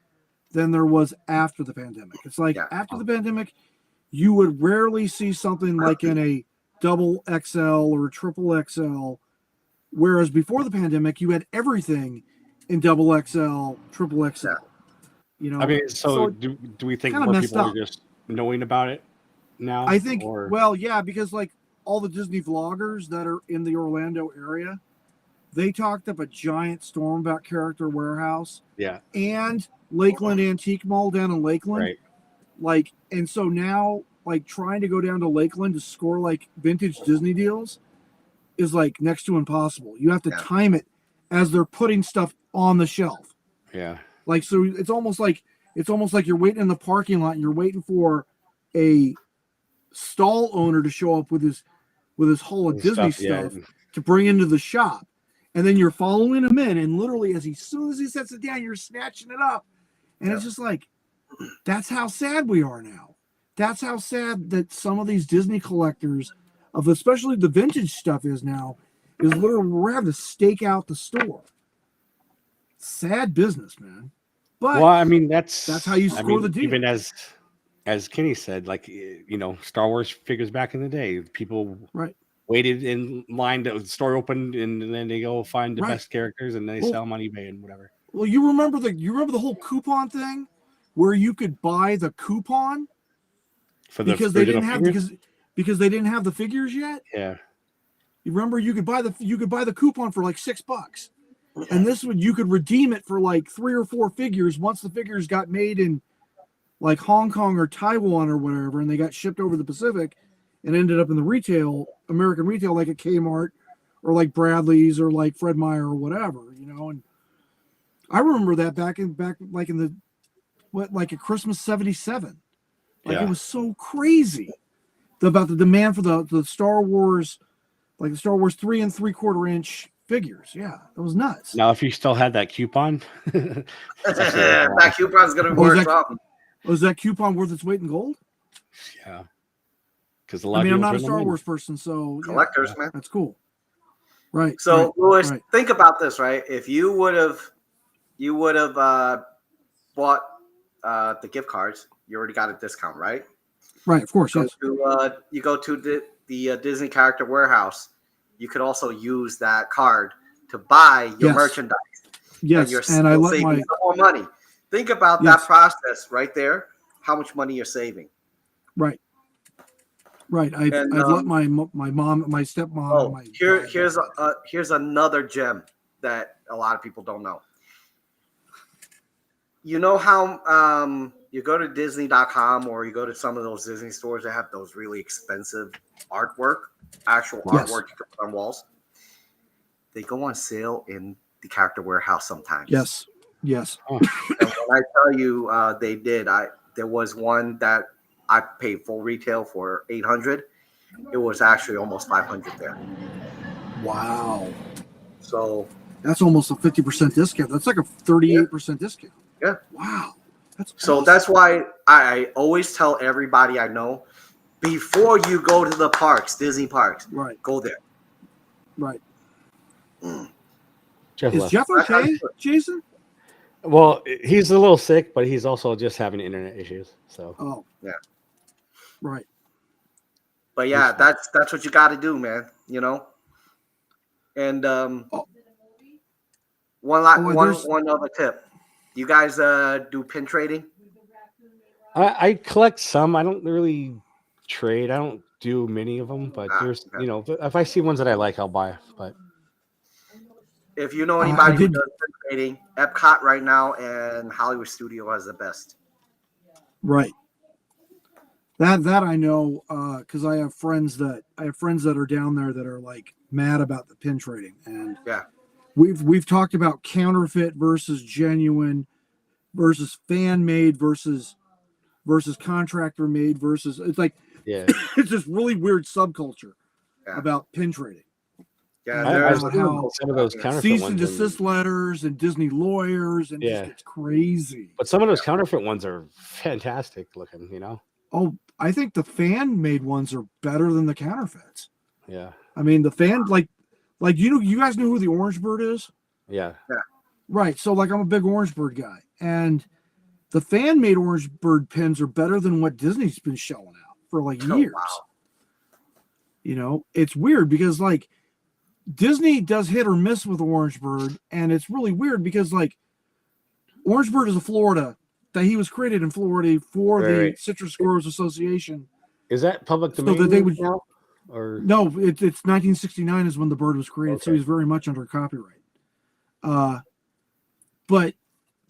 than there was after the pandemic. It's like after the pandemic, you would rarely see something like in a double XL or a triple XL, whereas before the pandemic, you had everything in double XL, triple XL. You know, I mean, so do we think more people are just knowing about it now? I think, well, yeah, because like all the Disney vloggers that are in the Orlando area, they talked up a giant storm about Character Warehouse. Yeah. And Lakeland Antique Mall down in Lakeland. Right. Like, and so now, like, trying to go down to Lakeland to score like vintage Disney deals is like next to impossible. You have to time it as they're putting stuff on the shelf. Yeah. Like, so it's almost like you're waiting in the parking lot and you're waiting for a stall owner to show up with his haul of And Disney yeah. stuff to bring into the shop. And then you're following him in, and literally as soon as he sets it down, you're snatching it up. And it's just like, that's how sad we are now. That's how sad that some of these Disney collectors of especially the vintage stuff is now, is literally we're having to stake out the store. Sad business, man. But Well, I mean, that's how you I score mean, the deal. Even as Kenny said, like, you know, Star Wars figures back in the day, people Right. waited in line to the store opened, and then they go find the Right. best characters, and they Well- sell them on eBay and whatever. Well, you remember the whole coupon thing where you could buy the coupon For the because they original didn't have figures? because they didn't have the figures yet. Yeah. You remember you could buy the coupon for like $6, and you could redeem it for like 3 or 4 figures once the figures got made in like Hong Kong or Taiwan or whatever, and they got shipped over the Pacific and ended up in the American retail, like at Kmart or like Bradley's or like Fred Meyer or whatever, you know. And I remember that back at Christmas '77. Like, Yeah. it was so crazy about the demand for the Star Wars, like the Star Wars 3 3/4 inch figures. Yeah, that was nuts. Now, if you still had that coupon, That coupon's gonna be Oh, is worth that- something. Was that coupon worth its weight in gold? yeah, because a lot I mean, of I'm people not a turn them Star in. Wars person, so yeah, Collectors, man. that's cool. Right. So, right, Louis, right. think about this, right? If you would have bought the gift cards, you already got a discount, right? Right, of course, yes. You go to the Disney Character Warehouse. You could also use that card to buy your Yes. merchandise. Yes, you're and I still let saving my some more money. Think about Yes. that process right there. How much money you're saving? right. I've And, let my mom, my stepmom, Oh, my here's another gem that a lot of people don't know. You know how you go to Disney.com or you go to some of those Disney stores that have those really expensive artwork, actual Yes. artwork you can put on walls. They go on sale in the Character Warehouse sometimes. yes. And when I tell you they did, there was one that I paid full retail for $800. It was actually almost $500 there. Wow. So That's almost a 50% discount. That's like a 38% discount. Yeah. Wow. So awesome. that's why I always tell everybody I know, before you go to the parks, Disney parks, Right. go there. Right. Jeff Is left. Jeff okay, Jason? Well, he's a little sick, but he's also just having internet issues. So Oh. Yeah. Right. But yeah, that's what you got to do, man. You know. And one other tip. You guys do pin trading? I collect some. I don't really trade. I don't do many of them, but there's, okay. you know, if I see ones that I like, I'll buy. But If you know I anybody who did- does pin trading, Epcot right now and Hollywood Studio has the best. Right. That I know because I have friends that are down there that are like mad about the pin trading, and Yeah. we've talked about counterfeit versus genuine versus fan made versus contractor made versus it's like yeah, it's this really weird subculture Yeah. about pin trading. Yeah, I- there's I- how- some of those counterfeit Cease ones. and desist letters and Disney lawyers and Yeah. it's crazy. But some of those counterfeit ones are fantastic looking. You know. Oh, I think the fan made ones are better than the counterfeits. Yeah. I mean, the fan like you guys know who the Orange Bird is, Yeah. right? So like I'm a big Orange Bird guy, and the fan made Orange Bird pins are better than what Disney's been shelling out for like Oh, years. wow. You know, it's weird because like Disney does hit or miss with Orange Bird, and it's really weird because like Orange Bird is a Florida that he was created in Florida for the Right. Citrus Growers Association. Is that public So domain that they would- now? Or No, it's 1969 is when the bird was created, so Okay. he's very much under copyright. But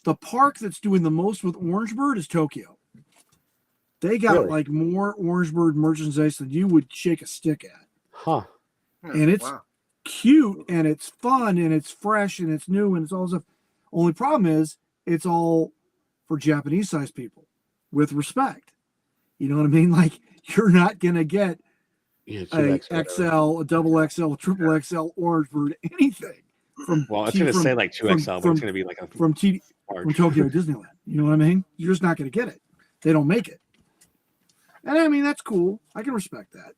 the park that's doing the most with Orange Bird is Tokyo. They got Really? like more Orange Bird merchandise than you would shake a stick at. huh? And it's Wow. cute and it's fun and it's fresh and it's new and it's all stuff. Only problem is it's all for Japanese sized people with respect. You know what I mean? Like, you're not going to get Yeah, a 2X, whatever. XL, a double XL, a triple XL orange bird, anything from Well, it's T- going to from- say like 2XL, but from- it's going to be like a from T large. from Tokyo Disneyland. You know what I mean? You're just not going to get it. They don't make it. And I mean, that's cool. I can respect that.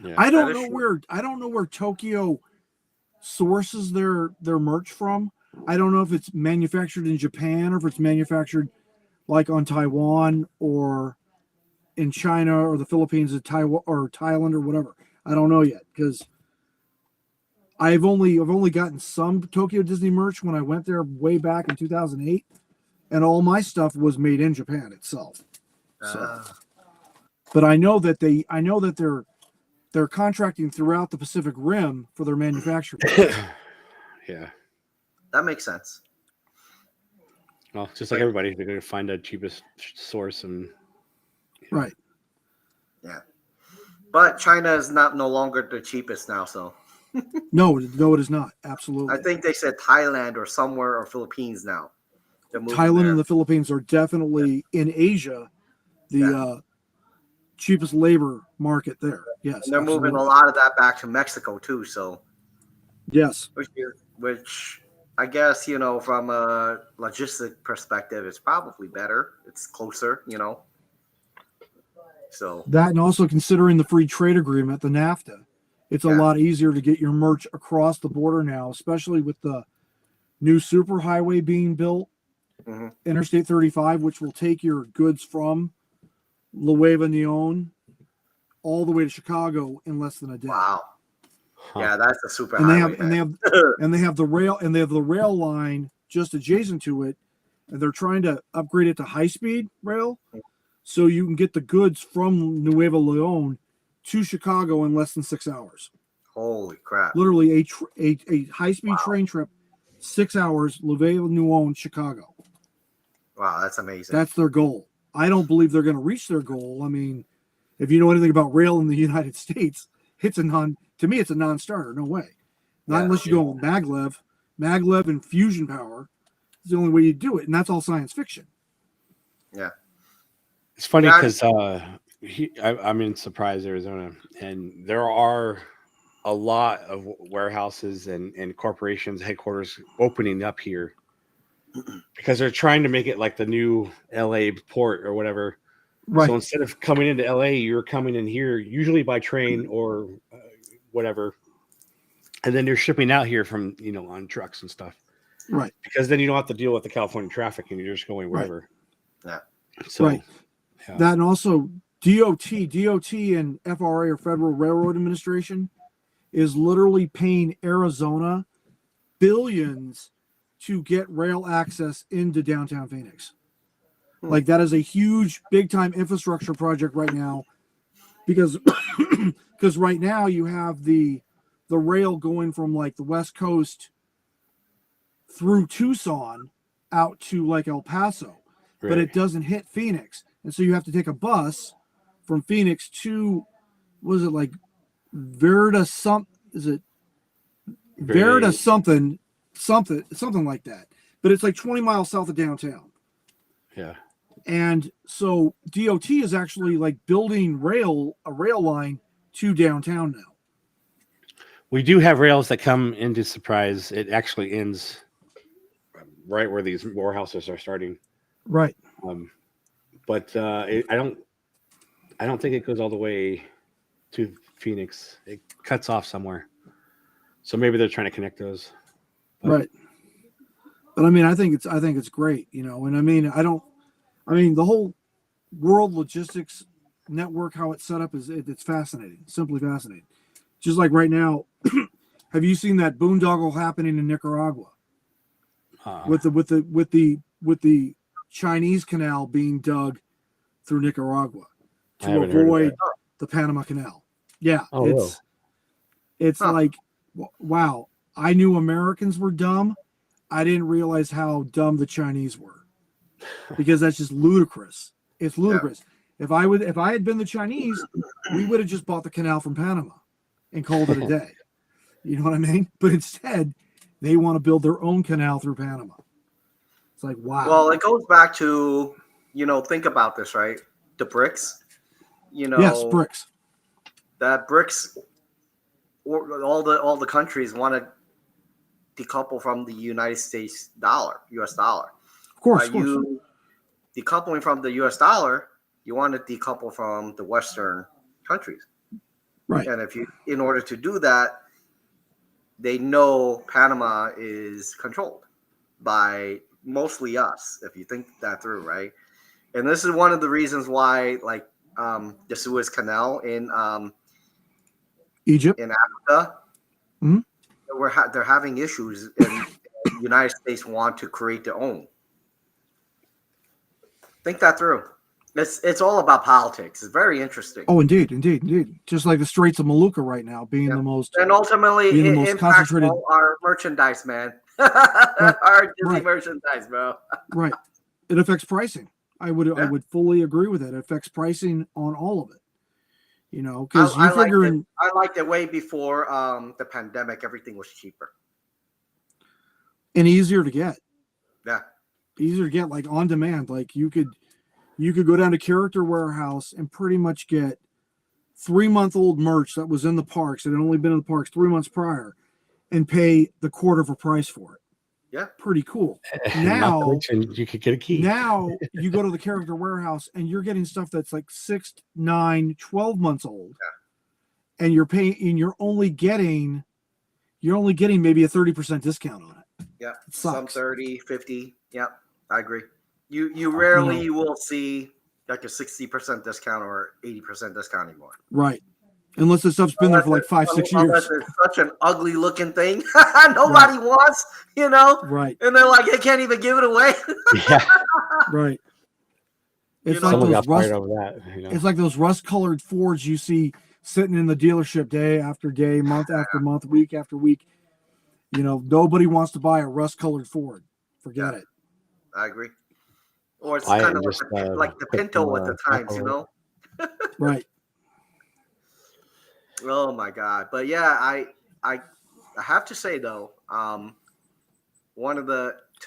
Yeah. I don't That know is where Tokyo sources their merch from. I don't know if it's manufactured in Japan or if it's manufactured like on Taiwan or in China or the Philippines or Taiwan or Thailand or whatever. I don't know yet because I've only gotten some Tokyo Disney merch when I went there way back in 2008, and all my stuff was made in Japan itself. So, but I know that they're contracting throughout the Pacific Rim for their manufacturing. Yeah. that makes sense. Well, just like everybody, they're going to find the cheapest source and Right. But China is no longer the cheapest now. So No, it is not. Absolutely. I think they said Thailand or somewhere or Philippines now. They're moving Thailand there. and the Philippines are definitely in Asia the cheapest labor market there. Yes. And they're moving a absolutely. lot of that back to Mexico too. So Yes. which I guess, from a logistic perspective, it's probably better. It's closer, So That, and also considering the free trade agreement, the NAFTA, it's a Yeah. lot easier to get your merch across the border now, especially with the new superhighway being built, Mhm. Interstate 35, which will take your goods from Nueva Leon all the way to Chicago in less than a day. wow. Huh. Yeah, that's a super And they highway. have and they have the rail line just adjacent to it, and they're trying to upgrade it to high speed rail, so you can get the goods from Nueva Leon to Chicago in less than 6 hours. Holy crap. Literally a high speed train trip, 6 hours, Nueva Leon, Chicago. Wow, that's amazing. That's their goal. I don't believe they're going to reach their goal. I mean, if you know anything about rail in the United States, it's a non-starter. No way. Not Yeah. unless you go with maglev and fusion power. It's the only way you do it, and that's all science fiction. It's funny Yeah. because I'm in Surprise, Arizona, and there are a lot of warehouses and corporations headquarters opening up here because they're trying to make it like the new LA port or whatever. Right. So instead of coming into LA, you're coming in here usually by train or whatever, and then you're shipping out here from on trucks and stuff. Right. Because then you don't have to deal with the California traffic and you're just going wherever. Yeah. So Right. yeah. That, and also DOT and FRA or Federal Railroad Administration is literally paying Arizona billions to get rail access into downtown Phoenix. Like, that is a huge, big time infrastructure project right now, because right now you have the rail going from like the West Coast through Tucson out to like El Paso, but it doesn't hit Phoenix, and so you have to take a bus from Phoenix to, was it like Verda Verda something like that, but it's like 20 miles south of downtown. Yeah. And so DOT is actually like building a rail line to downtown now. We do have rails that come into Surprise. It actually ends right where these warehouses are starting. Right. But I don't think it goes all the way to Phoenix. It cuts off somewhere. So maybe they're trying to connect those. Right. But I mean, I think it's great, and I mean, the whole world logistics network, how it's set up it's fascinating, simply fascinating. Just like right now, have you seen that boondoggle happening in Nicaragua with the Chinese canal being dug through Nicaragua I to haven't heard of avoid that. the Panama Canal? Yeah, Oh, really? it's Huh. like, wow. I knew Americans were dumb. I didn't realize how dumb the Chinese were, because that's just ludicrous. It's ludicrous. If I had been the Chinese, we would have just bought the canal from Panama and called it a day. You know what I mean? But instead, they want to build their own canal through Panama. It's like, wow. Well, it goes back to, think about this, right? The BRICS, yes, bricks. that BRICS, or all the countries want to decouple from the United States dollar, U.S. dollar. Of course, Are of course. you decoupling from the U.S. dollar? You want to decouple from the Western countries, Right. and in order to do that, they know Panama is controlled by mostly us. If you think that through, right? And this is one of the reasons why, like, the Suez Canal in Egypt. Africa, Mhm. they're having issues, and the United States want to create their own. Think that through. It's all about politics. It's very interesting. Oh, indeed. Just like the Straits of Maluka right now being Yeah. the most. And ultimately, being the it most impacts concentrated- all our merchandise, man. Our Disney right. merchandise, bro. Right. It affects pricing. I would Yeah. fully agree with that. It affects pricing on all of it. Because you figure in I liked it way before the pandemic. Everything was cheaper. and easier to get. Yeah. Easier to get, like on demand. Like you could go down to Character Warehouse and pretty much get 3-month-old merch that was in the parks that had only been in the parks 3 months prior and pay the quarter of a price for it. Yeah. Pretty cool. Not Now- to mention you could get a key. Now you go to the Character Warehouse and you're getting stuff that's like 6, 9, 12 months old. And you're paying, and you're only getting maybe a 30% discount on it. Yeah. It Some sucks. 30, 50. Yeah, I agree. You rarely will see like a 60% discount or 80% discount anymore. Right. Unless the stuff's been there for like 5-6 Unless years. it's such an ugly looking thing nobody wants, Right. and they're like, they can't even give it away. Yeah, Right. It's You like know, someone those got fired rust. over that. It's like those rust-colored Fords you see sitting in the dealership day after day, month after month, week after week. Nobody wants to buy a rust-colored Ford. Forget it. I agree. Or it's Buy it kind and of just, like the put Pinto some, at the times, alcohol. Right. Oh my God! But yeah, I have to say though, to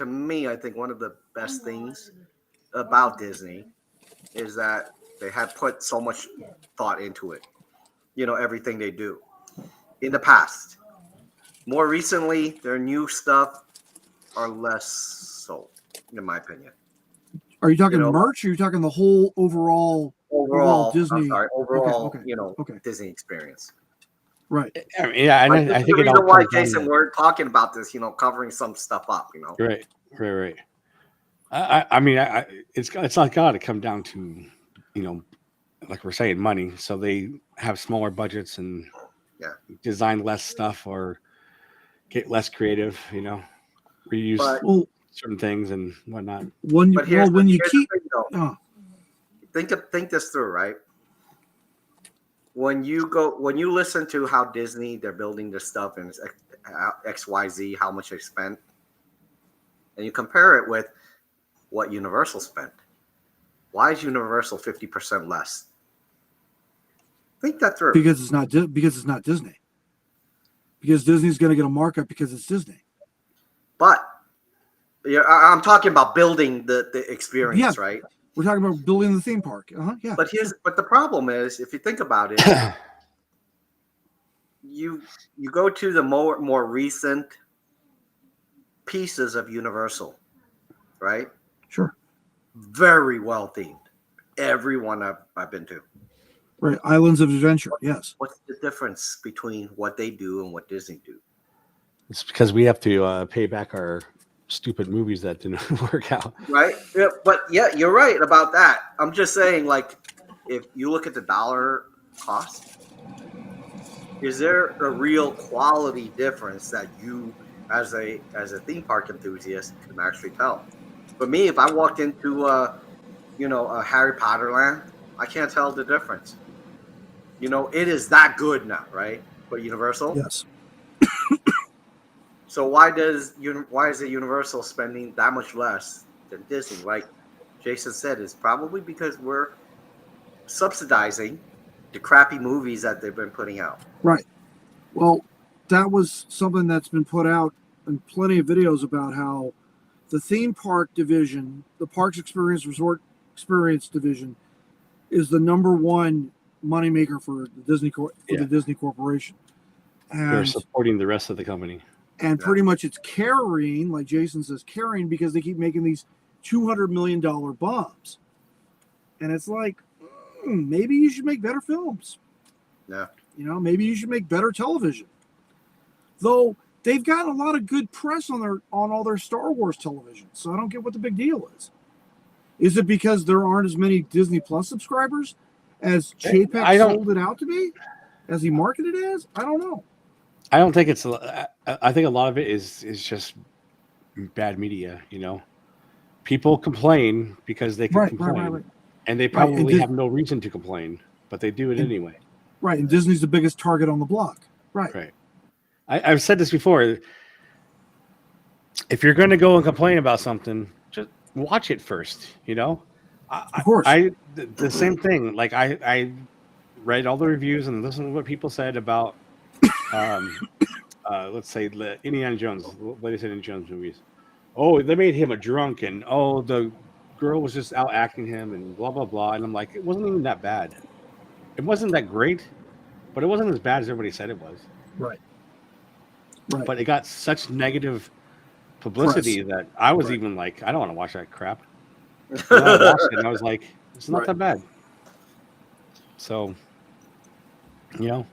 me, I think one of the best things about Disney is that they have put so much thought into it. Everything they do. In the past, more recently, their new stuff are less so, in my opinion. Are you talking You know, merch? Or are you talking the whole overall Disney? Overall, Okay. Disney experience. Right. I mean, yeah, and Like, I this is think the it all reason why, comes down Jason, to- we're talking about this, covering some stuff up, Right. I mean, it's not got to come down to, like we're saying, money. So they have smaller budgets and Yeah. design less stuff or get less creative. Reuse But- Well, certain things and whatnot. when But here's you the keep thing, though. oh, Think this through, right? When you listen to how Disney, they're building this stuff and it's XYZ, how much they spent, and you compare it with what Universal spent. Why is Universal 50% less? Think that through. because it's not Disney. Because Disney's going to get a markup because it's Disney. But yeah, I'm talking about building the experience, Yeah. right? We're talking about building the theme park. Yeah. But the problem is, if you think about it, you go to the more recent pieces of Universal, right? Sure. Very well themed. Every one I've been to. Right. Islands of Adventure. Yes. What's the difference between what they do and what Disney do? It's because we have to pay back our stupid movies that didn't work out. Right? Yeah, but yeah, you're right about that. I'm just saying, like, if you look at the dollar cost, is there a real quality difference that you, as a theme park enthusiast, can actually tell? For me, if I walked into a Harry Potter land, I can't tell the difference. It is that good now, right? For Universal. Yes. So why is it Universal spending that much less than Disney? Like Jason said, it's probably because we're subsidizing the crappy movies that they've been putting out. Right. Well, that was something that's been put out in plenty of videos about how the theme park division, the Parks Experience Resort Experience division, is the number one moneymaker for the the Disney Corporation. They're And supporting the rest of the company. and pretty much it's carrying, like Jason says, carrying because they keep making these $200 million bombs. And it's like, maybe you should make better films. Yeah. You know, maybe you should make better television. Though they've gotten a lot of good press on all their Star Wars television. So I don't get what the big deal is. Is it because there aren't as many Disney Plus subscribers as Chapek sold it out to be? As he marketed it as? I don't know. I don't think it's. I think a lot of it is just bad media. You know, people complain because they can complain, and they probably have no reason to complain, but they do it anyway. Right, and Disney's the biggest target on the block. Right. Right. I've said this before. If you're going to go and complain about something, just watch it first. You know, Of course. The same thing. Like I read all the reviews and listened to what people said about, let's say the Indiana Jones, latest Indiana Jones movies. Oh, they made him a drunk, and oh, the girl was just out acting him, and blah blah blah. And I'm like, it wasn't even that bad. It wasn't that great, but it wasn't as bad as everybody said it was. Right. But it got such negative publicity that I was even like, I don't want to watch that crap. And I watched it and I was like, it's not that bad. So, you know,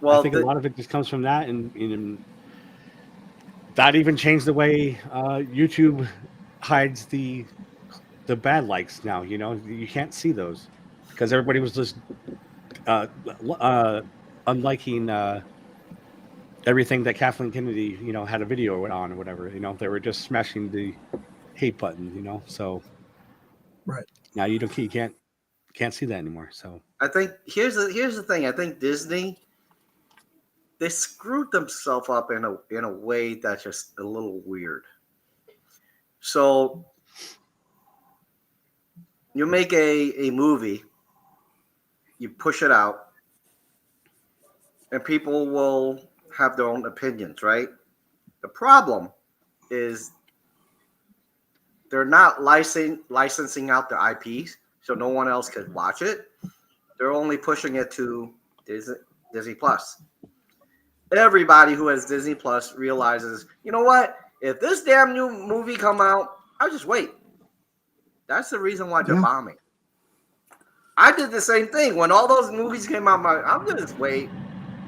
I think a lot of it just comes from that, and that even changed the way YouTube hides the bad likes now. You know, you can't see those because everybody was just unliking everything that Kathleen Kennedy, you know, had a video on or whatever. You know, they were just smashing the hate button. You know, so now you can't see that anymore. So I think here's the thing. I think Disney, they screwed themselves up in a way that's just a little weird. So you make a movie, you push it out, and people will have their own opinions, right? The problem is they're not licensing out their IPs, so no one else can watch it. They're only pushing it to Disney Plus. Everybody who has Disney Plus realizes, you know what? If this damn new movie come out, I'll just wait. That's the reason why they're bombing. I did the same thing when all those movies came out. I'm gonna just wait.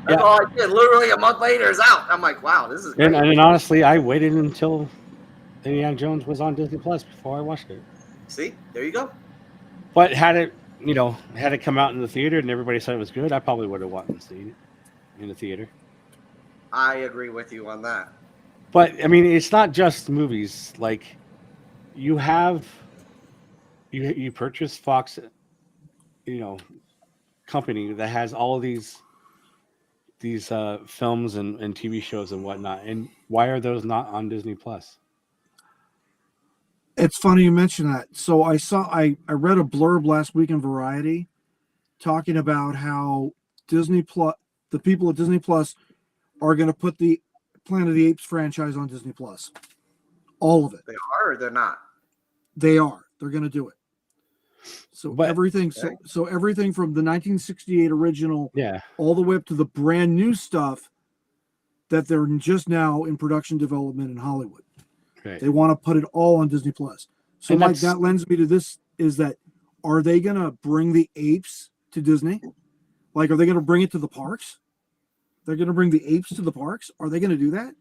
That's all I did. Literally a month later, it's out. I'm like, wow, this is great. And honestly, I waited until Indiana Jones was on Disney Plus before I watched it. See, there you go. But had it come out in the theater and everybody said it was good, I probably would have wanted to see it in the theater. I agree with you on that. But I mean, it's not just movies. Like you purchase Fox, you know, company that has all of these films and TV shows and whatnot. And why are those not on Disney Plus? It's funny you mention that. So I read a blurb last week in Variety talking about how Disney Plus, the people at Disney Plus, are going to put the Planet of the Apes franchise on Disney Plus. All of it. They are or they're not? They are. They're going to do it. So everything from the 1968 original all the way up to the brand new stuff that they're just now in production development in Hollywood. Right. They want to put it all on Disney Plus. So like that lends me to this is that are they going to bring the apes to Disney? Like, are they going to bring it to the parks? They're going to bring the apes to the parks? Are they going to do that?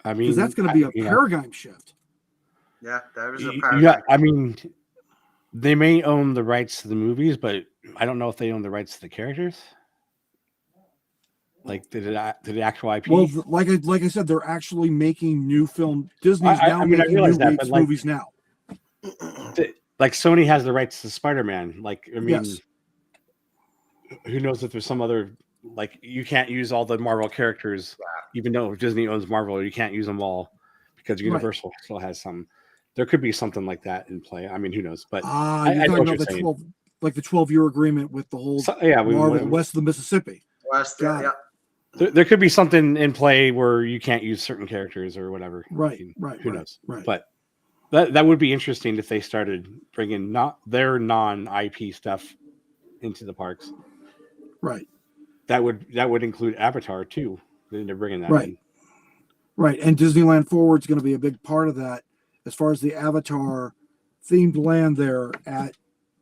I mean, because that's going to be a paradigm shift. Yeah, that is a paradigm. Yeah, I mean, they may own the rights to the movies, but I don't know if they own the rights to the characters. Like to the actual IP. Well, like I said, they're actually making new film. Disney's now making new apes movies now. Like Sony has the rights to Spider-Man. Like, I mean, who knows if there's some other, like, you can't use all the Marvel characters, even though Disney owns Marvel, you can't use them all because Universal still has some. There could be something like that in play. I mean, who knows? But you're talking about the 12-year agreement with the whole Marvel west of the Mississippi. There could be something in play where you can't use certain characters or whatever. Right. Who knows? Right. But That would be interesting if they started bringing not their non-IP stuff into the parks. Right. That would include Avatar too. Then they're bringing that Right. in. Right. And Disneyland Forward is going to be a big part of that as far as the Avatar themed land there at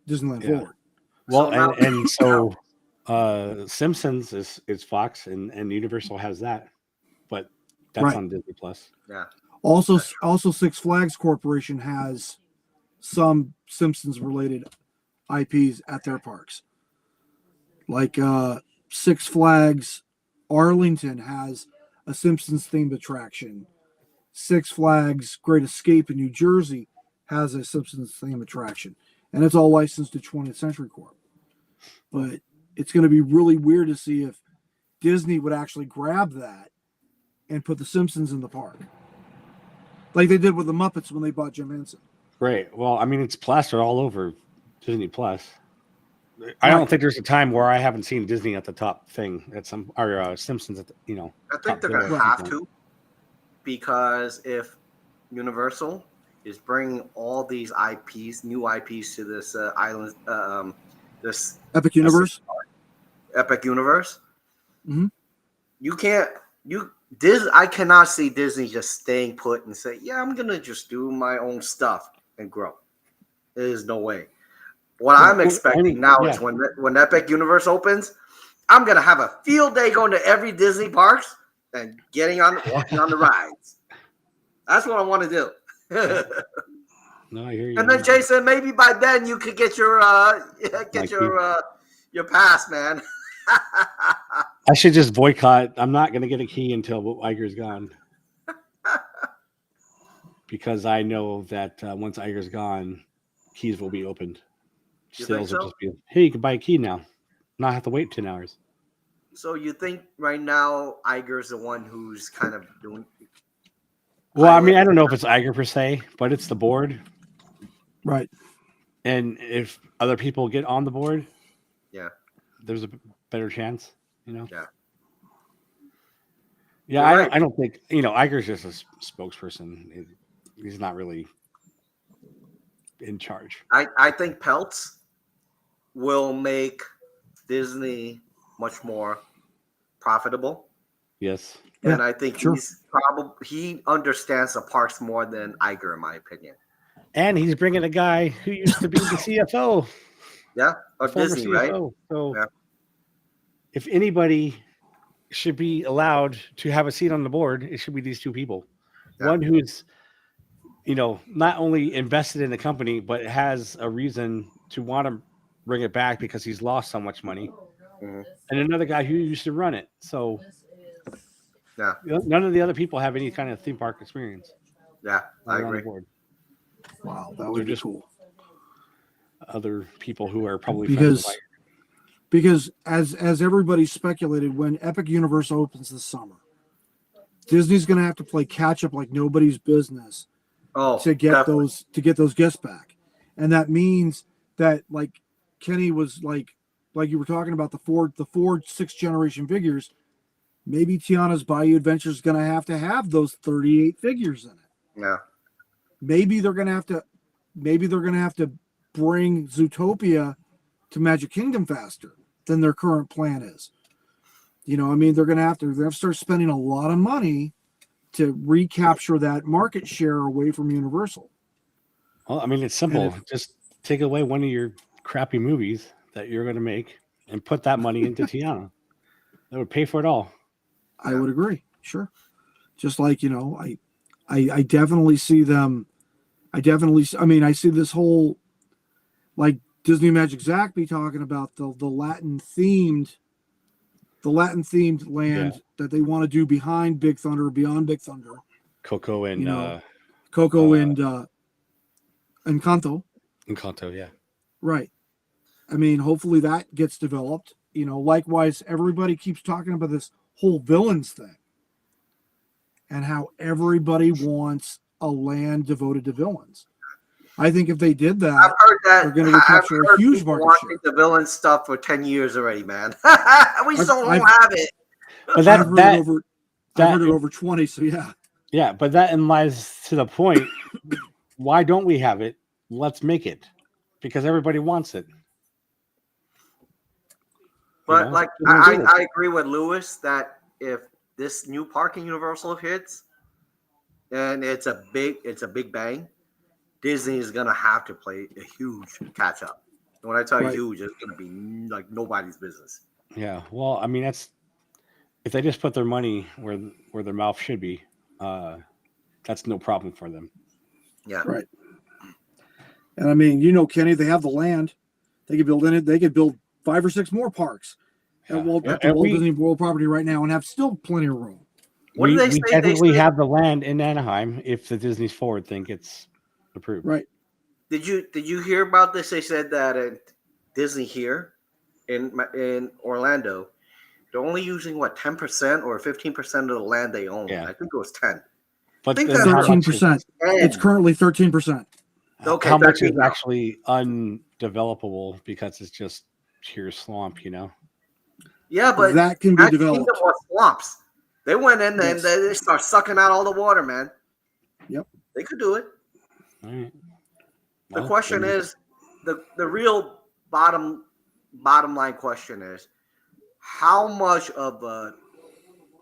Disneyland Yeah. Forward. Well, So now- and so Simpsons is Fox and Universal has that, but that's Right. on Disney Plus. Yeah. Also Six Flags Corporation has some Simpsons related IPs at their parks. Like Six Flags Arlington has a Simpsons themed attraction. Six Flags Great Escape in New Jersey has a Simpsons themed attraction. And it's all licensed to 20th Century Corp. But it's going to be really weird to see if Disney would actually grab that and put the Simpsons in the park. Like they did with the Muppets when they bought Jim Henson. Right. Well, I mean, it's plastered all over Disney Plus. I don't think there's a time where I haven't seen Disney at the top thing at some or Simpsons at the, I think they're going to Right. have to, because if Universal is bringing all these IPs, new IPs to this island, this Epic Universe. Epic Universe, Mhm. I cannot see Disney just staying put and say, yeah, I'm going to just do my own stuff and grow. There is no way. What Yeah, I'm expecting now is when Epic Universe opens, I'm going to have a field day going to every Disney parks and walking on the rides. That's what I want to do. No, I hear you. And then Jason, maybe by then you could get your pass, man. I should just boycott. I'm not going to get a key until Iger's gone. Because I know that once Iger's gone, keys will be opened. You Sales think will so? just be, hey, you can buy a key now. Not have to wait 10 hours. So you think right now Iger's the one who's kind of doing? Well, I mean, I don't know if it's Iger per se, but it's the board. Right. And if other people get on the board, Yeah. there's a better chance, Yeah. Yeah, You're I, right. I don't think, Iger's just a spokesperson. He's not really in charge. I think Peltz will make Disney much more profitable. Yes. Yeah, And I think sure. he understands the parks more than Iger, in my opinion. And he's bringing a guy who used to be the CFO. Yeah, or former Disney, right? So Yeah. if anybody should be allowed to have a seat on the board, it should be these two people. Yeah. One who's, not only invested in the company, but has a reason to want to bring it back because he's lost so much money. Mhm. And another guy who used to run it. So Yeah, none of the other people have any kind of theme park experience. yeah, I They're on the agree. board. Wow, that They're would be just- cool. Other people who are probably friends with Because as everybody speculated, when Epic Universe opens this summer, Disney's going to have to play catch up like nobody's business Oh, to get definitely. those guests back, and that means that like Kenny was like you were talking about the Ford 6th generation figures. Maybe Tiana's Bayou Adventure is going to have those 38 figures in it. Yeah, Maybe they're going to have to bring Zootopia to Magic Kingdom faster than their current plan is. They're going to have to start spending a lot of money to recapture that market share away from Universal. Well, I mean, it's simple. And Just take away one of your crappy movies that you're going to make and put that money into Tiana. That would pay for it all. I would agree. Sure. Just like, I definitely see them. I see this whole, like Disney Magic Zach be talking about the Latin themed land that they want to do behind Big Thunder, beyond Big Thunder. Coco and Coco and Encanto. Encanto, yeah. Right. I mean, hopefully that gets developed. Likewise, everybody keeps talking about this whole villains thing and how everybody wants a land devoted to villains. I think if they did I've that, heard that. they're going to recapture a huge people market wanting share. the villain stuff for 10 years already, man. We still don't I've- have it. But I've heard it over 20, so yeah. yeah, but that lies to the point why don't we have it? Let's make it because everybody wants it. But know? like Doesn't I agree with Lewis that if this new park in Universal hits and it's a big bang, Disney is gonna have to play a huge catch up. And when I tell Right. you huge, it's gonna be like nobody's business. Yeah. Well, I mean, that's if they just put their money where their mouth should be, that's no problem for them. Yeah. Right. And I mean, Kenny, they have the land. They could build in it. They could build 5 or 6 more parks Yeah. at Walt And we- Disney World property right now and have still plenty of room. What did they say? We They technically said- have the land in Anaheim if the Disney's Forward thing gets approved. Right. Did you hear about this? They said that at Disney here in Orlando, they're only using 10% or 15% of the land they own. Yeah. I think it was 10. But think then that's how much 13%. is- It's currently 13%. Okay, how much is 13 now. actually undevelopable because it's just sheer swamp, Yeah, but That can be Magic developed. Kingdom was swamps. They went in and Yes. they start sucking out all the water, man. Yep. They could do it. All right. The Well, question then- is, the real bottom line question is, how much of a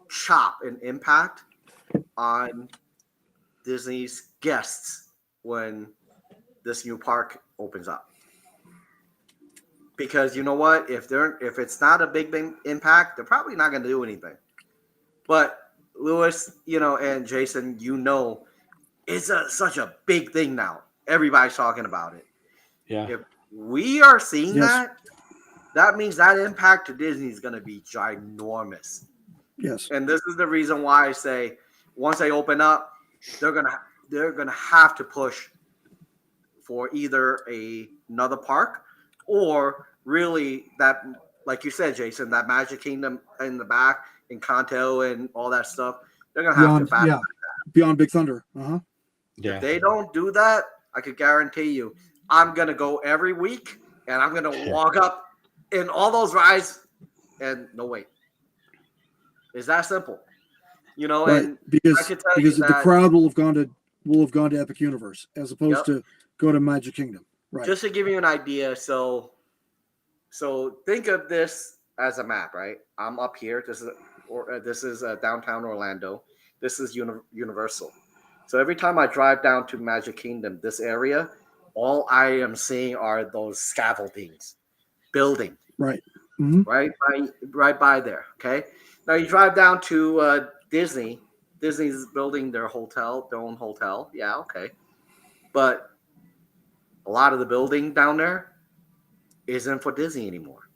chop and impact on Disney's guests when this new park opens up? Because you know what, if it's not a big impact, they're probably not going to do anything. But Lewis, and Jason, it's such a big thing now. Everybody's talking about it. Yeah. If we are seeing Yes. that means that impact to Disney is going to be ginormous. Yes. And this is the reason why I say once they open up, they're gonna have to push for either another park or really that, like you said, Jason, that Magic Kingdom in the back and Kanto and all that stuff. They're gonna have to Beyond Big Thunder. Uh-huh. Yeah. If they don't do that, I could guarantee you, I'm gonna go every week and I'm gonna walk up in all those rides and no wait. It's that simple. Right. And Because I can tell you the that- crowd will have gone to Epic Universe as opposed to go to Magic Kingdom. Right. just to give you an idea, so think of this as a map, right? I'm up here. This is downtown Orlando. This is Universal. So every time I drive down to Magic Kingdom, this area, all I am seeing are those scaffoldings, building. Right. Mhm. right by there. Okay. Now you drive down to Disney. Disney's building their own hotel. Yeah. Okay. But a lot of the building down there isn't for Disney anymore.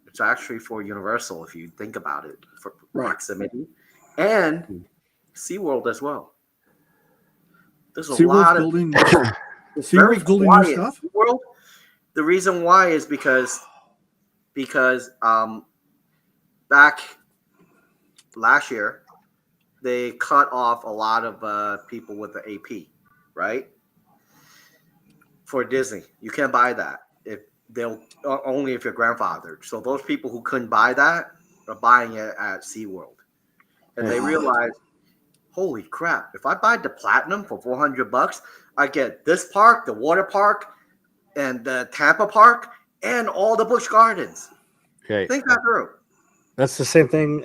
It's actually for Universal, if you think about it, for proximity, and SeaWorld as well. There's a SeaWorld's lot of building. it's very SeaWorld's building quiet. new stuff. SeaWorld, the reason why is because back last year they cut off a lot of people with the AP, right? For Disney, you can't buy that if they'll only if you're grandfathered. So those people who couldn't buy that are buying it at SeaWorld, and they realize, holy crap! If I buy the platinum for $400, I get this park, the water park, and the Tampa park, and all the Busch Gardens. Okay. Think that through. That's the same thing.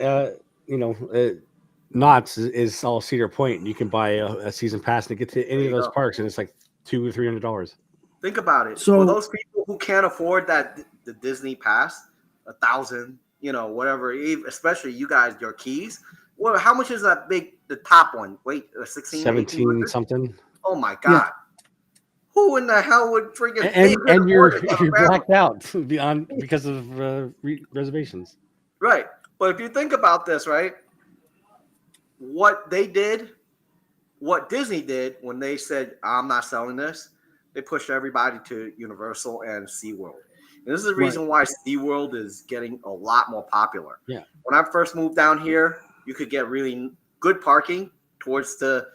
Knott's is all Cedar Point. You can buy a season pass and get to any of those parks, and it's like $200 or $300. Think about it. So- For those people who can't afford the Disney pass, $1,000, whatever, especially you guys, your keys. Well, how much is that the top one? Wait, 16, 17 1800? something. Oh my God. Who in the hell would freaking And you're afford it? blacked out because of reservations. Right. But if you think about this, right, what Disney did when they said, I'm not selling this, they pushed everybody to Universal and SeaWorld. And this is the reason why SeaWorld is getting a lot more popular. Yeah. When I first moved down here, you could get really good parking towards the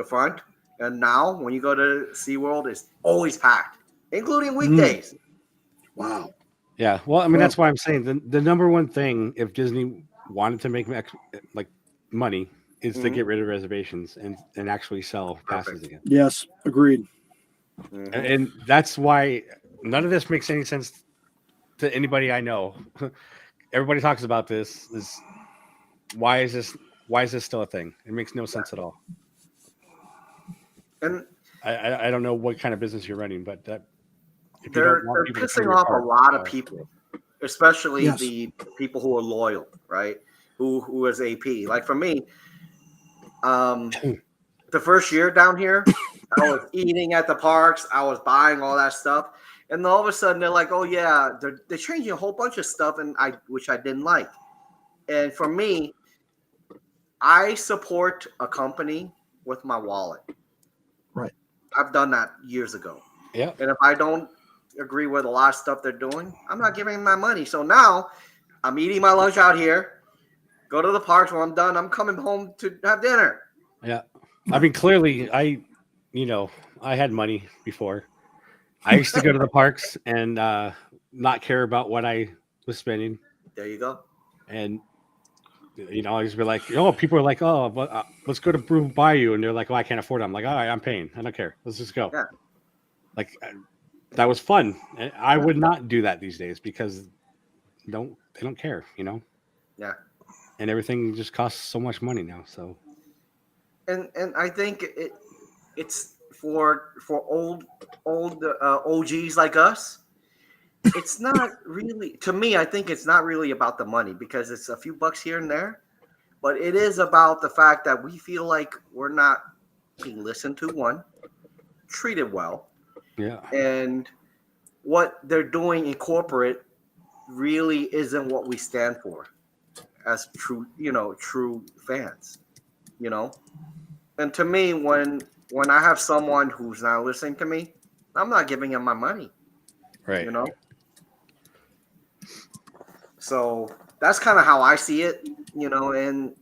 front. And now when you go to SeaWorld, it's always packed, including weekdays. Wow. Yeah. Well, I mean, that's why I'm saying the number one thing, if Disney wanted to make money, is to get rid of reservations and actually sell passes again. Yes. Agreed. Mhm. And that's why none of this makes any sense to anybody I know. Everybody talks about this. Is why is this still a thing? It makes no sense at all. And I don't know what kind of business you're running, but that if you they're don't want people to come pissing to your off a park, lot of people, especially Yes. the people who are loyal, right? Who is AP. Like for me, the first year down here, I was eating at the parks, I was buying all that stuff, and then all of a sudden they're like, "Oh yeah, they're changing a whole bunch of stuff," and which I didn't like. And for me, I support a company with my wallet. Right. I've done that years ago. yeah, And if I don't agree with a lot of stuff they're doing, I'm not giving them my money. So now I'm eating my lunch out here, go to the parks. When I'm done, I'm coming home to have dinner. yeah. I mean, clearly, I had money before. I used to go to the parks and not care about what I was spending, There you go. and I just be like, people are like, oh, but let's go to Brew Bayou, and they're like, oh, I can't afford it. I'm like, all right, I'm paying. I don't care. Let's just go. Yeah. Like that was fun. And I would not do that these days because they don't care, Yeah. and everything just costs so much money now. So And I think it's for old OGs like us. It's not really, to me, I think it's not really about the money because it's a few bucks here and there, but it is about the fact that we feel like we're not being listened to, one, treated well, yeah, and what they're doing in corporate really isn't what we stand for as true fans, And to me, when I have someone who's not listening to me, I'm not giving them my money, right. So that's kind of how I see it, and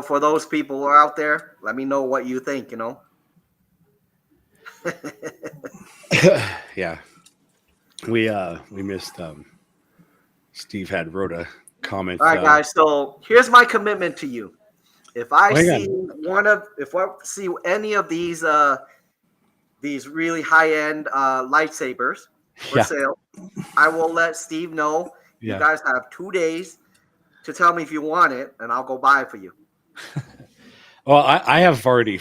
for those people who are out there, let me know what you think, Yeah, we missed. Steve had wrote a comment. All right, guys. So here's my commitment to you. If I hang if I see any of these really high-end lightsabers for Yeah. sale, I will let Steve know. Yeah. You guys have 2 days to tell me if you want it, and I'll go buy it for you. Well, I have already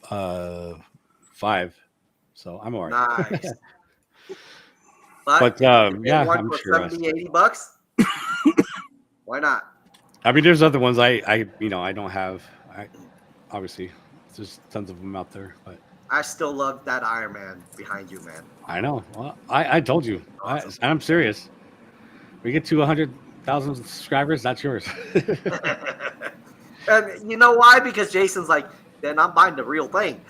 5, so I'm all right. Nice. But if you yeah, want I'm for sure. 70, $80, why not? I mean, there's other ones I don't have. Obviously, there's tons of them out there, but I still love that Iron Man behind you, man. I know. Well, I told you. Awesome. I'm serious. We get to 100,000 subscribers, that's yours. And you know why? Because Jason's like, then I'm buying the real thing.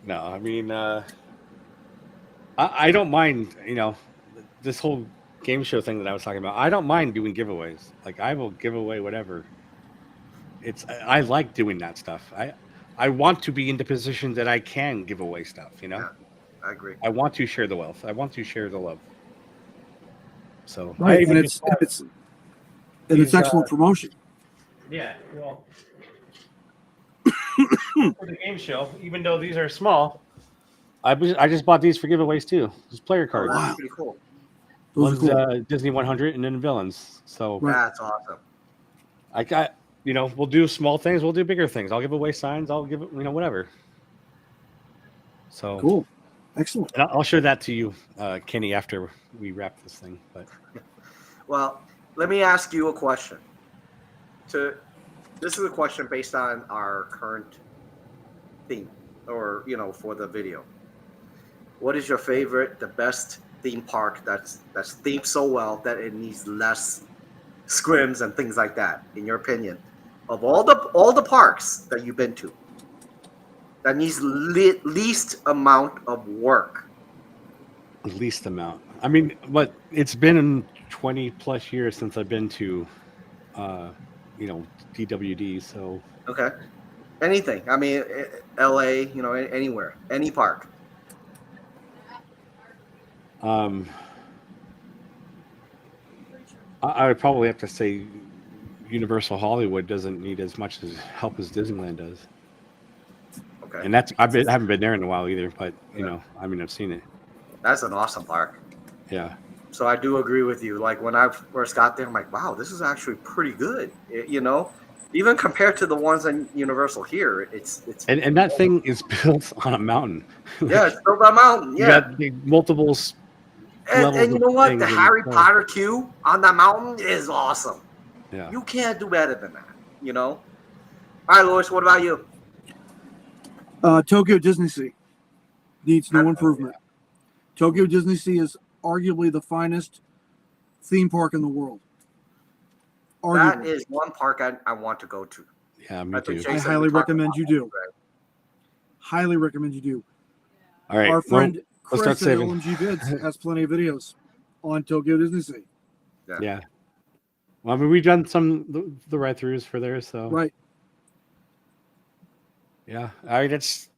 No, I mean, I don't mind. This whole game show thing that I was talking about. I don't mind doing giveaways. Like I will give away whatever. I like doing that stuff. I want to be in the position that I can give away stuff. Yeah. I agree. I want to share the wealth. I want to share the love. So Right, I and even it's excellent promotion. yeah. Well, for the game show, even though these are small, I just bought these for giveaways too. Just player cards. That's Wow. pretty cool. Those are One's cool. Disney 100 and then villains. So Right. That's awesome. I got, we'll do small things. We'll do bigger things. I'll give away signs. I'll give it, whatever. So Cool. Excellent. and I'll show that to you, Kenny, after we wrap this thing. But Well, let me ask you a question. This is a question based on our current theme, or for the video. What is your favorite, the best theme park that's themed so well that it needs less scrims and things like that? In your opinion, of all the parks that you've been to, that needs least amount of work. least amount. I mean, but it's been 20 plus years since I've been to, DWD. So Okay. Anything. I mean, LA, anywhere, any park. I would probably have to say Universal Hollywood doesn't need as much help as Disneyland does. Okay. And I haven't been there in a while either, but you know, I mean, I've seen it. That's an awesome park. Yeah. So I do agree with you. Like when I first got there, I'm like, wow, this is actually pretty good. You know, even compared to the ones in Universal here, it's And that thing is built on a mountain. yeah, it's built on a mountain. You Yeah, got the multiple levels and you of know what? things The in Harry park. Potter queue on that mountain is awesome. Yeah. You can't do better than that. You know. All right, Louis. What about you? Tokyo Disney Sea needs no improvement. Tokyo Disney Sea is arguably the finest theme park in the world. That Arguably. is one park I want to go to. Yeah, me I think too. I Jason highly would talk recommend about you that. do. Highly recommend you do. All right. Our friend let's start Chris at saving. LMG Vids has plenty of videos on Tokyo Disney Sea. Yeah. Well, I mean, we've done the ride-throughs for there, so Right. yeah. I mean, it's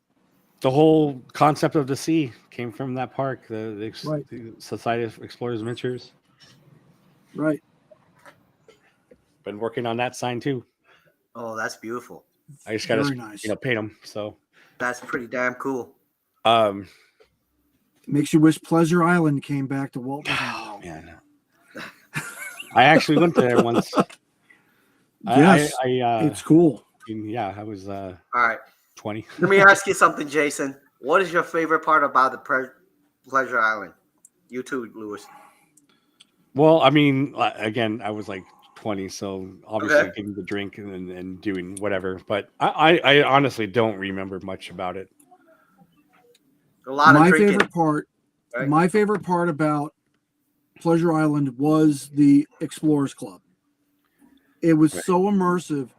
the whole concept of the sea came from that park, the Society of Explorers Adventures. Right. Been working on that sign too. Oh, that's beautiful. I just got Very to nice. paint them. So That's pretty damn cool. Makes you wish Pleasure Island came back to Walt Disney Oh World. man, I actually went there once. Yes, I it's cool. yeah, I was All right. 20. Let me ask you something, Jason. What is your favorite part about the Pleasure Island? You too, Louis. Well, I mean, again, I was like 20, so obviously Okay. getting the drink and doing whatever. But I honestly don't remember much about it. A lot of My drinking. favorite part. Right. My favorite part about Pleasure Island was the Explorers Club. It was Right. so immersive.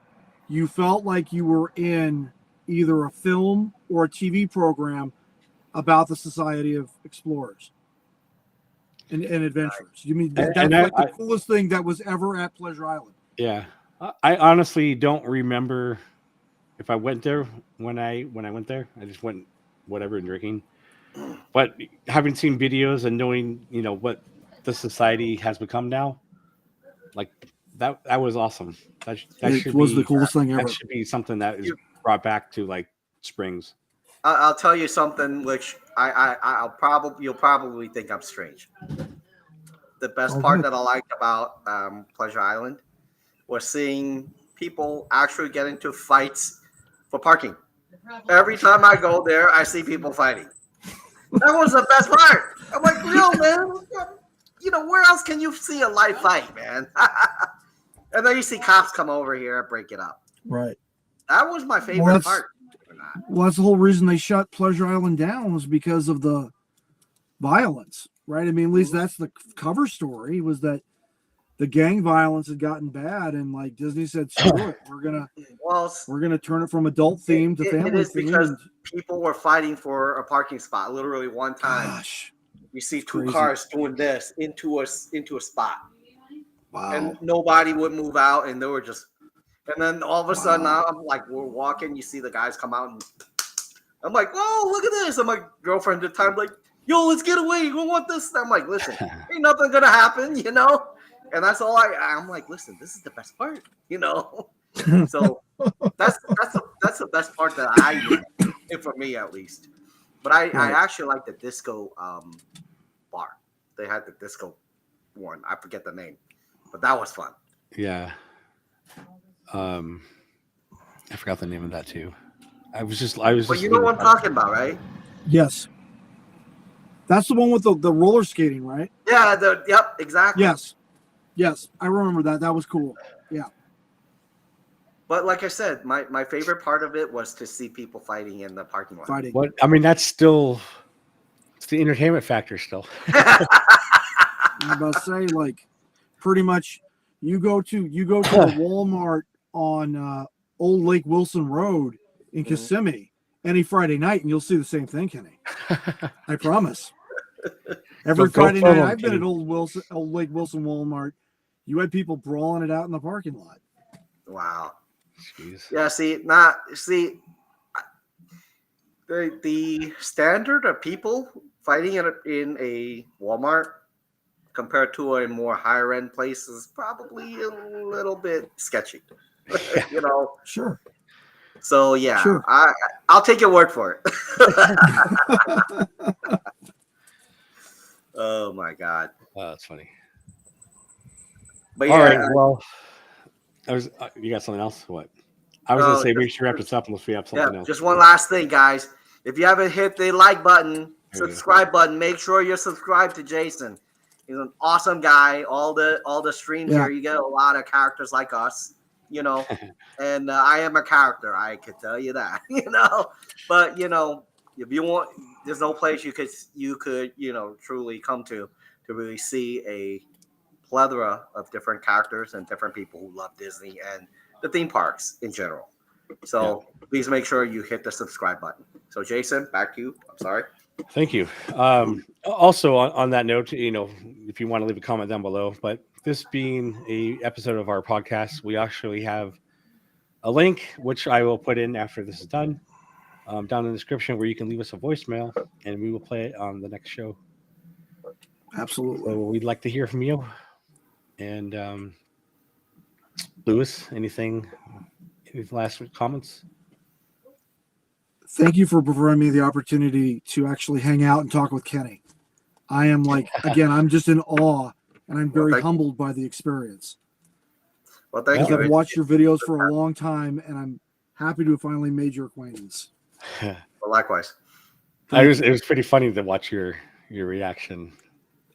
You felt like you were in either a film or a TV program about the Society of Explorers and Adventurers. You mean that's And like the coolest thing that was ever at Pleasure Island. Yeah, I honestly don't remember if I went there when I went there. I just went whatever and drinking. But having seen videos and knowing, you know, what the society has become now, like that was awesome. That It should was be the coolest thing ever. that should be something that is brought back to like Springs. I'll tell you something which you'll probably think I'm strange. The best part Okay. that I liked about Pleasure Island was seeing people actually get into fights for parking. Every time I go there, I see people fighting. That was the best part. I'm like, real man. You know, where else can you see a live fight, man? And then you see cops come over here and break it up. Right. That was my favorite Well, part. Well, that's the whole reason they shut Pleasure Island down was because of the violence, right? I mean, at least that's the cover story was that the gang violence had gotten bad, and like Disney said, screw it, we're gonna turn it from adult theme to family It is theme. because and- people were fighting for a parking spot. Literally one time, Gosh, you see two crazy. cars doing this into a spot, wow. and nobody would move out, and they were just. And then all of a sudden, I'm like, we're walking. You see the guys come out, and I'm like, "Whoa, look at this!" And my girlfriend at the time like, "Yo, let's get away. You don't want this." And I'm like, "Listen, ain't nothing gonna happen, you know." And that's all I'm like, "Listen, this is the best part, you know." So that's the best part that I did, for me at least. But I actually like the disco bar. They had the disco one. I forget the name, but that was fun. Yeah. I forgot the name of that too. I was But just. you know what I'm talking about, right? Yes, that's the one with the roller skating, right? Yeah. Yep. Exactly. Yes, I remember that. That was cool. Yeah. But like I said, my favorite part of it was to see people fighting in the parking lot. Fighting. What I mean, it's the entertainment factor still. I'm about to say, like, pretty much, you go to a Walmart on Old Lake Wilson Road in Kissimmee any Friday night, and you'll see the same thing, Kenny. I promise. Every So go Friday promo, night I've been Kenny. at Old Lake Wilson Walmart, you had people brawling it out in the parking lot. Wow. Jeez. Yeah. The standard of people fighting in a Walmart compared to a more higher end place is probably a little bit sketchy. You know. Sure. So yeah, Sure. I'll take your word for it. Oh my god! Oh, that's funny. But All yeah, right. Well, you got something else? What? I was going to say, make sure you wrap this up unless we have something else. just one last thing, guys. If you haven't hit the like button, There you go. subscribe button, make sure you're subscribed to Jason. He's an awesome guy. All the streams Yeah. here, you get a lot of characters like us, you know. And I am a character. I could tell you that, you know. But you know, if you want, there's no place you could truly come to really see a plethora of different characters and different people who love Disney and the theme parks in general. So please make sure you hit the subscribe button. So Jason, back to you. I'm sorry. Thank you. Also, on that note, if you want to leave a comment down below, but this being a episode of our podcast, we actually have a link, which I will put in after this is done, down in the description, where you can leave us a voicemail and we will play it on the next show. Absolutely. So we'd like to hear from you. And Lewis, any last comments? Thank you for providing me the opportunity to actually hang out and talk with Kenny. I am again, I'm just in awe, and I'm very humbled by the experience. Well, thank I've you. watched your videos for a long time, and I'm happy to have finally made your acquaintance. Well, likewise. It was pretty funny to watch your reaction.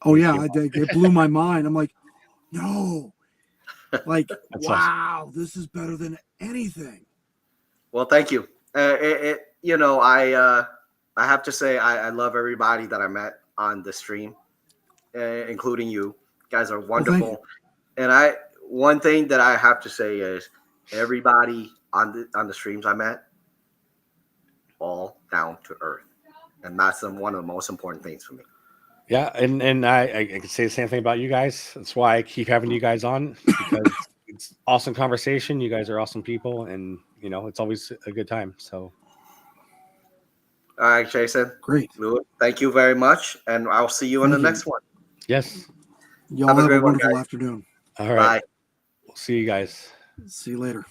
Oh yeah, it blew my mind. I'm like, no, like, wow, this is better than anything. Well, thank you. I have to say I love everybody that I met on the stream, including you. You guys are wonderful. And one thing that I have to say is everybody on the streams I met, all down to earth, and that's one of the most important things for me. Yeah, and I can say the same thing about you guys. That's why I keep having you guys on, because it's awesome conversation. You guys are awesome people, and it's always a good time. So, all right, Jason. Great. Lewis, thank you very much, and I'll see you in the next one. Yes. Y'all have a wonderful afternoon. All right. Bye. We'll see you guys. See you later.